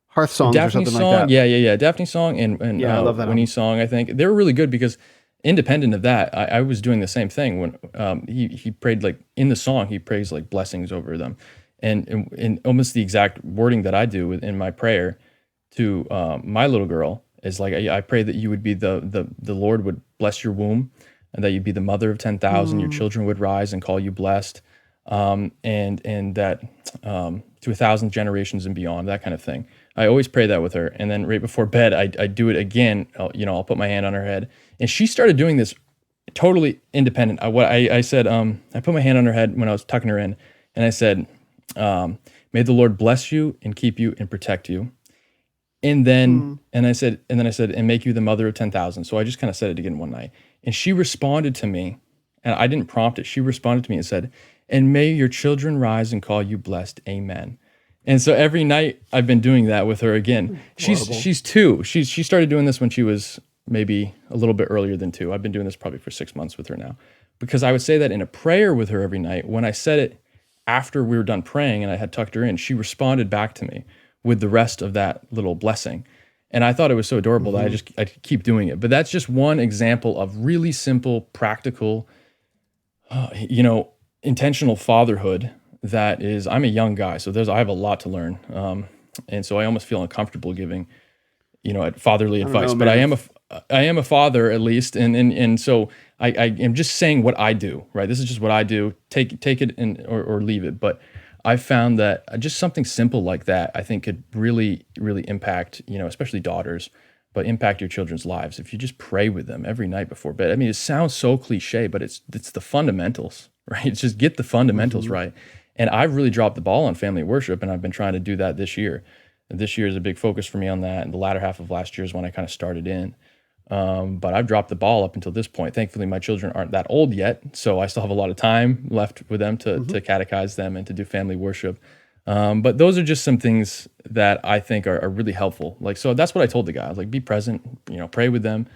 Hearth Songs Daphne's or something song. like that. Yeah. Daphne's song and I love that Winnie's song. I think they were really good because independent of that, I was doing the same thing when he prayed, like in the song, he prays like blessings over them, and almost the exact wording that I do in my prayer to my little girl is like, I pray that you would be the Lord would bless your womb, and that you'd be the mother of 10,000. Your children would rise and call you blessed, and that to 1,000 generations and beyond, that kind of thing. I always pray that with her, and then right before bed, I do it again. I'll put my hand on her head, and she started doing this totally independent. I said, I put my hand on her head when I was tucking her in, and I said, "May the Lord bless you and keep you and protect you." And then, I said, and make you the mother of 10,000. So I just kind of said it again one night, and she responded to me, and I didn't prompt it. She responded to me and said, "And may your children rise and call you blessed. Amen." And so every night I've been doing that with her again. She's 2. She started doing this when she was maybe a little bit earlier than 2. I've been doing this probably for 6 months with her now, because I would say that in a prayer with her every night. When I said it after we were done praying and I had tucked her in, she responded back to me with the rest of that little blessing. And I thought it was so adorable that I keep doing it. But that's just one example of really simple, practical, intentional fatherhood. That is, I'm a young guy, so I have a lot to learn, and so I almost feel uncomfortable giving, fatherly advice. But I am a father at least, and so I am just saying what I do. Right, this is just what I do. Take it or leave it. But I found that just something simple like that, I think, could really, really impact, especially daughters, but impact your children's lives if you just pray with them every night before bed. I mean, it sounds so cliche, but it's the fundamentals, right? It's just get the fundamentals right. And I've really dropped the ball on family worship, and I've been trying to do that this year. And this year is a big focus for me on that, and the latter half of last year is when I kind of started in. But I've dropped the ball up until this point. Thankfully, my children aren't that old yet, so I still have a lot of time left with them to catechize them and to do family worship. But those are just some things that I think are really helpful. Like, so that's what I told the guys, like, be present, pray with them,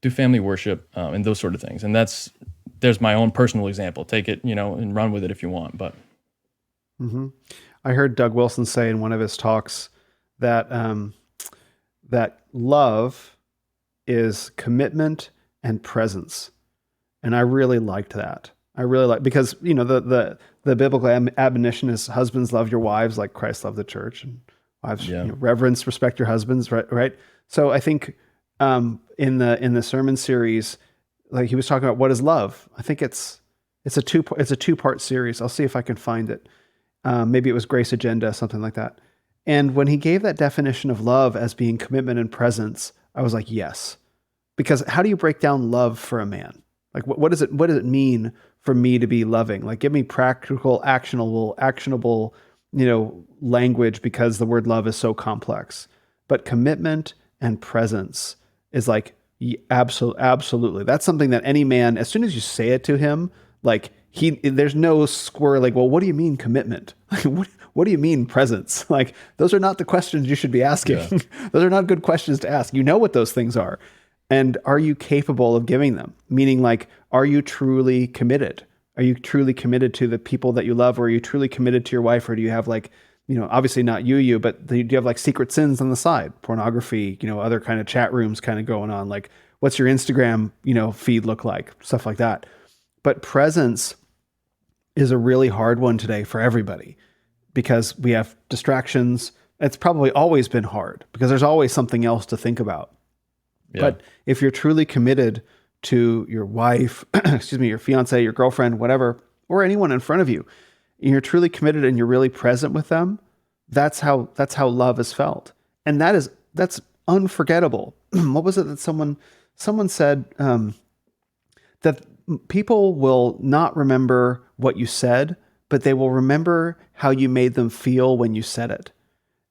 do family worship, and those sort of things. And there's my own personal example. Take it, and run with it if you want, but. I heard Doug Wilson say in one of his talks that that love is commitment and presence, and I really liked that. I really like, because the biblical admonition is husbands, love your wives like Christ loved the church, and wives reverence, respect your husbands, right? So I think in the sermon series, like, he was talking about what is love. I think it's a two-part series. I'll see if I can find it. Maybe it was Grace Agenda, something like that. And when he gave that definition of love as being commitment and presence, I was like, yes. Because how do you break down love for a man? Like, what does it mean for me to be loving? Like, give me practical, actionable, language, because the word love is so complex. But commitment and presence is like, absolutely. That's something that any man, as soon as you say it to him, like, there's no square, like, well, what do you mean commitment? What do you mean presence? Like, those are not the questions you should be asking. Yeah. Those are not good questions to ask. You know what those things are. And are you capable of giving them? Meaning, like, are you truly committed? Are you truly committed to the people that you love? Or are you truly committed to your wife? Or do you have, like, obviously not you, but do you have, like, secret sins on the side? Pornography, other kind of chat rooms kind of going on. Like, what's your Instagram, feed look like? Stuff like that. But presence is a really hard one today for everybody, because we have distractions. It's probably always been hard because there's always something else to think about. Yeah. But if you're truly committed to your wife, your fiance, your girlfriend, whatever, or anyone in front of you, and you're truly committed and you're really present with them, that's how love is felt. And that's unforgettable. What was it that someone someone said that people will not remember what you said, but they will remember how you made them feel when you said it.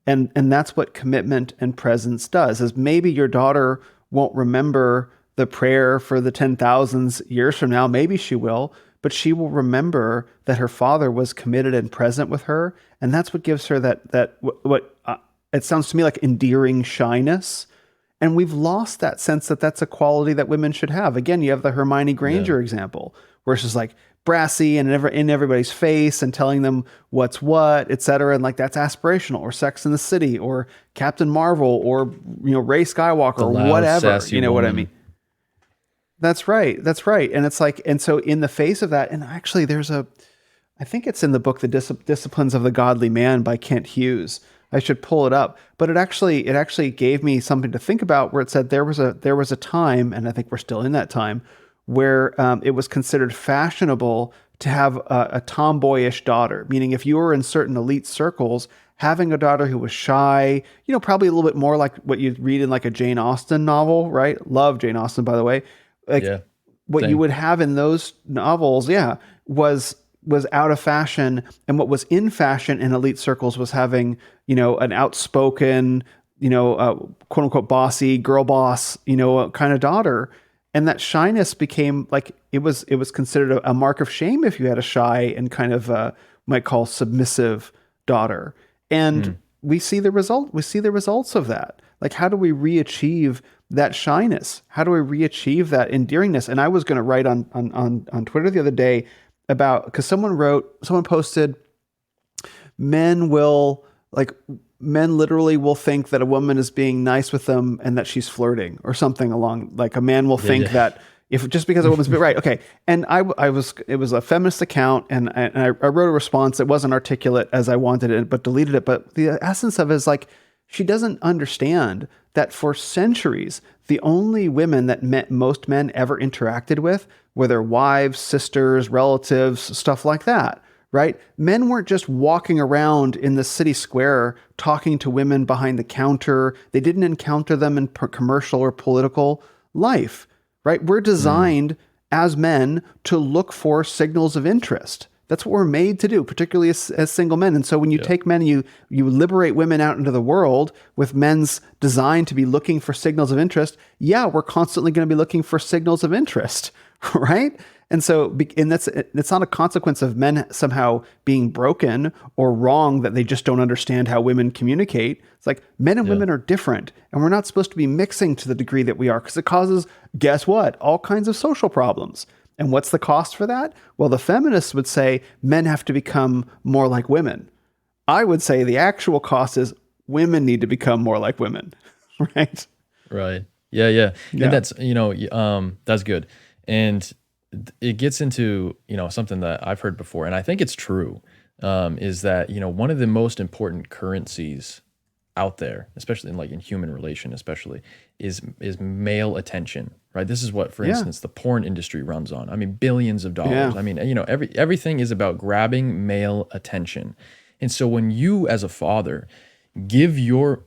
And that's what commitment and presence does, is maybe your daughter won't remember the prayer for the 10,000s years from now. Maybe she will, but she will remember that her father was committed and present with her. And that's what gives her it sounds to me like endearing shyness. And we've lost that sense that that's a quality that women should have. Again, you have the Hermione Granger example, where she's like brassy and in everybody's face and telling them what's what, et cetera. And like, that's aspirational. Or Sex in the City, or Captain Marvel, or, Rey Skywalker, or whatever. You know what I mean? That's right. That's right. And it's like, and so in the face of that, and actually I think it's in the book, The Disciplines of the Godly Man by Kent Hughes. I should pull it up, but it actually gave me something to think about, where it said there was a time, and I think we're still in that time, where it was considered fashionable to have a tomboyish daughter. Meaning, if you were in certain elite circles, having a daughter who was shy, probably a little bit more like what you'd read in like a Jane Austen novel, right? Love Jane Austen, by the way. What you would have in those novels, was out of fashion, and what was in fashion in elite circles was having, an outspoken, quote unquote bossy girl boss, kind of daughter. And that shyness became like, it was considered a mark of shame if you had a shy and kind of might call submissive daughter. And we see the results of that. Like, how do we re-achieve that shyness? How do we re-achieve that endearingness? And I was going to write on Twitter the other day about, because someone posted, men literally will think that a woman is being nice with them and that she's flirting, or something along, like a man will think that if just because a woman's right. Okay. And it was a feminist account, and I wrote a response that wasn't articulate as I wanted it, but deleted it. But the essence of it is like, she doesn't understand that for centuries, the only women that most men ever interacted with were their wives, sisters, relatives, stuff like that, right? Men weren't just walking around in the city square talking to women behind the counter. They didn't encounter them in commercial or political life, right? We're designed as men to look for signals of interest. That's what we're made to do, particularly as single men. And so when you take men and you liberate women out into the world with men's designed to be looking for signals of interest, we're constantly going to be looking for signals of interest, right? And so, it's not a consequence of men somehow being broken or wrong, that they just don't understand how women communicate. It's like, men and women are different, and we're not supposed to be mixing to the degree that we are, because it causes, guess what? All kinds of social problems. And what's the cost for that? Well, the feminists would say men have to become more like women. I would say the actual cost is women need to become more like women, right? Right. Yeah. And that's, that's good. And it gets into, something that I've heard before, and I think it's true, is that, one of the most important currencies out there, especially in human relation, especially, is male attention, right? This is what, for instance, the porn industry runs on. I mean, billions of dollars. I mean, everything is about grabbing male attention. And so when you, as a father, give your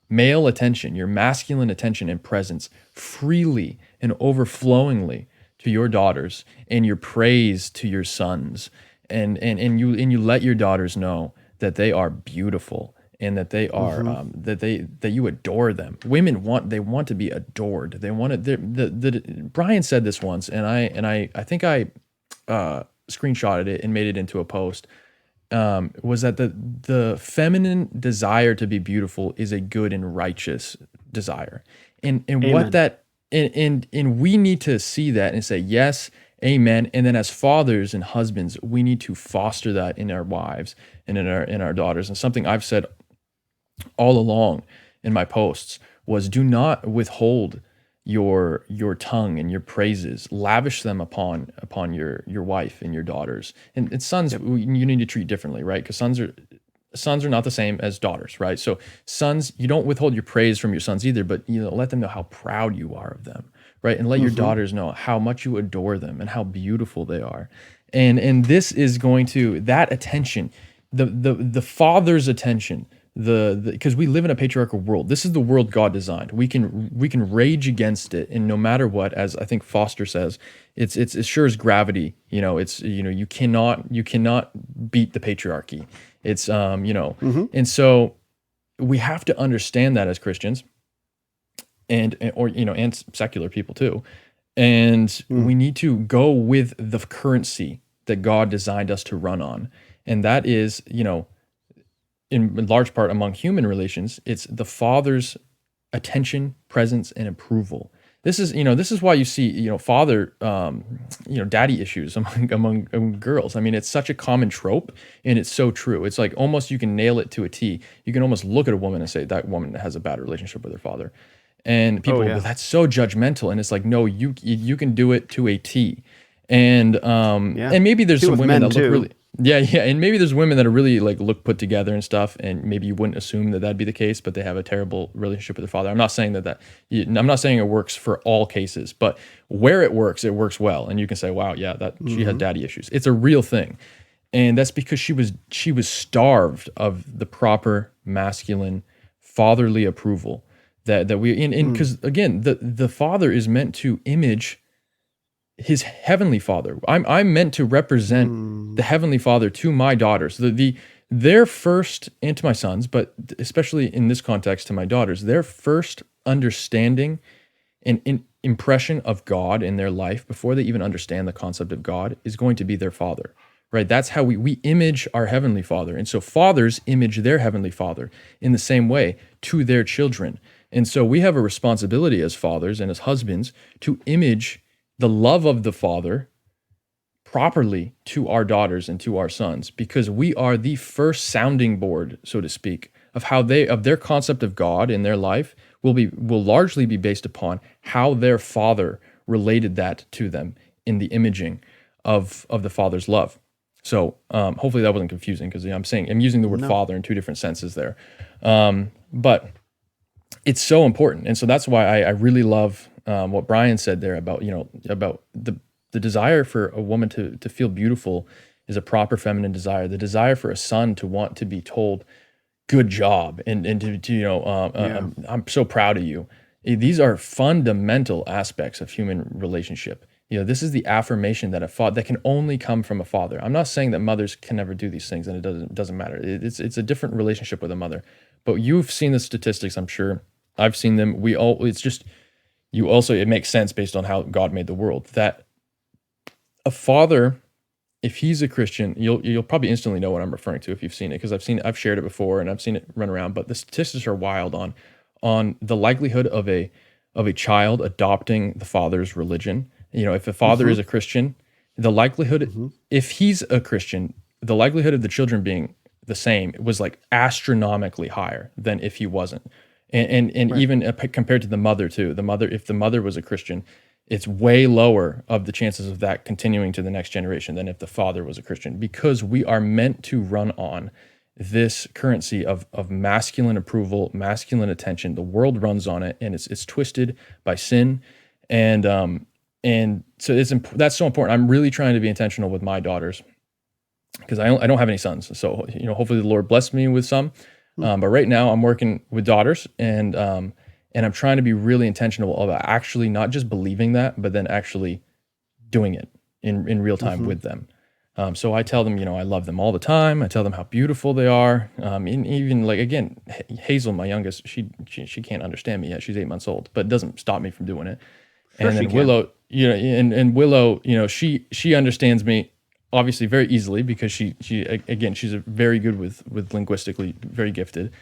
male attention, your masculine attention and presence freely and overflowingly to your daughters, and your praise to your sons, and you let your daughters know that they are beautiful, and that they are that you adore them. Women want to be adored. They want to. Brian said this once, and I think I screenshotted it and made it into a post. Was that the feminine desire to be beautiful is a good and righteous desire, and Amen. what that and we need to see that and say yes, amen. And then as fathers and husbands, we need to foster that in our wives and in our daughters. And something I've said all along in my posts was, do not withhold your tongue and your praises. Lavish them upon your wife and your daughters. And sons, you need to treat differently, right? Because sons are not the same as daughters, right? So sons, you don't withhold your praise from your sons either, but let them know how proud you are of them, right? And let your daughters know how much you adore them and how beautiful they are. And this is going to, that attention, the father's attention because we live in a patriarchal world. This is the world God designed. We can rage against it, and no matter what, as I think Foster says, it's as sure as gravity. You cannot beat the patriarchy. It's and so we have to understand that as Christians, and secular people too, and we need to go with the currency that God designed us to run on, and that is in large part among human relations, it's the father's attention, presence, and approval. This is why you see, father, daddy issues among girls. I mean, it's such a common trope, and it's so true. It's like almost you can nail it to a T. You can almost look at a woman and say that woman has a bad relationship with her father, and people, but that's so judgmental. And it's like, no, you can do it to a T. And and maybe there's some women that look really. Yeah, and maybe there's women that are really like look put together and stuff, and maybe you wouldn't assume that that'd be the case, but they have a terrible relationship with their father. I'm not saying I'm not saying it works for all cases, but where it works well, and you can say, wow, yeah, that she has daddy issues. It's a real thing, and that's because she was starved of the proper masculine fatherly approval that we because again, the father is meant to image his heavenly father. I'm meant to represent the heavenly father to my daughters. Their first, and to my sons, but especially in this context to my daughters, their first understanding and impression of God in their life before they even understand the concept of God is going to be their father, right? That's how we image our heavenly father. And so fathers image their heavenly father in the same way to their children. And so we have a responsibility as fathers and as husbands to image the love of the father properly to our daughters and to our sons, because we are the first sounding board, so to speak, of how their concept of God in their life will largely be based upon how their father related that to them in the imaging of the father's love. So hopefully that wasn't confusing, because I'm using the word father in two different senses there, but it's so important. And so that's why I really love what Brian said there about the desire for a woman to feel beautiful is a proper feminine desire. The desire for a son to want to be told, "Good job," and to I'm so proud of you. These are fundamental aspects of human relationship. This is the affirmation that that can only come from a father. I'm not saying that mothers can never do these things, and it doesn't matter. It's a different relationship with a mother. But you've seen the statistics, I'm sure. I've seen them. It makes sense based on how God made the world, that a father, if he's a Christian, you'll probably instantly know what I'm referring to if you've seen it, because I've shared it before and I've seen it run around, but the statistics are wild on the likelihood of a child adopting the father's religion. If a father is a Christian, the likelihood, if he's a Christian, the likelihood of the children being the same was like astronomically higher than if he wasn't. And right. Even compared to the mother too. If the mother was a Christian, it's way lower of the chances of that continuing to the next generation than if the father was a Christian, because we are meant to run on this currency of masculine approval, masculine attention. The world runs on it, and it's twisted by sin, and so that's so important. I'm really trying to be intentional with my daughters, because I don't have any sons. So hopefully the Lord blessed me with some. But right now I'm working with daughters, and I'm trying to be really intentional about actually not just believing that, but then actually doing it in real time with them. So I tell them, I love them all the time. I tell them how beautiful they are. And even like, again, Hazel, my youngest, she can't understand me yet. She's 8 months old, but it doesn't stop me from doing it. Sure, and then Willow, and Willow, she understands me obviously very easily, because she's a very good with linguistically, very gifted.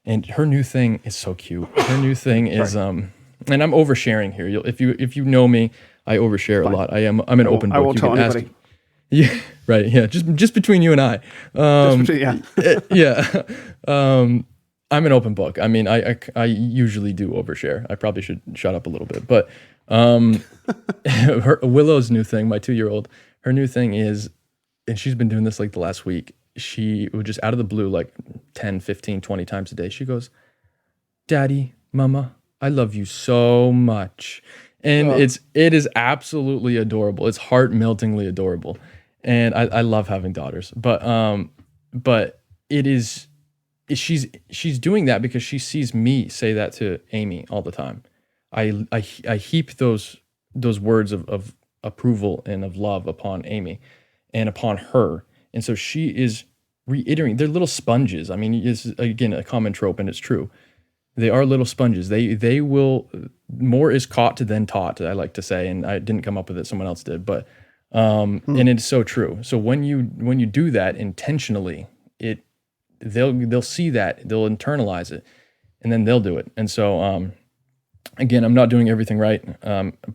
And her new thing is so cute. Her new thing is, and I'm oversharing here. If you know me, I overshare a lot. I'm an open book. I won't tell anybody. Yeah, right. Yeah, just between you and I. Yeah. I'm an open book. I mean, I usually do overshare. I probably should shut up a little bit. But Willow's new thing, my 2-year-old, her new thing is, and she's been doing this like the last week, she would just out of the blue, like 10, 15, 20 times a day, she goes, "Daddy, Mama, I love you so much." And it is absolutely adorable. It's heart-meltingly adorable. And I love having daughters. But it is she's doing that because she sees me say that to Amy all the time. I heap those words of approval and of love upon Amy and upon her. And so she is reiterating. They're little sponges. I mean, it's again a common trope, and it's true. They are little sponges. They will, more is caught than taught, I like to say, and I didn't come up with it, someone else did, but and it's so true. So when you do that intentionally, they'll see that, they'll internalize it, and then they'll do it. And so again, I'm not doing everything right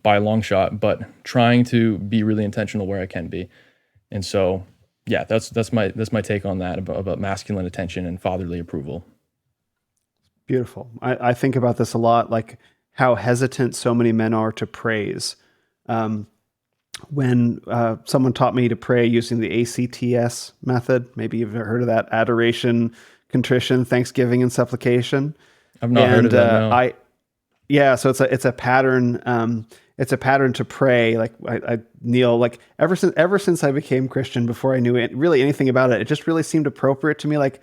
by a long shot, but trying to be really intentional where I can be. And so yeah, that's my take on that about masculine attention and fatherly approval. Beautiful. I think about this a lot, like how hesitant so many men are to praise. When someone taught me to pray using the ACTS method, maybe you've heard of that: adoration, contrition, thanksgiving, and supplication. I've not heard of that. No. So it's a pattern. It's a pattern to pray. Like I kneel. Like ever since I became Christian, before I knew really anything about it, it just really seemed appropriate to me. Like,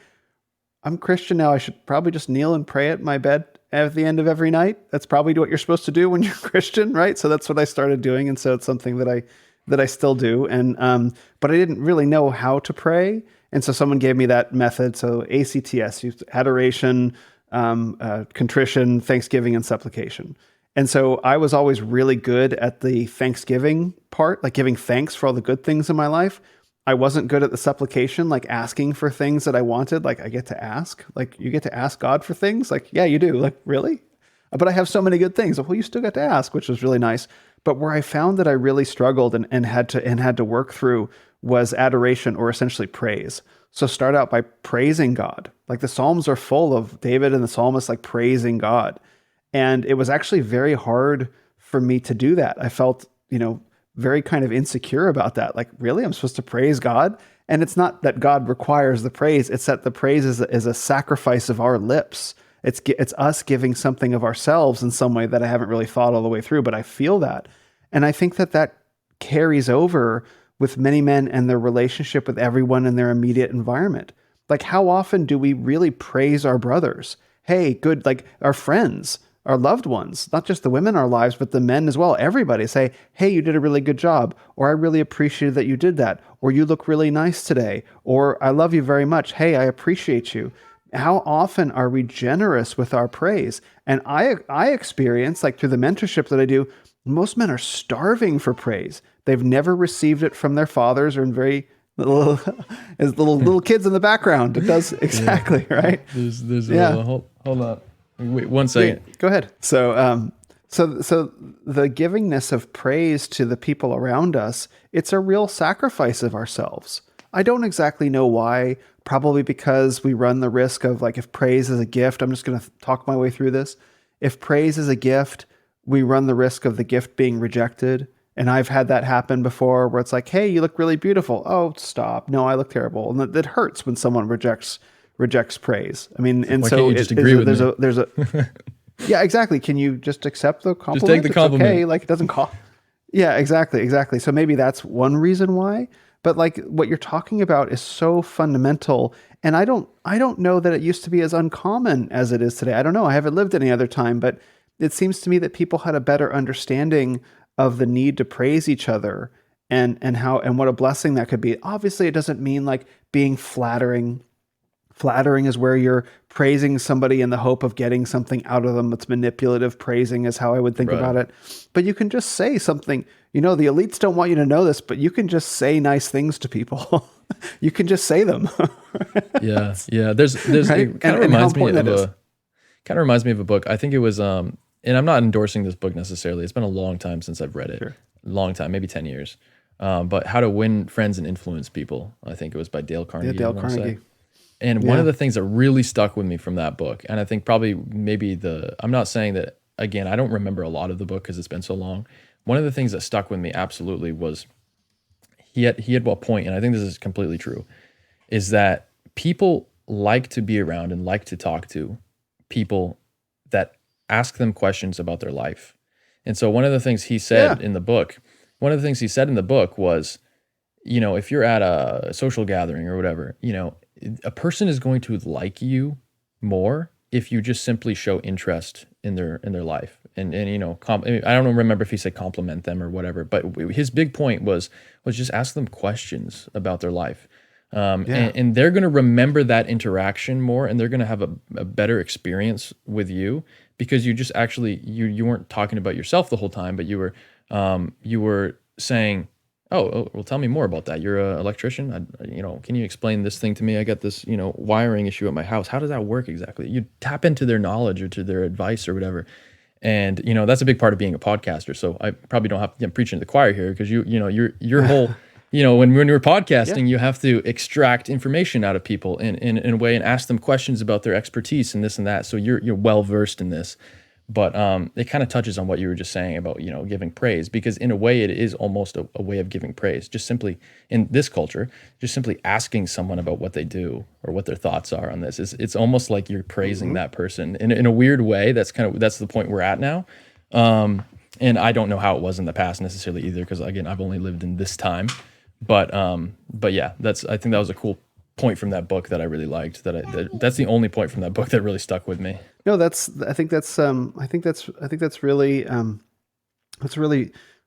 I'm Christian now, I should probably just kneel and pray at my bed at the end of every night. That's probably what you're supposed to do when you're Christian, right? So that's what I started doing, and so it's something that I still do. And but I didn't really know how to pray, and so someone gave me that method. So ACTS, adoration, contrition, thanksgiving, and supplication. And so I was always really good at the thanksgiving part, like giving thanks for all the good things in my life. I wasn't good at the supplication, like asking for things that I wanted. Like, I get to ask, like, you get to ask God for things. Like, yeah, you do. Like, really? But I have so many good things. Well, you still get to ask, which was really nice. But where I found that I really struggled and had to work through was adoration, or essentially praise. So start out by praising God. Like, the Psalms are full of David and the psalmist like praising God. And it was actually very hard for me to do that. I felt, very kind of insecure about that. Like, really, I'm supposed to praise God? And it's not that God requires the praise. It's that the praise is a sacrifice of our lips. It's us giving something of ourselves in some way that I haven't really thought all the way through, but I feel that. And I think that carries over with many men and their relationship with everyone in their immediate environment. Like, how often do we really praise our brothers? Hey, good, like our friends, our loved ones, not just the women in our lives, but the men as well. Everybody say, hey, you did a really good job, or I really appreciated that you did that, or you look really nice today, or I love you very much. Hey, I appreciate you. How often are we generous with our praise? And I experience, like through the mentorship that I do, most men are starving for praise. They've never received it from their fathers, or in very little, as little kids in the background. It does exactly, right? There's hold on. Wait 1 second. Go ahead. So the givingness of praise to the people around us, it's a real sacrifice of ourselves. I don't exactly know why. Probably because we run the risk of, like, if praise is a gift, I'm just going to talk my way through this. If praise is a gift, we run the risk of the gift being rejected. And I've had that happen before, where it's like, hey, you look really beautiful. Oh, stop. No, I look terrible. And that hurts when someone rejects praise. I mean, and why so can't you just agree with me? there's a yeah, exactly. Can you just accept the compliment? Just take the compliment. It's okay. Like, it doesn't cost. Yeah, exactly. So maybe that's one reason why. But like, what you're talking about is so fundamental, and I don't know that it used to be as uncommon as it is today. I don't know. I haven't lived any other time, but it seems to me that people had a better understanding of the need to praise each other and what a blessing that could be. Obviously, it doesn't mean like being flattering. Flattering is where you're praising somebody in the hope of getting something out of them. It's manipulative praising is how I would think about it. But you can just say something. The elites don't want you to know this, but you can just say nice things to people. You can just say them. Yeah. There's right? It kind of reminds me of a book. I think it was and I'm not endorsing this book necessarily. It's been a long time since I've read it. Sure. Long time, maybe 10 years. But How to Win Friends and Influence People. I think it was by Dale Carnegie. Yeah, Dale Carnegie. And one of the things that really stuck with me from that book, and I think probably I'm not saying that, again, I don't remember a lot of the book because it's been so long. One of the things that stuck with me absolutely was he had a point, and I think this is completely true, is that people like to be around and like to talk to people that ask them questions about their life. And so one of the things he said in the book was, if you're at a social gathering or whatever, a person is going to like you more if you just simply show interest in their life. And you know, I don't remember if he said compliment them or whatever, but his big point was just ask them questions about their life. And they're going to remember that interaction more, and they're going to have a better experience with you, because you just actually, you weren't talking about yourself the whole time, but you were saying, oh, well, tell me more about that. You're an electrician. Can you explain this thing to me? I got this, wiring issue at my house. How does that work exactly? You tap into their knowledge or to their advice or whatever. And, that's a big part of being a podcaster. So I probably don't have to preach into the choir here, because your whole, when you're podcasting, you have to extract information out of people in a way and ask them questions about their expertise and this and that. So you're well versed in this. But it kind of touches on what you were just saying about, giving praise, because in a way it is almost a way of giving praise. Just simply in this culture, just simply asking someone about what they do or what their thoughts are on this. It's almost like you're praising that person in a weird way. That's the point we're at now. And I don't know how it was in the past necessarily either, because again, I've only lived in this time. But yeah, I think that was a cool point from that book that I really liked. That's the only point from that book that really stuck with me. No, I think that's really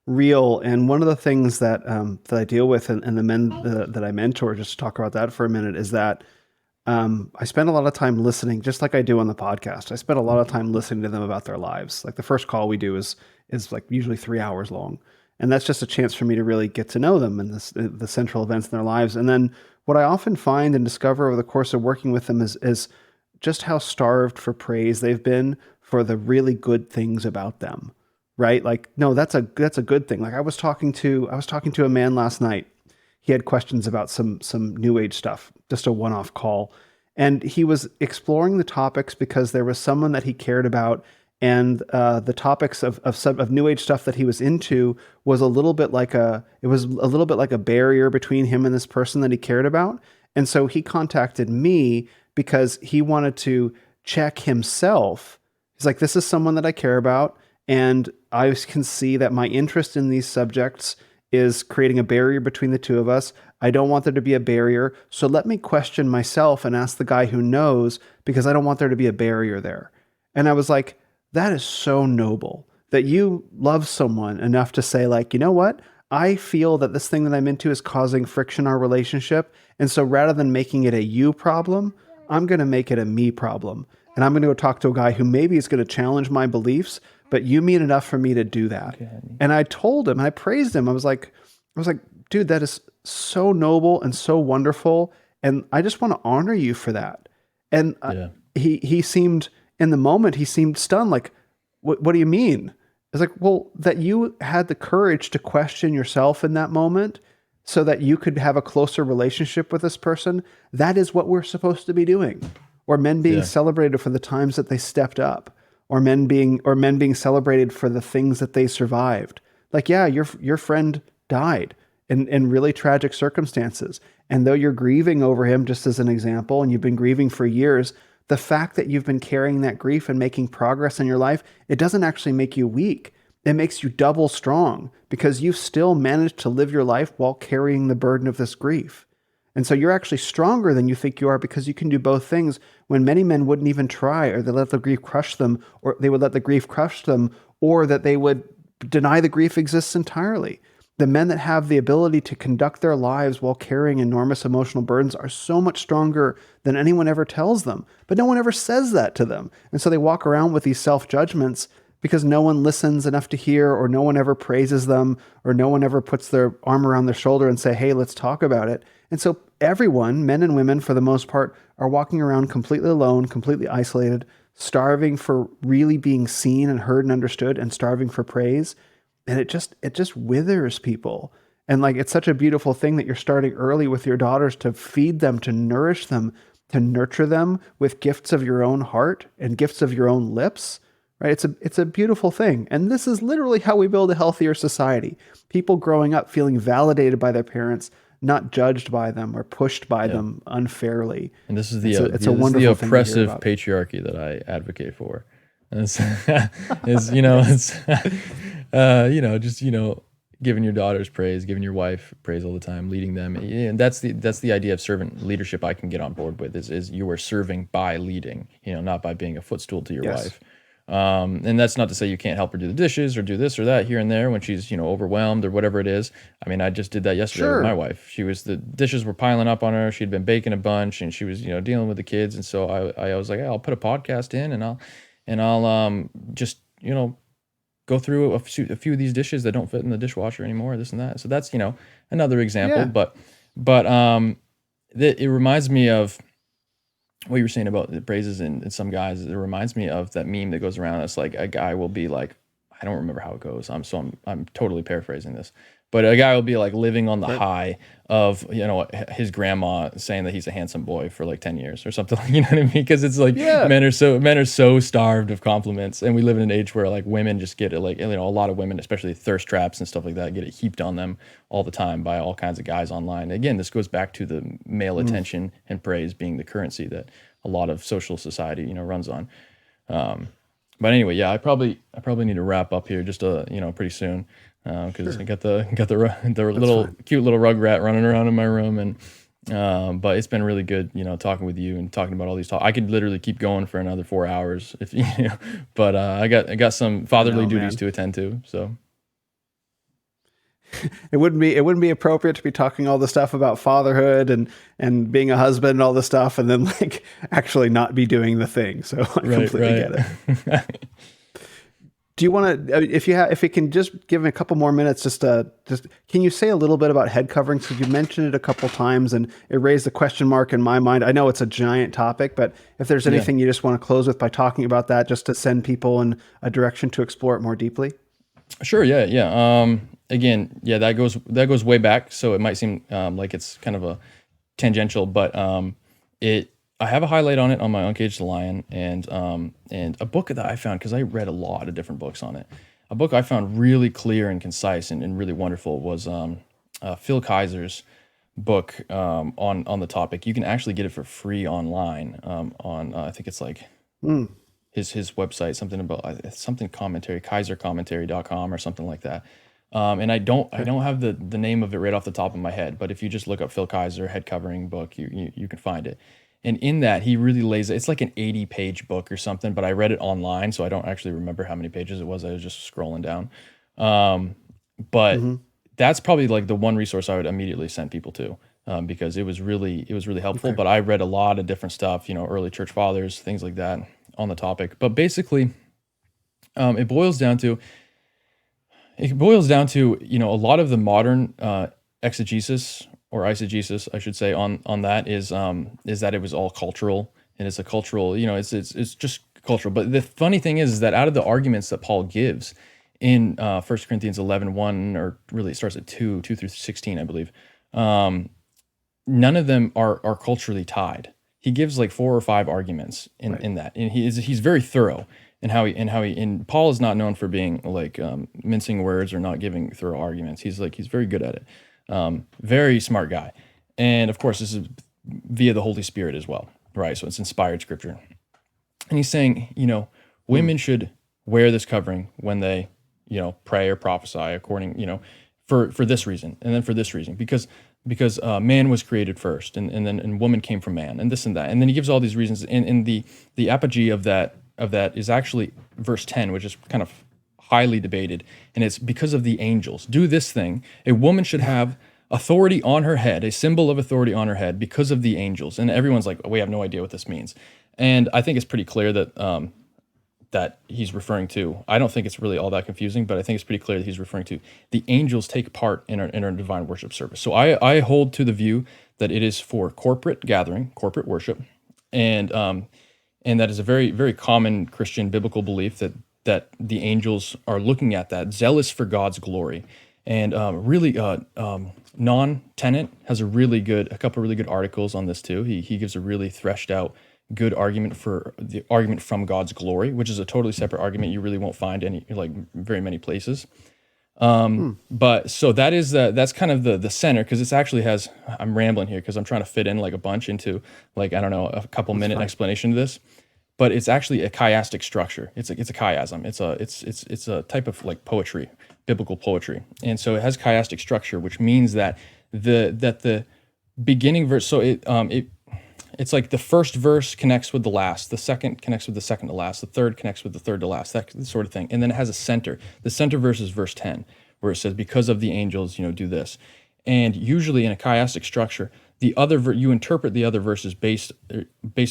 real. And one of the things that I deal with and the men that I mentor, just to talk about that for a minute, is that I spend a lot of time listening, just like I do on the podcast. I spend a lot of time listening to them about their lives. Like the first call we do is like usually 3 hours long. And that's just a chance for me to really get to know them and the central events in their lives. And then what I often find and discover over the course of working with them is just how starved for praise they've been for the really good things about them, right? Like, no, that's a good thing. Like I was talking to a man last night. He had questions about some new age stuff, just a one-off call. And he was exploring the topics because there was someone that he cared about. And the topics of new age stuff that he was into was a little bit like a barrier between him and this person that he cared about. And so he contacted me because he wanted to check himself. He's like, this is someone that I care about, and I can see that my interest in these subjects is creating a barrier between the two of us. I don't want there to be a barrier, so let me question myself and ask the guy who knows, because I don't want there to be a barrier there. And I was like, that is so noble that you love someone enough to say, like, you know what? I feel that this thing that I'm into is causing friction in our relationship. And so rather than making it a you problem, I'm going to make it a me problem. And I'm going to go talk to a guy who maybe is going to challenge my beliefs, but you mean enough for me to do that. Okay. And I told him, and I praised him. I was like, dude, that is so noble and so wonderful. And I just want to honor you for that. And he seemed, in the moment, he seemed stunned. Like, what do you mean? It's like, well, that you had the courage to question yourself in that moment so that you could have a closer relationship with this person. That is what we're supposed to be doing. Or men being celebrated for the times that they stepped up, or men being celebrated for the things that they survived. Like, yeah, your friend died in really tragic circumstances. And though you're grieving over him, just as an example, and you've been grieving for years, the fact that you've been carrying that grief and making progress in your life, it doesn't actually make you weak. It makes you double strong, because you've still managed to live your life while carrying the burden of this grief. And so you're actually stronger than you think you are, because you can do both things when many men wouldn't even try, or they let the grief crush them, or they would let the grief crush them, or that they would deny the grief exists entirely. The men that have the ability to conduct their lives while carrying enormous emotional burdens are so much stronger than anyone ever tells them. But no one ever says that to them. And so they walk around with these self-judgments because no one listens enough to hear, or no one ever praises them, or no one ever puts their arm around their shoulder and say, hey, let's talk about it. And so everyone, men and women for the most part, are walking around completely alone, completely isolated, starving for really being seen and heard and understood, and starving for praise. And it just withers people. And like, it's such a beautiful thing that you're starting early with your daughters to feed them, to nourish them, to nurture them with gifts of your own heart and gifts of your own lips, right? It's a beautiful thing. And this is literally how we build a healthier society. People growing up feeling validated by their parents, not judged by them or pushed by them unfairly. And this is the oppressive patriarchy that I advocate for. giving your daughters praise, giving your wife praise all the time, leading them. And that's the idea of servant leadership I can get on board with is you are serving by leading, not by being a footstool to your Yes. wife. And that's not to say you can't help her do the dishes or do this or that here and there when she's, overwhelmed or whatever it is. I mean, I just did that yesterday with Sure. my wife. The dishes were piling up on her. She'd been baking a bunch and she was, dealing with the kids. And so I was like, hey, I'll put a podcast in and I'll just, go through a few of these dishes that don't fit in the dishwasher anymore, this and that. So that's, another example, Yeah. but it reminds me of what you were saying about the praises in some guys. It reminds me of that meme that goes around. It's like a guy will be like, I don't remember how it goes. I'm totally paraphrasing this, but a guy will be like living on the high of, his grandma saying that he's a handsome boy for like 10 years or something. You know what I mean? Because it's like Yeah. men are so starved of compliments, and we live in an age where like women just get it, like, a lot of women, especially thirst traps and stuff like that, get it heaped on them all the time by all kinds of guys online. Again, this goes back to the male attention and praise being the currency that a lot of social society, runs on. But anyway, yeah, I probably need to wrap up here just pretty soon, because I got the little cute little rugrat running around in my room, and but it's been really good, talking with you and talking about all these I could literally keep going for another 4 hours if but I got some fatherly duties to attend to, so. It wouldn't be appropriate to be talking all the stuff about fatherhood and being a husband and all the stuff, and then like actually not be doing the thing. So I completely get it. Do you want to, if you can just give me a couple more minutes, just can you say a little bit about head coverings? Because you mentioned it a couple times and it raised a question mark in my mind. I know it's a giant topic, but if there's anything you just want to close with by talking about that, just to send people in a direction to explore it more deeply. Sure. Yeah. Again, yeah, that goes way back. So it might seem like it's kind of a tangential, but I have a highlight on it on my Uncage the Lion, and a book that I found, because I read a lot of different books on it. A book I found really clear and concise and really wonderful was Phil Kaiser's book on the topic. You can actually get it for free online on I think it's like his website, something commentary, kaisercommentary.com or something like that. And I don't have the name of it right off the top of my head, but if you just look up Phil Kaiser head covering book, you can find it. And in that, he really lays it. It's like an 80-page book or something, but I read it online, so I don't actually remember how many pages it was. I was just scrolling down. But that's probably like the one resource I would immediately send people to, because it was really helpful. Okay. But I read a lot of different stuff, early church fathers, things like that on the topic. But basically, it boils down to a lot of the modern exegesis or eisegesis, I should say, on that is that it was all cultural, and it's a cultural, it's just cultural. But the funny thing is that out of the arguments that Paul gives in 1 Corinthians 11:1, or really it starts at 2 through 16, I believe, none of them are culturally tied. He gives like 4 or 5 arguments in that, and he's very thorough. And Paul is not known for being like mincing words or not giving thorough arguments. He's very good at it. Very smart guy. And of course, this is via the Holy Spirit as well, right? So it's inspired scripture. And he's saying, women should wear this covering when they, pray or prophesy according, for this reason, and then for this reason, because man was created first, and woman came from man, and this and that. And then he gives all these reasons. And the apogee of that is actually verse 10, which is kind of highly debated, and it's because of the angels. Do this thing. A woman should have authority on her head, a symbol of authority on her head, because of the angels. And everyone's like, we have no idea what this means. And I think it's pretty clear that that he's referring to, I don't think it's really all that confusing, but I think it's pretty clear that he's referring to the angels take part in our divine worship service. So I hold to the view that it is for corporate gathering, corporate worship, and that is a very, very common Christian biblical belief that the angels are looking at that, zealous for God's glory. And Tennant has a couple really good articles on this too. He gives a really threshed out good argument for the argument from God's glory, which is a totally separate argument you really won't find very many places. But so that's kind of the center, because it's actually I'm rambling here because I'm trying to fit in like a bunch into like, I don't know, a couple minute explanation of this. but it's actually a chiastic structure. It's a chiasm. It's a type of like poetry, biblical poetry. And so it has chiastic structure, which means that the beginning verse, so it's like the first verse connects with the last, the second connects with the second to last, the third connects with the third to last, that sort of thing. And then it has a center. The center verse is verse 10, where it says, because of the angels, do this. And usually in a chiastic structure, you interpret the other verses based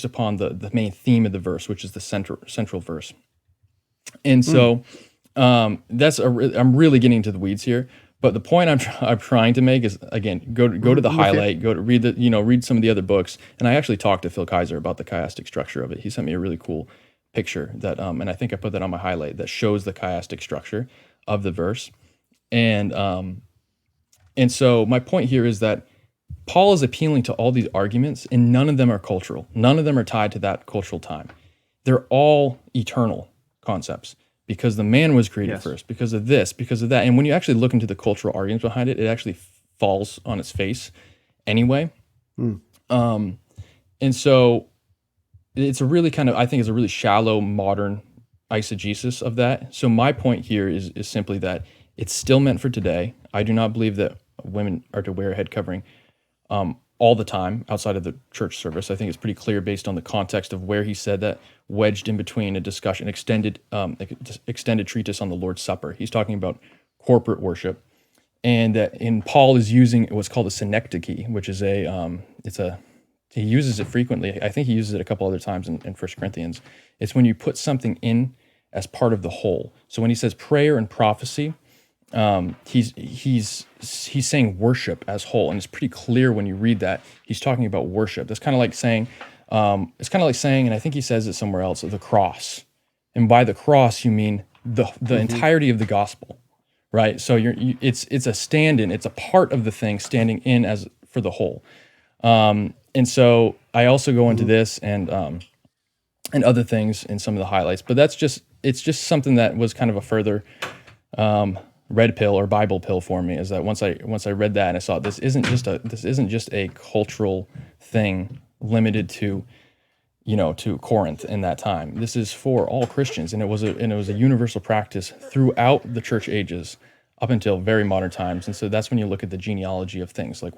upon the main theme of the verse, which is the central verse. And so I'm really getting into the weeds here. But the point I'm trying to make is, again, go to the highlight, go to read some of the other books. And I actually talked to Phil Kaiser about the chiastic structure of it. He sent me a really cool picture that, and I think I put that on my highlight, that shows the chiastic structure of the verse. And so my point here is that Paul is appealing to all these arguments, and none of them are cultural. None of them are tied to that cultural time. They're all eternal concepts. Because the man was created first, because of this, because of that. And when you actually look into the cultural arguments behind it, it actually falls on its face anyway. And so it's a really I think it's a really shallow modern eisegesis of that. So my point here is simply that it's still meant for today. I do not believe that women are to wear a head covering all the time outside of the church service. I think it's pretty clear based on the context of where he said that, wedged in between a discussion, extended treatise on the Lord's Supper. He's talking about corporate worship, and Paul is using what's called a synecdoche, which is he uses it frequently. I think he uses it a couple other times in 1 Corinthians. It's when you put something in as part of the whole. So when he says prayer and prophecy, he's saying worship as whole, and it's pretty clear when you read that he's talking about worship. That's kind of like saying, and I think he says it somewhere else, the cross. And by the cross, you mean the entirety of the gospel, right? So it's a stand-in, it's a part of the thing standing in as for the whole. And so I also go into this and other things in some of the highlights, but it's just something that was kind of a further red pill or Bible pill for me, is that once I read that and I saw this isn't just a cultural thing limited to Corinth in that time. This is for all Christians, and it was a universal practice throughout the church ages up until very modern times. And so that's when you look at the genealogy of things, like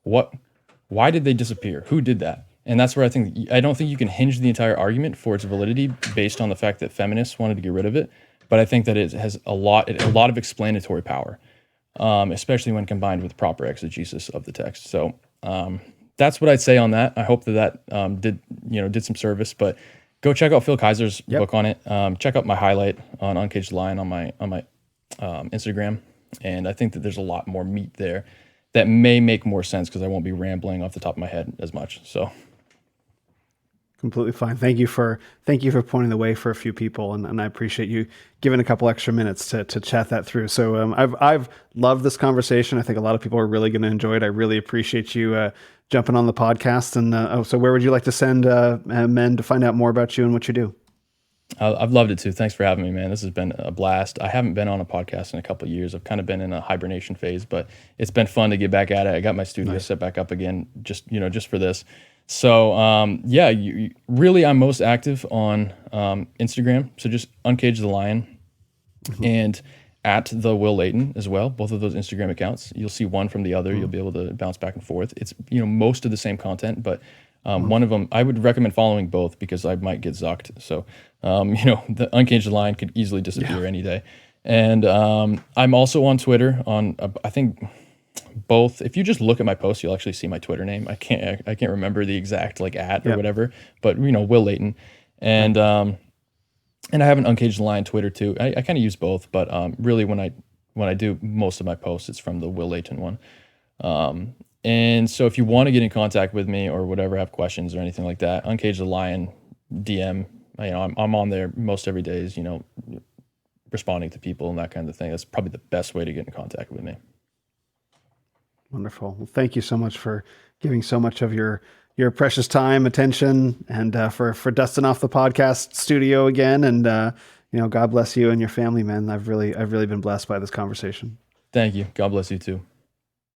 why did they disappear? Who did that? And that's where I don't think you can hinge the entire argument for its validity based on the fact that feminists wanted to get rid of it. But I think that it has a lot of explanatory power, especially when combined with proper exegesis of the text. So that's what I'd say on that. I hope that did some service. But go check out Phil Kaiser's book on it. Check out my highlight on Uncaged the Lion on my Instagram, and I think that there's a lot more meat there that may make more sense because I won't be rambling off the top of my head as much. So. Completely fine. Thank you for pointing the way for a few people, and I appreciate you giving a couple extra minutes to chat that through. So I've loved this conversation. I think a lot of people are really going to enjoy it. I really appreciate you jumping on the podcast. And so where would you like to send men to find out more about you and what you do? I've loved it too. Thanks for having me, man. This has been a blast. I haven't been on a podcast in a couple of years. I've kind of been in a hibernation phase, but it's been fun to get back at it. I got my studio set back up again, just for this. So, really, I'm most active on Instagram. So just Uncage the Lion and at the Will Leighton as well. Both of those Instagram accounts. You'll see one from the other. You'll be able to bounce back and forth. It's, most of the same content, but one of them, I would recommend following both because I might get zucked. So, the Uncage the Lion could easily disappear any day. And I'm also on Twitter on, I think, both. If you just look at my posts, you'll actually see my Twitter name. I can't remember the exact @ or whatever, but Will Leighton, and I have an Uncaged the Lion Twitter too. I kind of use both, but really when I do most of my posts, it's from the Will Leighton one. And so if you want to get in contact with me or whatever, have questions or anything like that, Uncaged the Lion DM. I'm on there most every day, responding to people and that kind of thing. That's probably the best way to get in contact with me. Wonderful. Well, thank you so much for giving so much of your precious time, attention, and for dusting off the podcast studio again. And God bless you and your family, man. I've really been blessed by this conversation. Thank you. God bless you too.